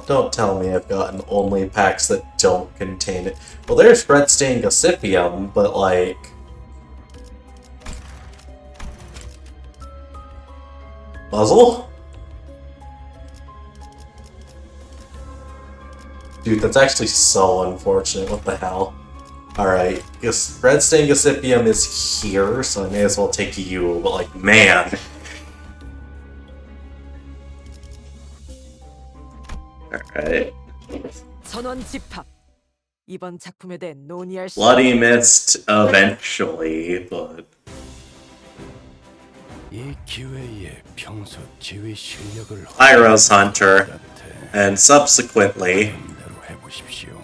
Don't tell me I've gotten only packs that don't contain it. Well, there's Redstained Gossypium, but like... Muzzle? Dude, that's actually so unfortunate. What the hell? Alright, guess Redstained Gossypium is here, so I may as well take you, but like, man. Alright. 전원 집합. 이번 작품에 대해 논의할 시. Bloody Mist eventually, but... 이 기회에 평소 지휘 실력을 Pyro's Hunter, and subsequently... 대로 해보십시오.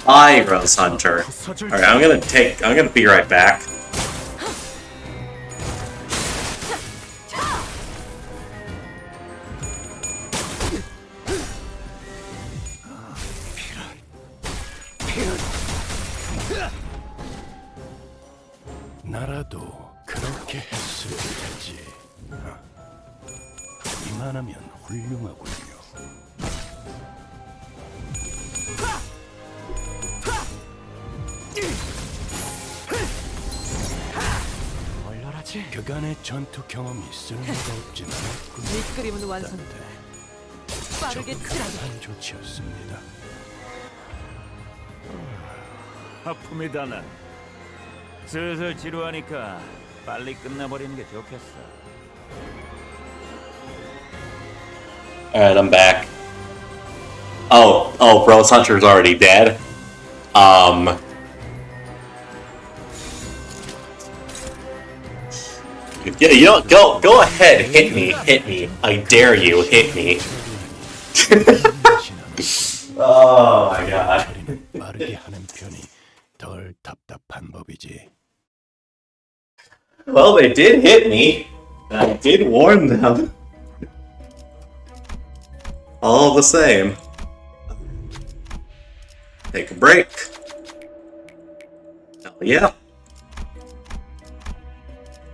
Pyro's Hunter. Alright, I'm gonna be right back. 나라도 그렇게 했을 테지. 이만하면 훌륭하군요. 얼려라지. 그간의 전투 경험이 쓸모가 없진 않았군요. 밑그림은 완성. 빠르게 칠하게. 적극한 조치였습니다. 아픔이 다나. 슬슬 지루하니까 빨리 끝나버리는 게 좋겠어. Alright, I'm back. Oh, Rose Hunter's already dead. Yeah, you know, go ahead, hit me. I dare you, hit me. Oh my god. 빠르게 하는 편이 덜 답답한 법이지. Well, they did hit me. I did warn them. All the same. Take a break. Hell yeah.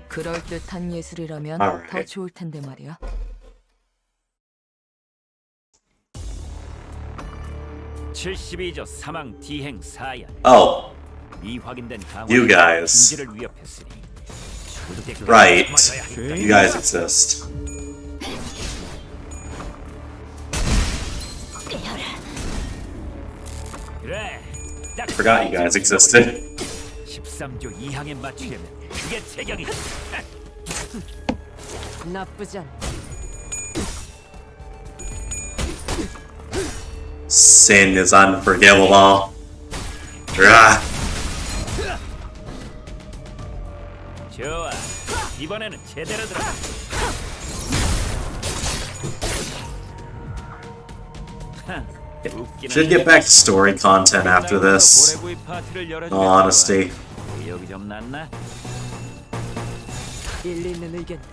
그럴듯한 예술이라면 Alright. 더 좋을 텐데 말이야. (72조) 사망 디행 사야. Oh, 이 확인된 강화 You guys. 중지를 위협했으니 죽을 때까지 right. 참아줘야 한다. You guys exist. 그래. 딱 Forgot you guys existed. 13조 2항에 맞추려면 그게 제격이다. 나쁘지 않아. Sin is unforgivable. Rah. 이번에는 제대로 들어. Should get back to story content after this. In all honesty. 여기 좀 낫나? 일리 있는 의견이다.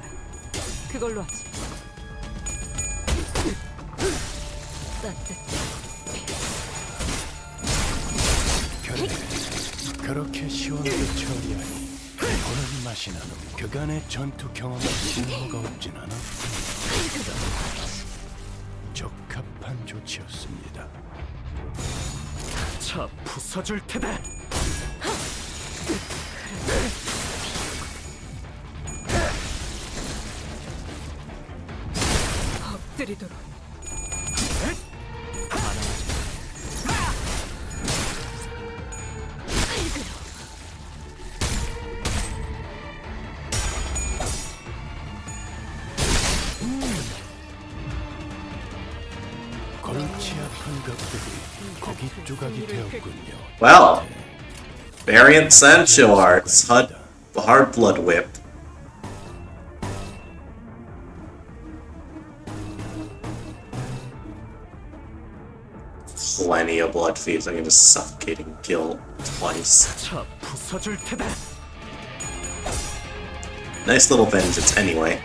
그걸로 하지. 그래, 그렇게 시원하게 처리하니 보는 맛이 나는 그간의 전투 경험에 쓸모가 없진 않아. 적합한 조치였습니다. 차 부숴줄 테다. 엎드리도록. 골치 아픈 것들이 고기 조각이 되었군요. Well, variant Sancho arts, hard blood whip. Plenty of blood feeds. I can just suffocate and kill twice. 차 부숴줄 테다. Nice little vengeance anyway.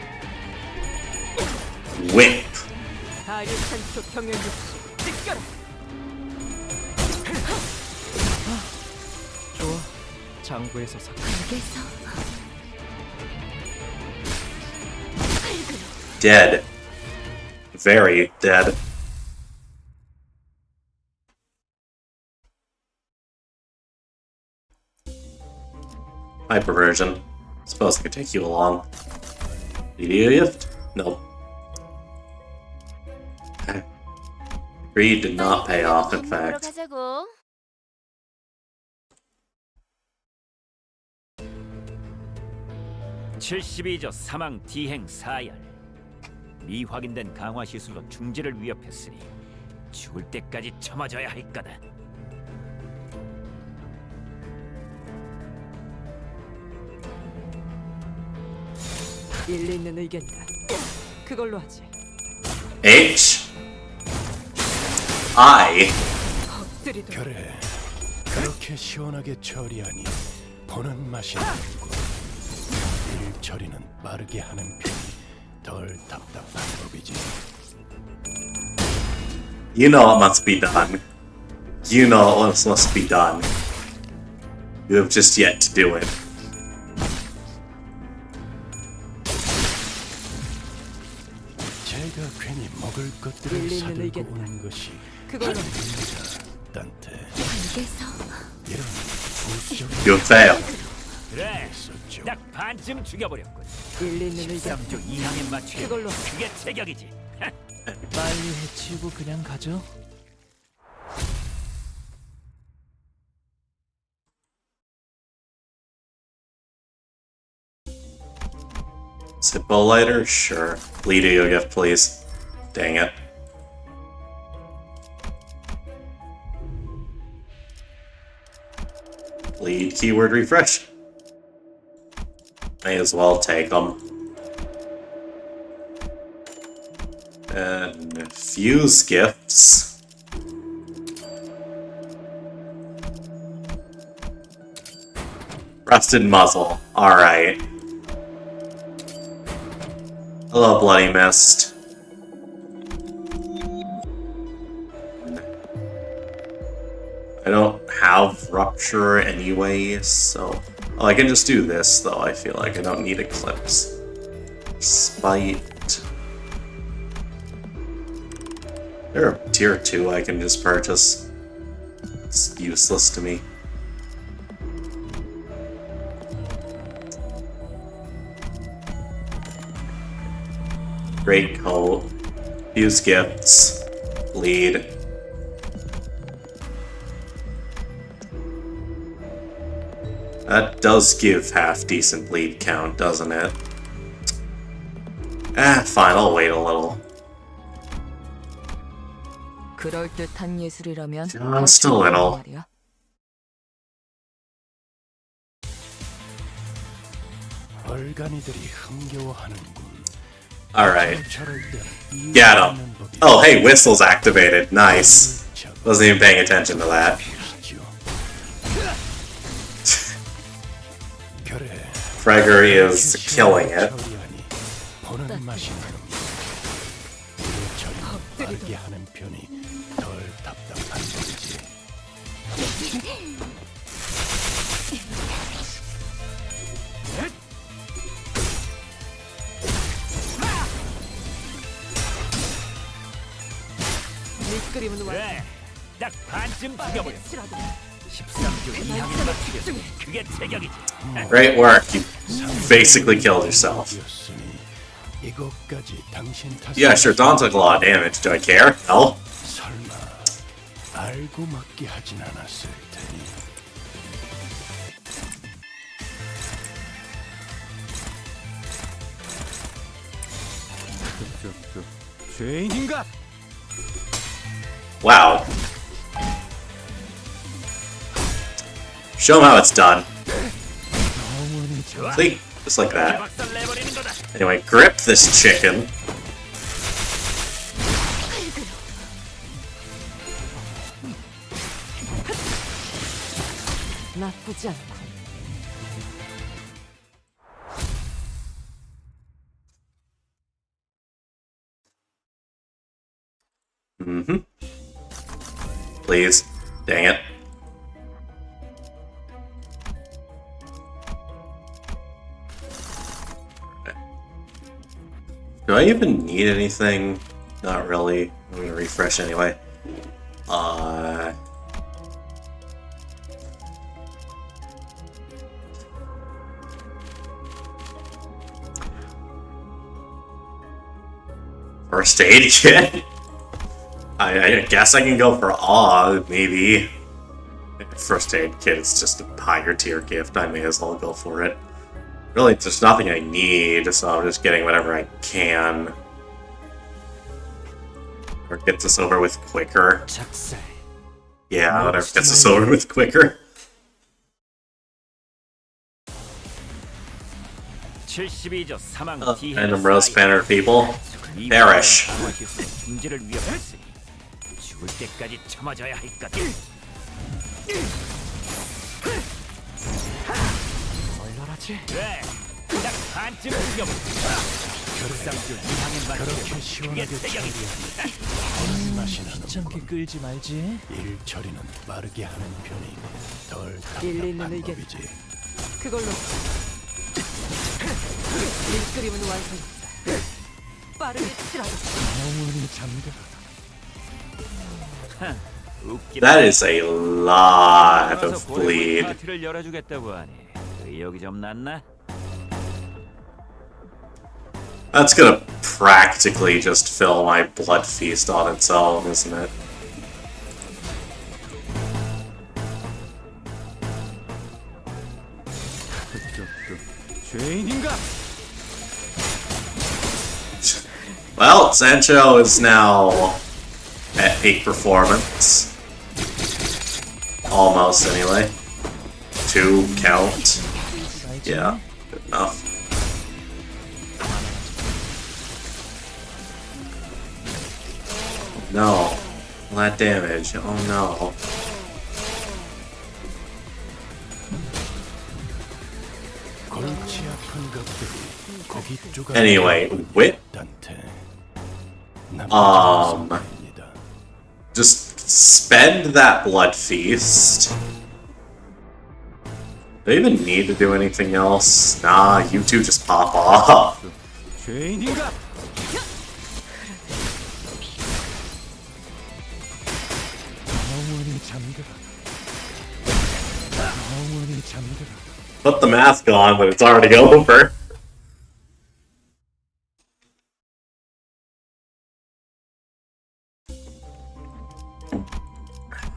Whip. 다리탄소 경연육시 찢겨라. 좋아. 장부에서 사. Dead. Very dead. Hyperversion. Suppose I could take you along. Video gift? Nope. Greed did not pay off, in fact. 가자고. (72조) 사망 디행 사열. 미확인된 강화 시술로 중지를 위협했으니 죽을 때까지 참아줘야 할 거다. 일리 있는 의견이다. 그걸로 하지. H. I. 엎드리도록. 그래, 그렇게 시원하게 처리하니 보는 맛이 나는군. 일 처리는 빠르게 하는 편이 덜 답답한 법이지. You know what must be done. You know what must be done. You have just yet to do it. 제가 괜히 먹을 것들을 일리 있는 사들고 의견이다. 오는 것이 그걸로 하지. 아닙니다, 딴테. 이런 부수적인 You fail. 그래, 있었죠. 딱 반쯤 죽여버렸군. 일리 있는 의견. 3조 이항에 맞추게 그걸로 그게 제격이지. 빨리 해치우고 그냥 가죠. Zippo lighter? Sure. Video gift, please. Dang it. Lead keyword refresh. May as well take them. And fuse gifts. Rusted muzzle. Alright. Hello, Bloody Mist. I don't have Rupture anyway, so... Oh, I can just do this, though, I feel like. I don't need Eclipse. Spite... There are tier 2 I can just purchase. It's useless to me. Great coat. Fuse gifts. Lead. That does give half decent bleed count, doesn't it? Fine, I'll wait a little. 그럴듯한 예술이라면 Just a little. 말이야. 얼간이들이 흥겨워하는군. Alright. 저럴 때는 Get him. Oh, hey, whistle's activated. Nice. Wasn't even paying attention to that. Gregory is killing it. 보는 맛이 나는군. 일처리는 빠르게 하는 편이 덜 답답한 거지. 밑그림은 완성. 그래, 딱 반쯤 죽여버려. 치라도 13조 이상을 맞추겠어. 그게 제격이지. Great work. You basically killed yourself. 이것까지 당신 탓. Yeah, sure, Dawn took a lot of damage. Do I care? No. 설마 알고 맞게 하진 않았을 테니. 죄인인가? Wow. Show him how it's done. See? Just like that. 박살 내버리는 거다. Anyway, grip this chicken. 나쁘지 않고. Mm-hmm. Please. Dang it. Do I even need anything? Not really. I'm gonna refresh anyway. First aid kit? I guess I can go for awe, maybe. First aid kit is just a higher tier gift. I may as well go for it. Really, there's nothing I need, so I'm just getting whatever I can. Or get this over with quicker. 작살. Yeah, whatever gets this over with quicker. 72조 사망 Random rose banner people. Perish. 중지를 위협했으니 죽을 때까지 참아줘야 할 거다. 얼얼하지? 그래, 딱 반쯤 죽여버려. 13조 이상을 그렇게 맞추겠어. 그게 시원하게 제격이지. 보는 맛이 귀찮게 나는군. 끌지 말지. 일 처리는 빠르게 하는 편이 덜 일리 있는 답답한 의견. 법이지. 그걸로 밑그림은 완성. 빠르게 치라도. 영원히 잠들어. 웃기다. That is a lot of bleed. 파티를 열어주겠다고 하니 의욕이 좀 났나? That's gonna practically just fill my blood feast on its own, isn't it? 죄인인가? Well, Sancho is now at peak performance. Almost, anyway. 2 count. Yeah, good enough. No. All that damage. Oh no. 골치 아픈 것들이 고깃 조각. Anyway, wit. 단테. Um, Just spend that blood feast. Do I even need to do anything else? Nah, you two just pop off. 죄인인가? 영원히 잠들어. 영원히 잠들어. Put the mask on, but it's already over.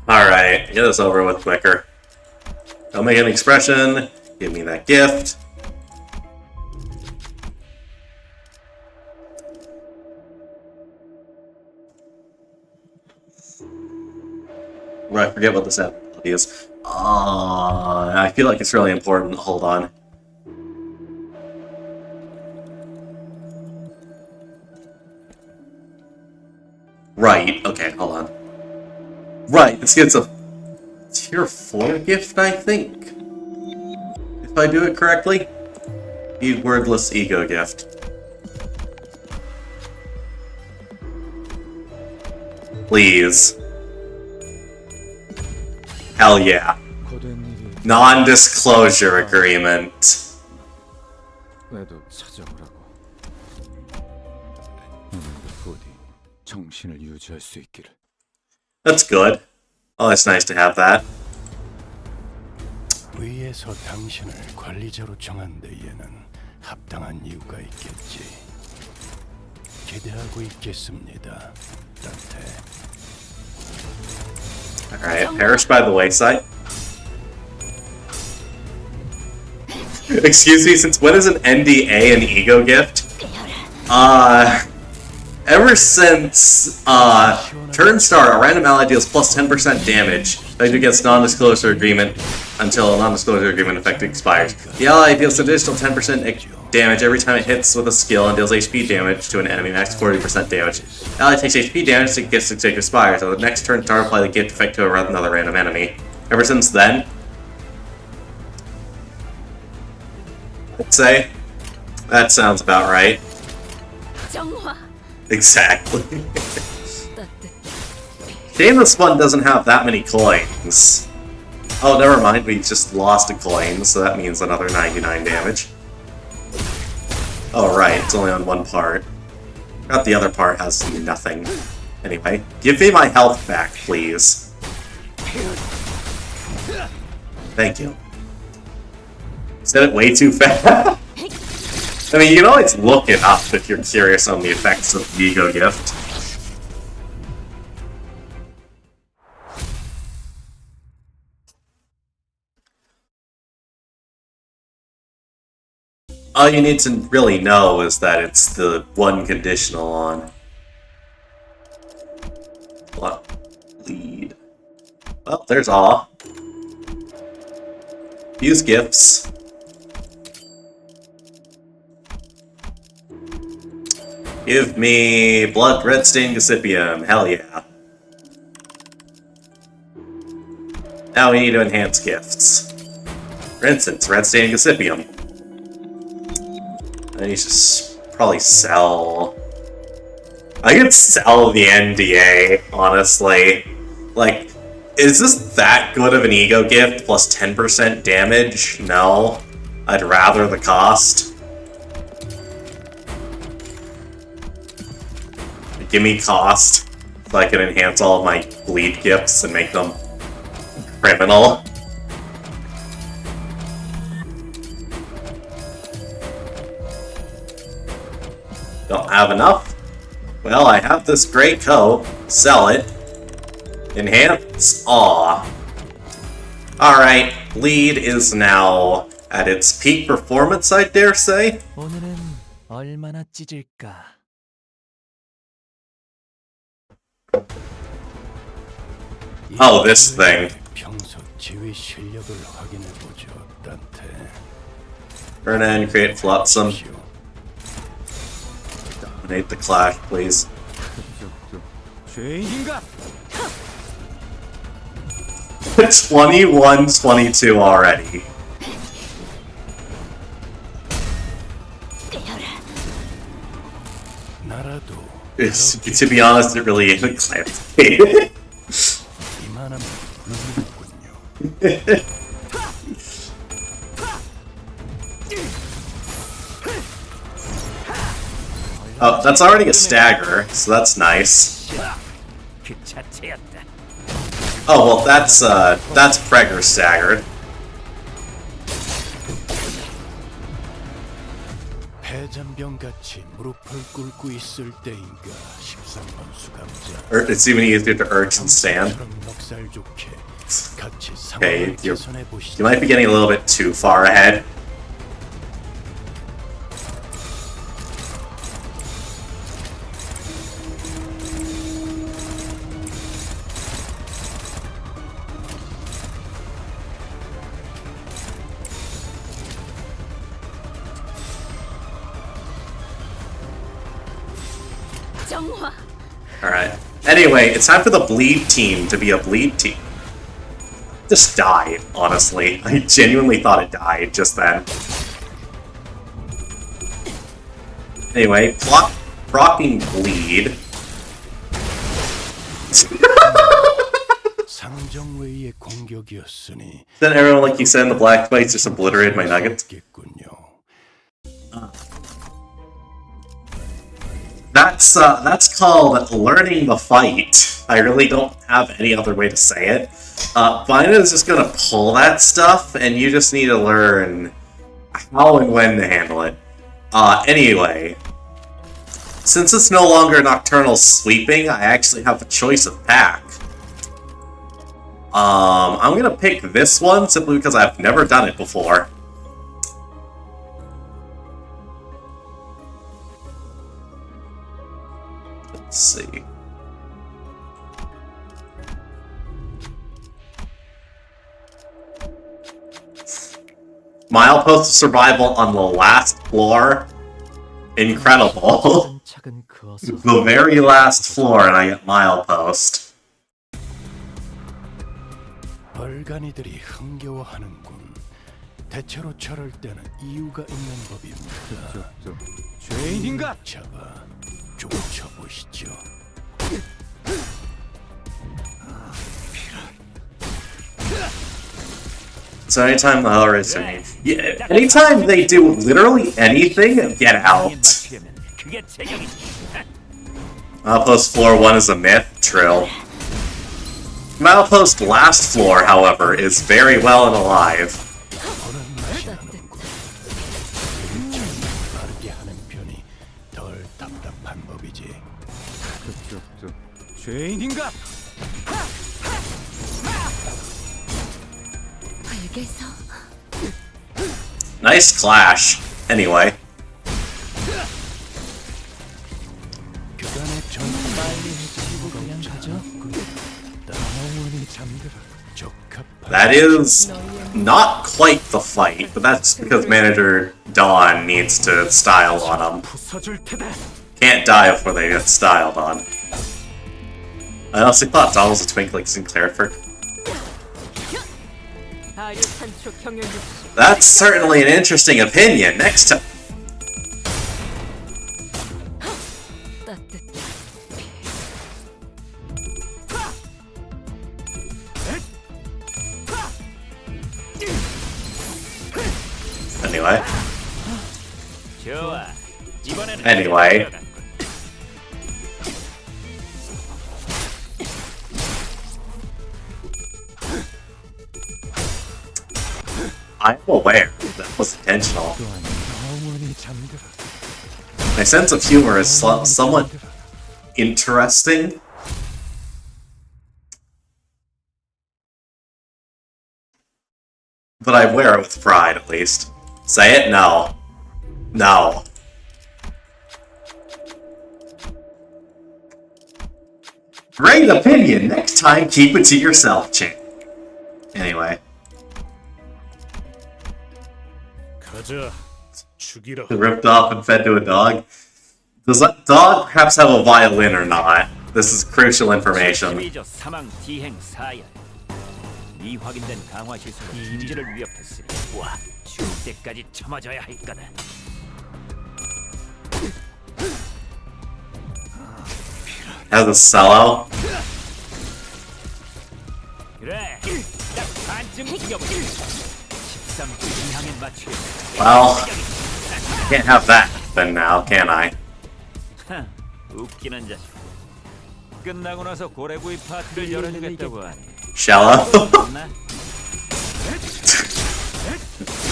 Alright, get this over with quicker. Don't make an expression. Give me that gift. Right, forget what this ability is. I feel like it's really important. Hold on. Right, okay, hold on. Right, this gets a tier 4 gift, I think? If I do it correctly? The wordless ego gift. Please. Hell yeah. 고된 일이 Non-disclosure agreement. 왜도 찾아오라고. 오늘도 부디 정신을 유지할 수 있기를. That's good. Oh, it's nice to have that. 위에서 당신을 관리자로 정한 데에는 합당한 이유가 있겠지. 기대하고 있겠습니다, 단테. Alright, perish by the wayside. Excuse me, since when is an NDA an ego gift? Ever since, turn start, a random ally deals plus 10% damage effective against non-disclosure agreement until a non-disclosure agreement effect expires. The ally deals an additional 10% damage every time it hits with a skill and deals HP damage to an enemy, max 40% damage. The ally takes HP damage to get its expires, so the next turn start apply the gift effect to another random enemy. Ever since then, I'd say that sounds about right. Exactly. Shame this one doesn't have that many coins. Oh, never mind, we just lost a coin, so that means another 99 damage. Oh right, it's only on one part. Got the other part has nothing. Anyway, give me my health back, please. Thank you. Said it way too fast. I mean, you can always look it up if you're curious on the effects of the ego gift. All you need to really know is that it's the one conditional on. Lead. Well, there's awe. Use gifts. Give me blood red stain Gossipium. Hell yeah. Now we need to enhance gifts. For instance, red stain Gossipium. I need to probably sell. I could sell the NDA, honestly. Like, is this that good of an ego gift plus 10% damage? No. I'd rather the cost. Give me cost, so I can enhance all of my bleed gifts and make them criminal. Don't have enough? Well, I have this great coat. Sell it. Enhance. Aw. Alright, bleed is now at its peak performance, I dare say. 오늘은 얼마나 찢을까? Oh, this thing. 평소 지휘 실력을 확인해 보죠, 단테. Turn in, create flotsam. Dominate the clash, please. 죄인인가? 21-22 already. 나라도 To be honest, it really isn't clarified. 이만하면 누구군요. Oh, that's already a stagger, so that's nice. 그 자체였다. Oh, well, that's Pregger staggered. 패잔병같이 무릎을 꿇고 있을 때인가 13번 수감자. It's even easier to urge and stand. 넉살 좋게 같이 Okay, 상황을 you 개선해 보시죠. might be getting a little bit too far ahead. Alright. Anyway, it's time for the bleed team to be a bleed team. Just died, honestly. I genuinely thought it died just then. Anyway, procking bleed. 상정웨이의 공격이었으니 Then everyone, like you said in the black fights, just obliterated my nuggets. That's called learning the fight. I really don't have any other way to say it. Vina is just gonna pull that stuff, and you just need to learn how and when to handle it. Anyway, since it's no longer nocturnal sweeping, I actually have a choice of pack. I'm gonna pick this one simply because I've never done it before. Let's see. Milepost of survival on the last floor. Incredible. 차근차근 그어서 The very last floor and I get milepost. 벌간이들이 흥겨워하는군. 대체로 저럴 때는 이유가 있는 법입니다. 죄인인가? 잡아 쫓아보시죠. So anytime the Hellraiser, yeah, anytime they do literally anything, get out. 그게 책임이지. Milepost floor 1 is a myth, true. Milepost last floor, however, is very well and alive. 보는 맛이 나는군. 일처리는 빠르게 하는 편이 덜 답답한 법이지. 죄인인가? 알겠어. Nice clash. Anyway. 그간의 전 빨리 해치고 그냥 가죠. 영원히 잠들어. 적합한 That is not quite the fight, but that's because manager Dawn needs to style on them. 부숴줄 테다. Can't die before they get styled on. I honestly thought Dawn was a twink like Sinclair for. 아류 산초 경연 육수. That's certainly an interesting opinion. Next time. 따뜻해. Anyway. 좋아. 이번에는 Anyway. I'm aware that was intentional. 영원히 잠들어. My sense of humor is somewhat interesting. But I wear it with pride, at least. Say it? No. No. Great opinion! Next time, keep it to yourself, champ. Anyway. 가자. 죽이라. Ripped off and fed to a dog. Does that dog perhaps have a violin or not? This is crucial information. 12조 사망 디행 사야. 이 확인된 강화 시술로 인지를 위협했으니 와 죽을 때까지 참아줘야 할 거다. Has a sellout. 그래, 딱 반쯤 죽여보자. 13주 이상에 맞추겠다. Well, can't have that then now, can I? 웃기는 자식. 끝나고 나서 고래구이 파티를 열어주겠다고 하니. Shallow? 나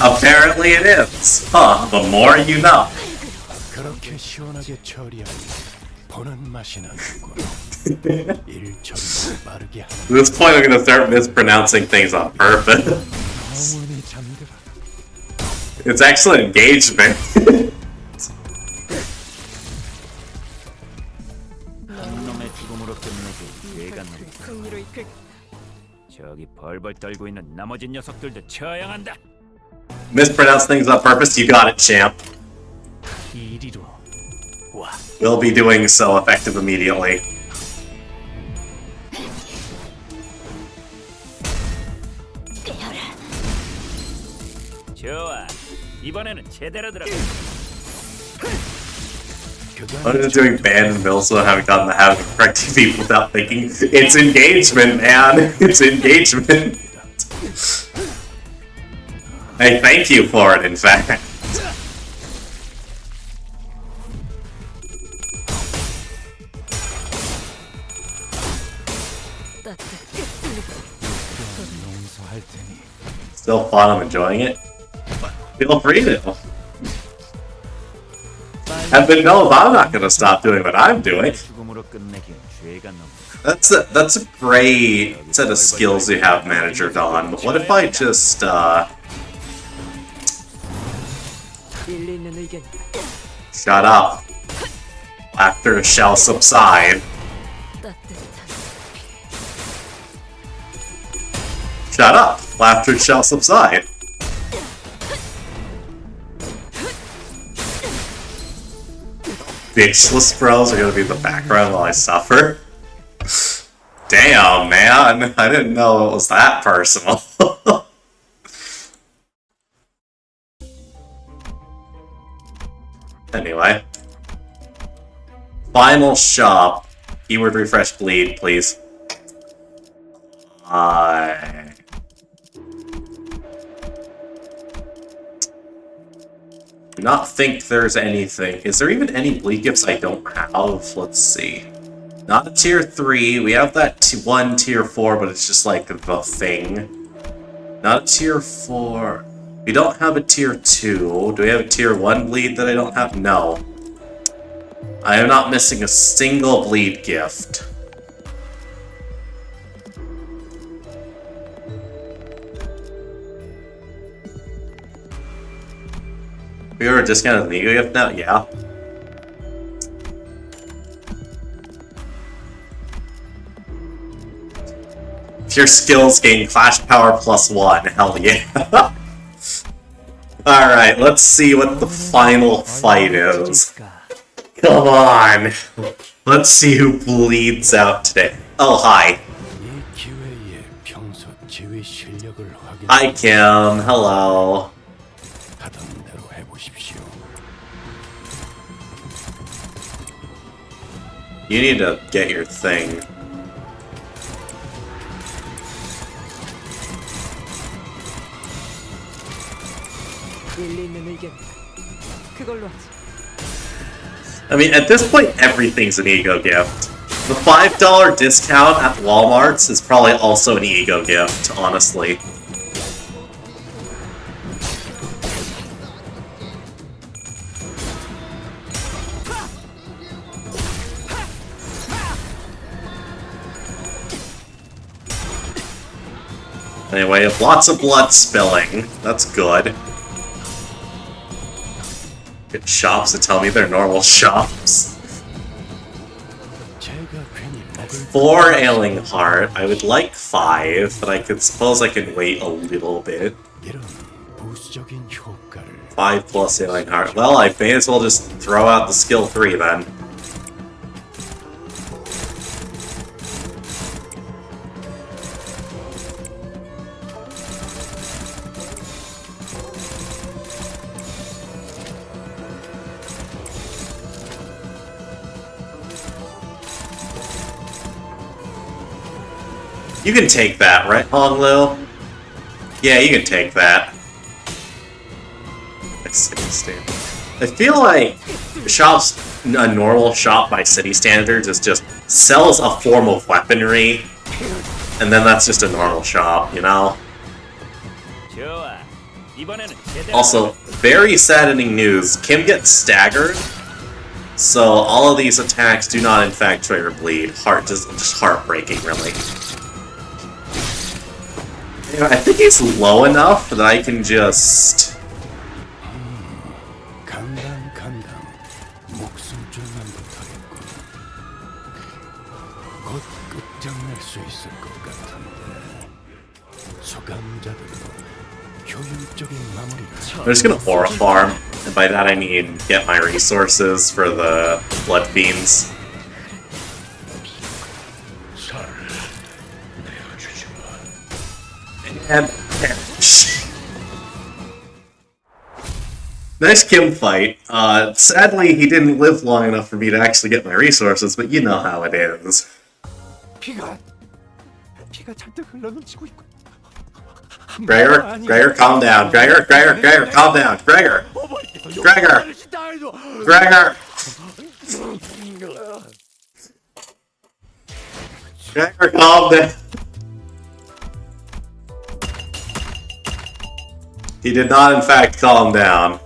Apparently it is. Huh, the more you know. 그렇게 시원하게 처리하니 보는 맛이 나는군. 일처리는 빠르게 하는 At this point, I'm gonna start mispronouncing things on purpose. 영원히 잠들어. It's excellent engagement. 한 놈의 죽음으로 끝내기 죄가 넘. 승리로 이끌. 저기 벌벌 떨고 있는 나머지 녀석들도 처형한다. Mispronounce things on purpose, you got it, champ. 이리로 와. We'll be doing so effective immediately. 좋아. 이번에는 제대로 들어가. I'm just doing band and Bill, so I haven't gotten the habit of correcting people without thinking. It's engagement, man. It's engagement. I thank you for it, in fact. 용서할 테니 Still fun, I'm enjoying it. Feel free to. Heaven knows I'm not gonna stop doing what I'm doing. 죽음으로 끝내기엔 죄가 너무. That's a great set of skills you have, Manager Don. But what if I just 일리 있는 의견. shut up? Laughter shall subside. 따뜻한 Shut up. Laughter shall subside. Bitchless bros are gonna be in the background while I suffer. Damn, man. I didn't know it was that personal. Anyway. Final shop. Keyword refresh bleed, please. I do not think there's anything. Is there even any bleed gifts I don't have? Let's see. Not a tier 3. We have that one tier 4, but it's just like the thing. Not a tier 4. We don't have a tier 2. Do we have a tier 1 bleed that I don't have? No. I am not missing a single bleed gift. We are discounted the ego gift now? Yeah. If your skills gain Clash Power +1, hell yeah. Alright, let's see what the final fight is. Come on. Let's see who bleeds out today. Oh, hi. 이 기회에 평소 지휘 실력을 확인. Hi, Kim. Hello. 하던 대로 해보십시오. You need to get your thing. 일리 있는 의견. 그걸로 하지. I mean, at this point, everything's an ego gift. The $5 discount at Walmart's is probably also an ego gift, honestly. Anyway, lots of blood spilling. That's good. Get shops to tell me they're normal shops. 제가 괜히 먹을 4 ailing heart. I would like 5, but I could suppose I can wait a little bit. 이런 부수적인 효과를 5 plus ailing heart. Well, I may as well just throw out the skill 3 then. You can take that, right, Honglu? Yeah, you can take that. I feel like shops, a normal shop by city standards, is just sells a form of weaponry, and then that's just a normal shop, you know? 좋아. 이번에는 제대로. Also, very saddening news, Kim gets staggered, so all of these attacks do not in fact trigger bleed. Just heartbreaking, really. You know, I think he's low enough that I can just... 간당 목숨줄만 붙어있군. 곧 끝장낼 수 있을 것 같은데 소감자들도 효율적인 마무리를 I'm just gonna Aura Farm, and by that I mean get my resources for the Blood Fiends. And perish. Nice Kim fight. Sadly, he didn't live long enough for me to actually get my resources, but you know how it is. 피가 잔뜩 흘러넘치고 있고. Gregor, calm down. Gregor, calm down. Gregor! Gregor, calm down. He did not, in fact, calm down.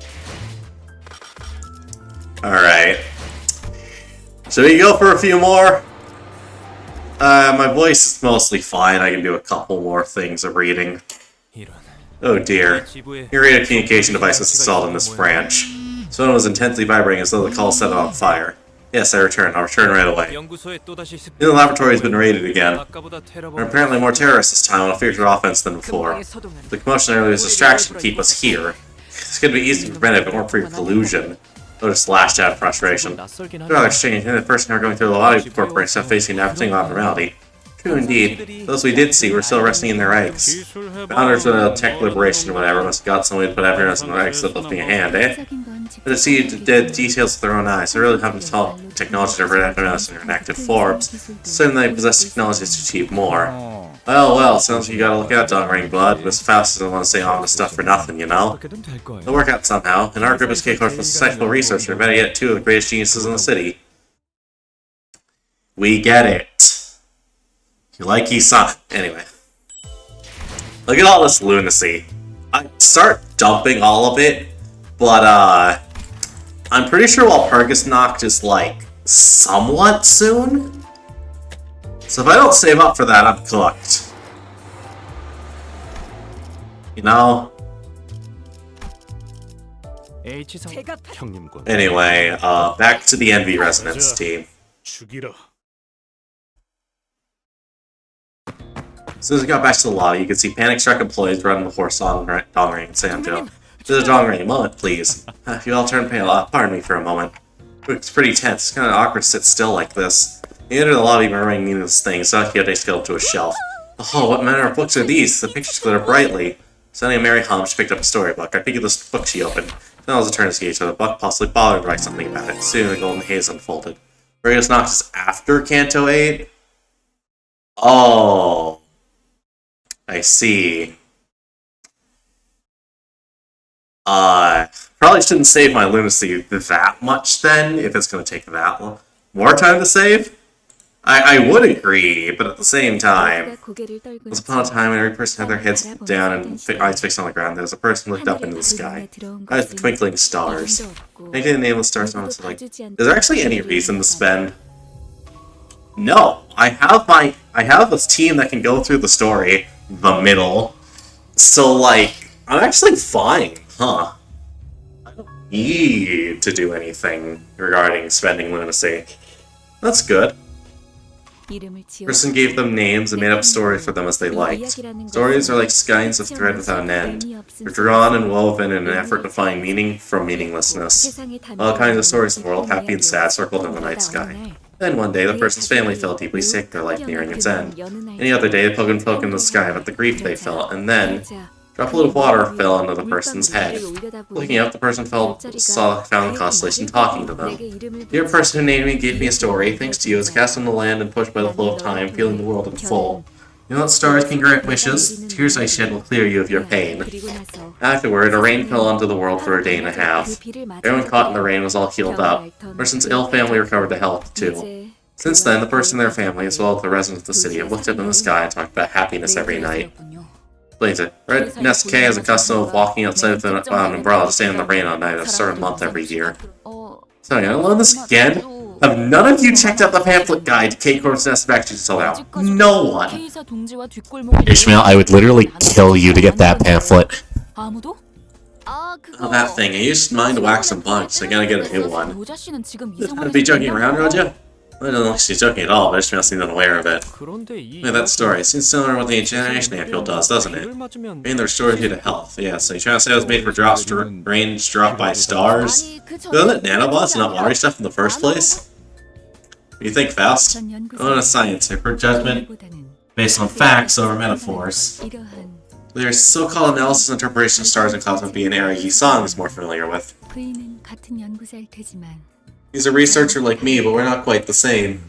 Alright. Should we go for a few more? My voice is mostly fine. I can do a couple more things of reading. Oh dear. Your radio communication device was installed in this branch. This one was intensely vibrating as though the call set it on fire. Yes, I returned. I'll return right away. The laboratory has been raided again. There are apparently more terrorists this time on a fiercer offense than before. The commotion earlier was a distraction to keep us here. This could be easily prevented if it weren't for your collusion. Otis lashed out in frustration. Rather strange, and the person who are going through a lot of corporations have facing an everything abnormality. True indeed. Those we did see were still resting in their ranks. Founders of the tech liberation or whatever must have got some way to put everyone else in their ranks that left me a hand, eh? But to see the details with their own eyes, I really haven't taught technology to everyone else in their inactive forms. Certainly they possess technologies to achieve more. Well, sounds like you gotta look out, Dog Ring Blood. Miss Faust doesn't want to say ominous stuff for nothing, you know? It'll work out somehow, and our group is capable of successful researcher, better yet, two of the greatest geniuses in the city. We get it. You like Isan. Anyway. Look at all this lunacy. I start dumping all of it, but, I'm pretty sure Walpurgis Nacht is, like, somewhat soon? So if I don't save up for that, I'm cooked. You know? Anyway, back to the Envy Resonance team. 죽이라. As soon as we got back to the lobby, you could see panic-struck employees running before Dongring and Sanjo. To the Dongring, a moment, please. If you all turn pale, pardon me for a moment. It's pretty tense. It's kind of awkward to sit still like this. He entered the lobby murmuring meaningless things. Sakiyote scaled to a shelf. Oh, what manner of books are these? The pictures glitter brightly. Suddenly, Mary Holmes picked up a storybook. I picked up the book she opened. Then I was a turn to gauge the book, possibly bothered to write something about it. Soon, the golden haze unfolded. Radius Nox is after Canto 8? Oh. I see. Probably shouldn't save my lunacy that much then, if it's going to take that long. More time to save? I would agree, but at the same time, once upon a time when every person had their heads down and eyes fixed on the ground, there was a person who looked up into the sky. Eyes were twinkling stars. Making the name of the stars honestly, like, is there actually any reason to spend? No, I have this team that can go through the story, the middle, so like, I'm actually fine, huh? I don't need to do anything regarding spending lunacy. That's good. Person gave them names and made up stories for them as they liked. Stories are like skeins of thread without an end. They're drawn and woven in an effort to find meaning from meaninglessness. All kinds of stories in the world, happy and sad, circled in the night sky. Then one day, the person's family felt deeply sick, their life nearing its end. Any other day, the poke and poke in the sky about the grief they felt, and then a droplet of water fell onto the person's head. Looking up, the person found the constellation talking to them. Dear person who named me gave me a story. Thanks to you, it's cast on the land and pushed by the flow of time, feeling the world in full. You know that stars can grant wishes? Tears I shed will clear you of your pain. Afterward, a rain fell onto the world for a day and a half. Everyone caught in the rain was all healed up. The person's ill family recovered to health, too. Since then, the person and their family, as well as the residents of the city, have looked up in the sky and talked about happiness every night. Explains it. Red Nest K has a custom of walking outside with an umbrella to stay in the rain all night, a certain month every year. Sorry, I learned this again? Have none of you checked out the pamphlet guide to K-Corp's Nest back to sold out? No one! Ishmael, I would literally kill you to get that pamphlet. Oh, that thing. I used mine to wax some bugs, so I gotta get a new one. I'd be joking around, Roger? I don't know if she's joking at all, but Ishmael seems unaware of it. Look at that story. It seems similar to what the Ancient Generation Ampule does, doesn't it? Being their story due to health. Yeah, so you're trying to say it was made for range dropped by stars? Doesn't it nanobots not watery stuff in the first place? What do you think, Faust? Go into science. I prefer judgment based on facts over metaphors. Their so-called analysis and interpretation of stars and clouds would be an area Yi-san is more familiar with. 그이는 같은 연구자일 테지만 He's a researcher like me, but we're not quite the same.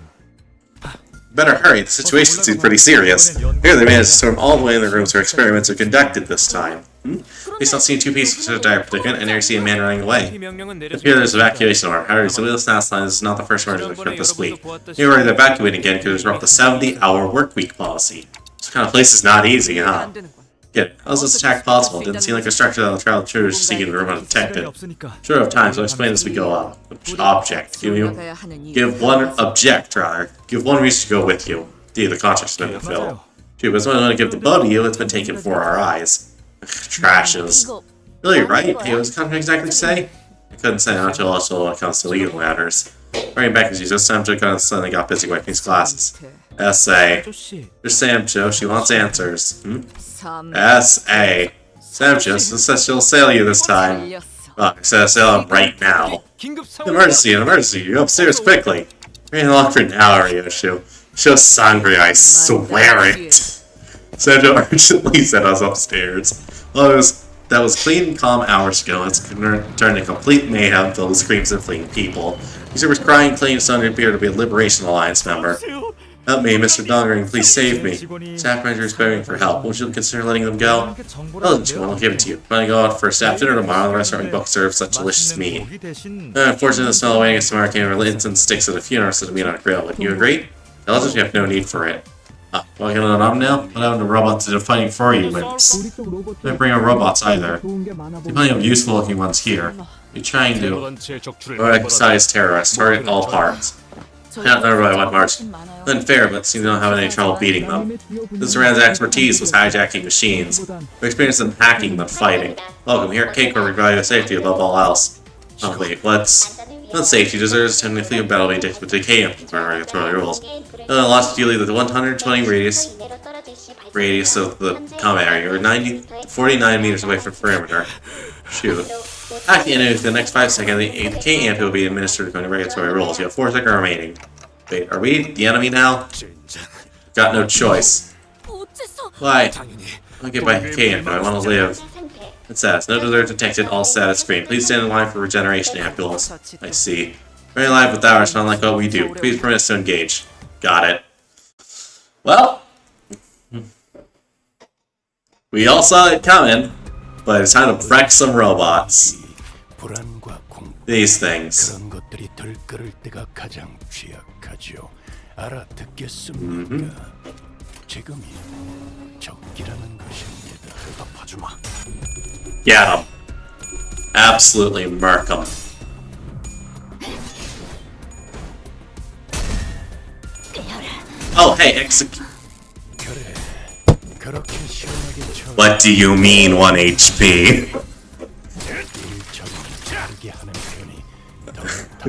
Better hurry, the situation seems pretty serious. Here they managed to storm all the way in the rooms where experiments are conducted this time. Please don't see two pieces of dire predicament, and here you see a man running away. It appears there's evacuation order. However, so this last line is not the first order to this week. You're already evacuating again because there's the 70-hour work week policy. This kind of place is not easy, huh? Get it. How is this attack possible? It didn't seem like a structure that the trial intruders seeking the room undetected. Sure of time, so I'll explain as we go on. Object. Give one object, rather. Give one reason to go with you. D, the contract's been fulfilled. Gee, but when I give the bow to you, it's been taken before our eyes. Trashes. Really, right? Hey, what does the contract exactly say? I couldn't say not until also when it comes to legal matters. Right back as you this time, Joe suddenly got busy wiping his glasses. Essay. There's Sam Joe, she wants answers. S.A. Sam Joe says she'll sail you this time. Instead of sailing right now. Emergency, an emergency, you upstairs quickly. Very long for now, Ryoshu. So hungry, I swear it. Sam Joe urgently sent us upstairs. Well, that was clean and calm hours ago. It's turned to complete mayhem filled with screams and fleeing people. He was crying, claiming his son to appear to be a Liberation Alliance member. Help me, Mr. Dongering, please save me. Staff manager is begging for help. Won't you consider letting them go? Well, I'll give it to you. I'm gonna go out for a staff dinner tomorrow. The restaurant book serves such delicious meat. Unfortunately, the smell of waiting tomorrow came from incense sticks at a funeral instead of meat on a grill. Would you agree? I'll just have no need for it. Well, get on now? What happened to robots that are fighting for you, wimps? Don't bring on robots either. There's plenty of useful looking ones here. You're trying to exercise terrorists, target all parts. Not everybody went march. Unfair, but seems to not have any trouble beating them. This Rand's expertise was hijacking machines. We're experienced in hacking than fighting. Welcome here at Cake where we value safety above all else. Oh wait, safety deserves attending the fleet of battle being addicted to decay and regulatory rules. Lost you leave the 120 radius of the combat area, or 49 meters away from perimeter. Shoot. Hack the enemy within the next 5 seconds, the decay amp will be administered according to regulatory rules. You have 4 seconds remaining. Wait, are we the enemy now? Got no choice. Why? I'll get by decay amp, I want to live. It's status. No desert detected, all status screen. Please stand in line for regeneration ampules. I see. Very live with ours, not like what we do. Please permit us to engage. Got it. Well, we all saw it coming, but it's time to wreck some robots. These things. Get him. Absolutely murk him. Oh, hey, execute. What do you mean 1 HP?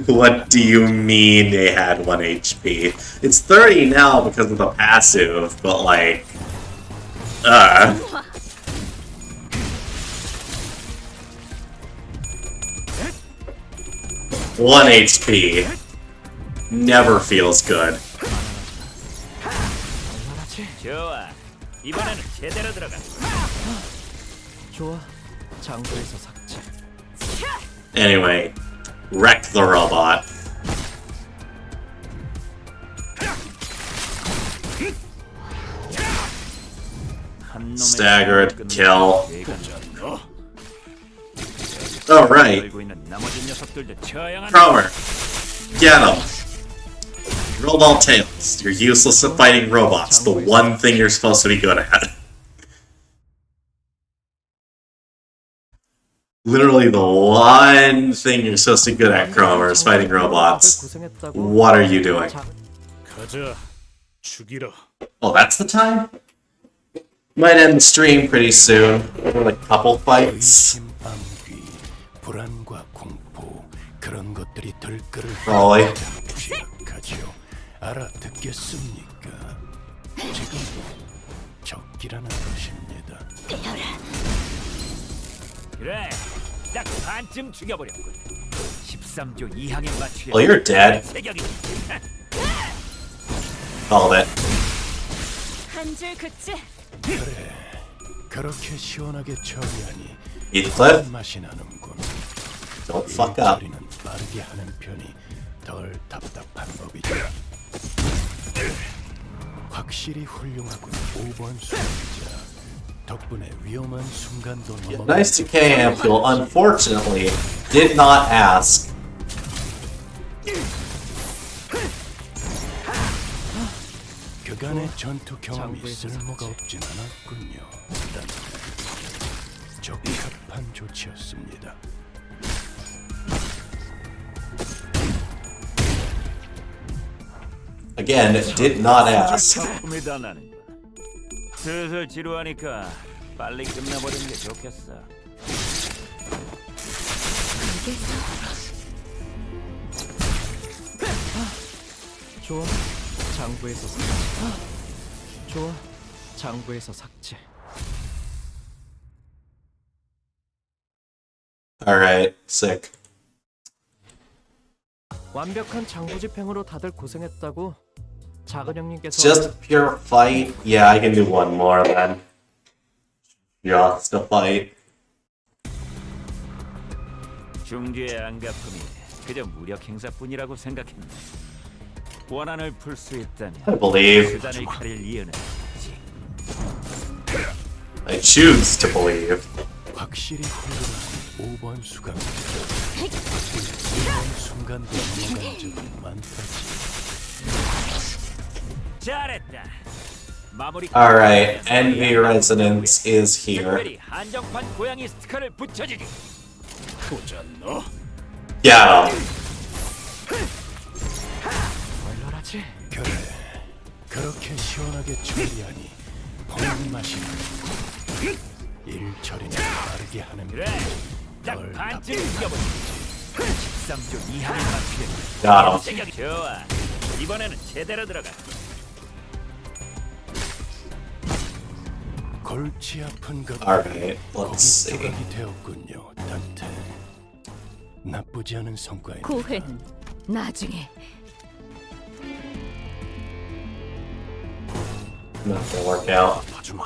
What do you mean they had 1 HP? It's 30 now because of the passive, but like... 1 HP. Never feels good. 좋아. 이번에는 제대로 들어가. 좋아. 장소에서 삭제. Anyway, wreck the robot. Staggered, kill. Oh, right. Cromer, get him. Robot tails. You're useless at fighting robots, the one thing you're supposed to be good at. Literally the one thing you're supposed to be good at, Cromer, is fighting robots. What are you doing? Oh, that's the time? Might end the stream pretty soon. Like a couple fights. Probably. 그래, 딱 반쯤 죽여버렸군. 13조 2항에 맞추려. Well, you're dead. Called it. 한줄 긋지. 그래, 그렇게 시원하게 처리하니 Heathcliff? 맛이 나는군. Don't fuck up. 처리는 빠르게 하는 편이 덜 답답한 법이죠. 확실히 훌륭하군. 5번 수행자. 덕분에 위험한 순간도 넘어가. Nice to K Ampule, unfortunately, did not ask. 그간의 전투 경험이 쓸모가 없진 않았군요. 적합한 조치였습니다. Again, did not ask. 작품이다 나는 거. 슬슬 지루하니까 빨리 끝내버리는 게 좋겠어. 좋아. 장부에서 삭제. 좋아. 장부에서 삭제. Alright, sick. 완벽한 장부 집행으로 다들 고생했다고 작은 형님께서 Just pure fight? Yeah, I can do one more then. Just a fight. 중지의 안가품이 그저 무력 행사뿐이라고 생각했네. 원한을 풀 수 있다면 I believe. 수단을 가릴 이유는 없지. I choose to believe. 확실히 훌륭한 5번 수강. 위험한 순간도 넘어간 적이 많다지. 잘했다. 마무리. Alright, Envy Resonance is here. 특별히 한정판 고양이 스티커를 붙여주지. 보잖아. Get him. 얼얼하지. 그래. 그렇게 시원하게 처리하니 보는 맛이 나고. 일 처리는 빠르게 하는 그래. 딱 덜 반쯤 이겨보지. 13조 이하를 맞추겠다. Got him. 좋아. 이번에는 제대로 들어가. 골치 아픈 것. Alright, let's see. 거기 되었군요, 단테. 나쁘지 않은 성과입니다. 고회는 나중에. Not gonna work out. 봐주마.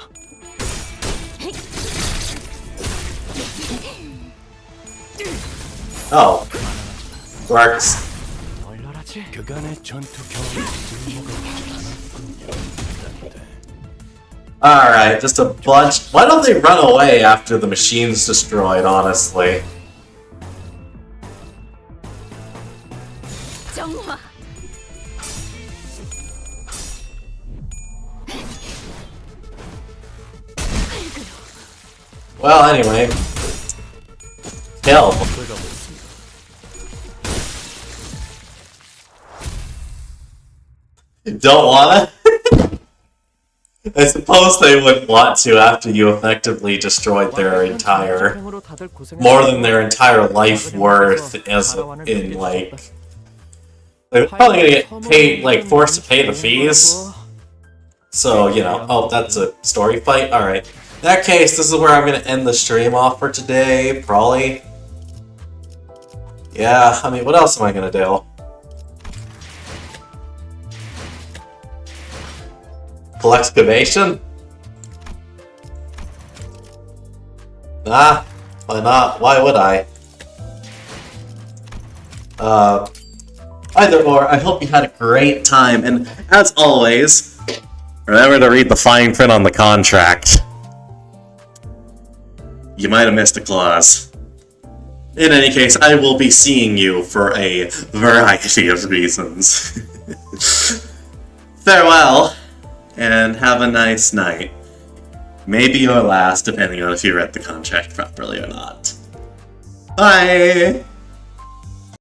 Oh. Works. 얼얼하지. 그간의 전투 경험이 쓸모가 없지 않았군요, 단테. Alright, just a bunch. Why don't they run away after the machine's destroyed, honestly? 정화. Well, anyway. Kill. Don't wanna? I suppose they wouldn't want to after you effectively destroyed their entire, 집행으로 다들 고생했다고 more than their entire life worth as in like, they're probably gonna get paid, like forced to pay the fees. So, you know, oh, that's a story fight? Alright. In that case, this is where I'm gonna end the stream off for today, probably. Yeah, I mean, what else am I gonna do? Excavation? Nah, why not? Why would I? Either or, I hope you had a great time, and as always, remember to read the fine print on the contract. You might have missed a clause. In any case, I will be seeing you for a variety of reasons. Farewell, and have a nice night. Maybe your last, depending on if you read the contract properly or not. Bye!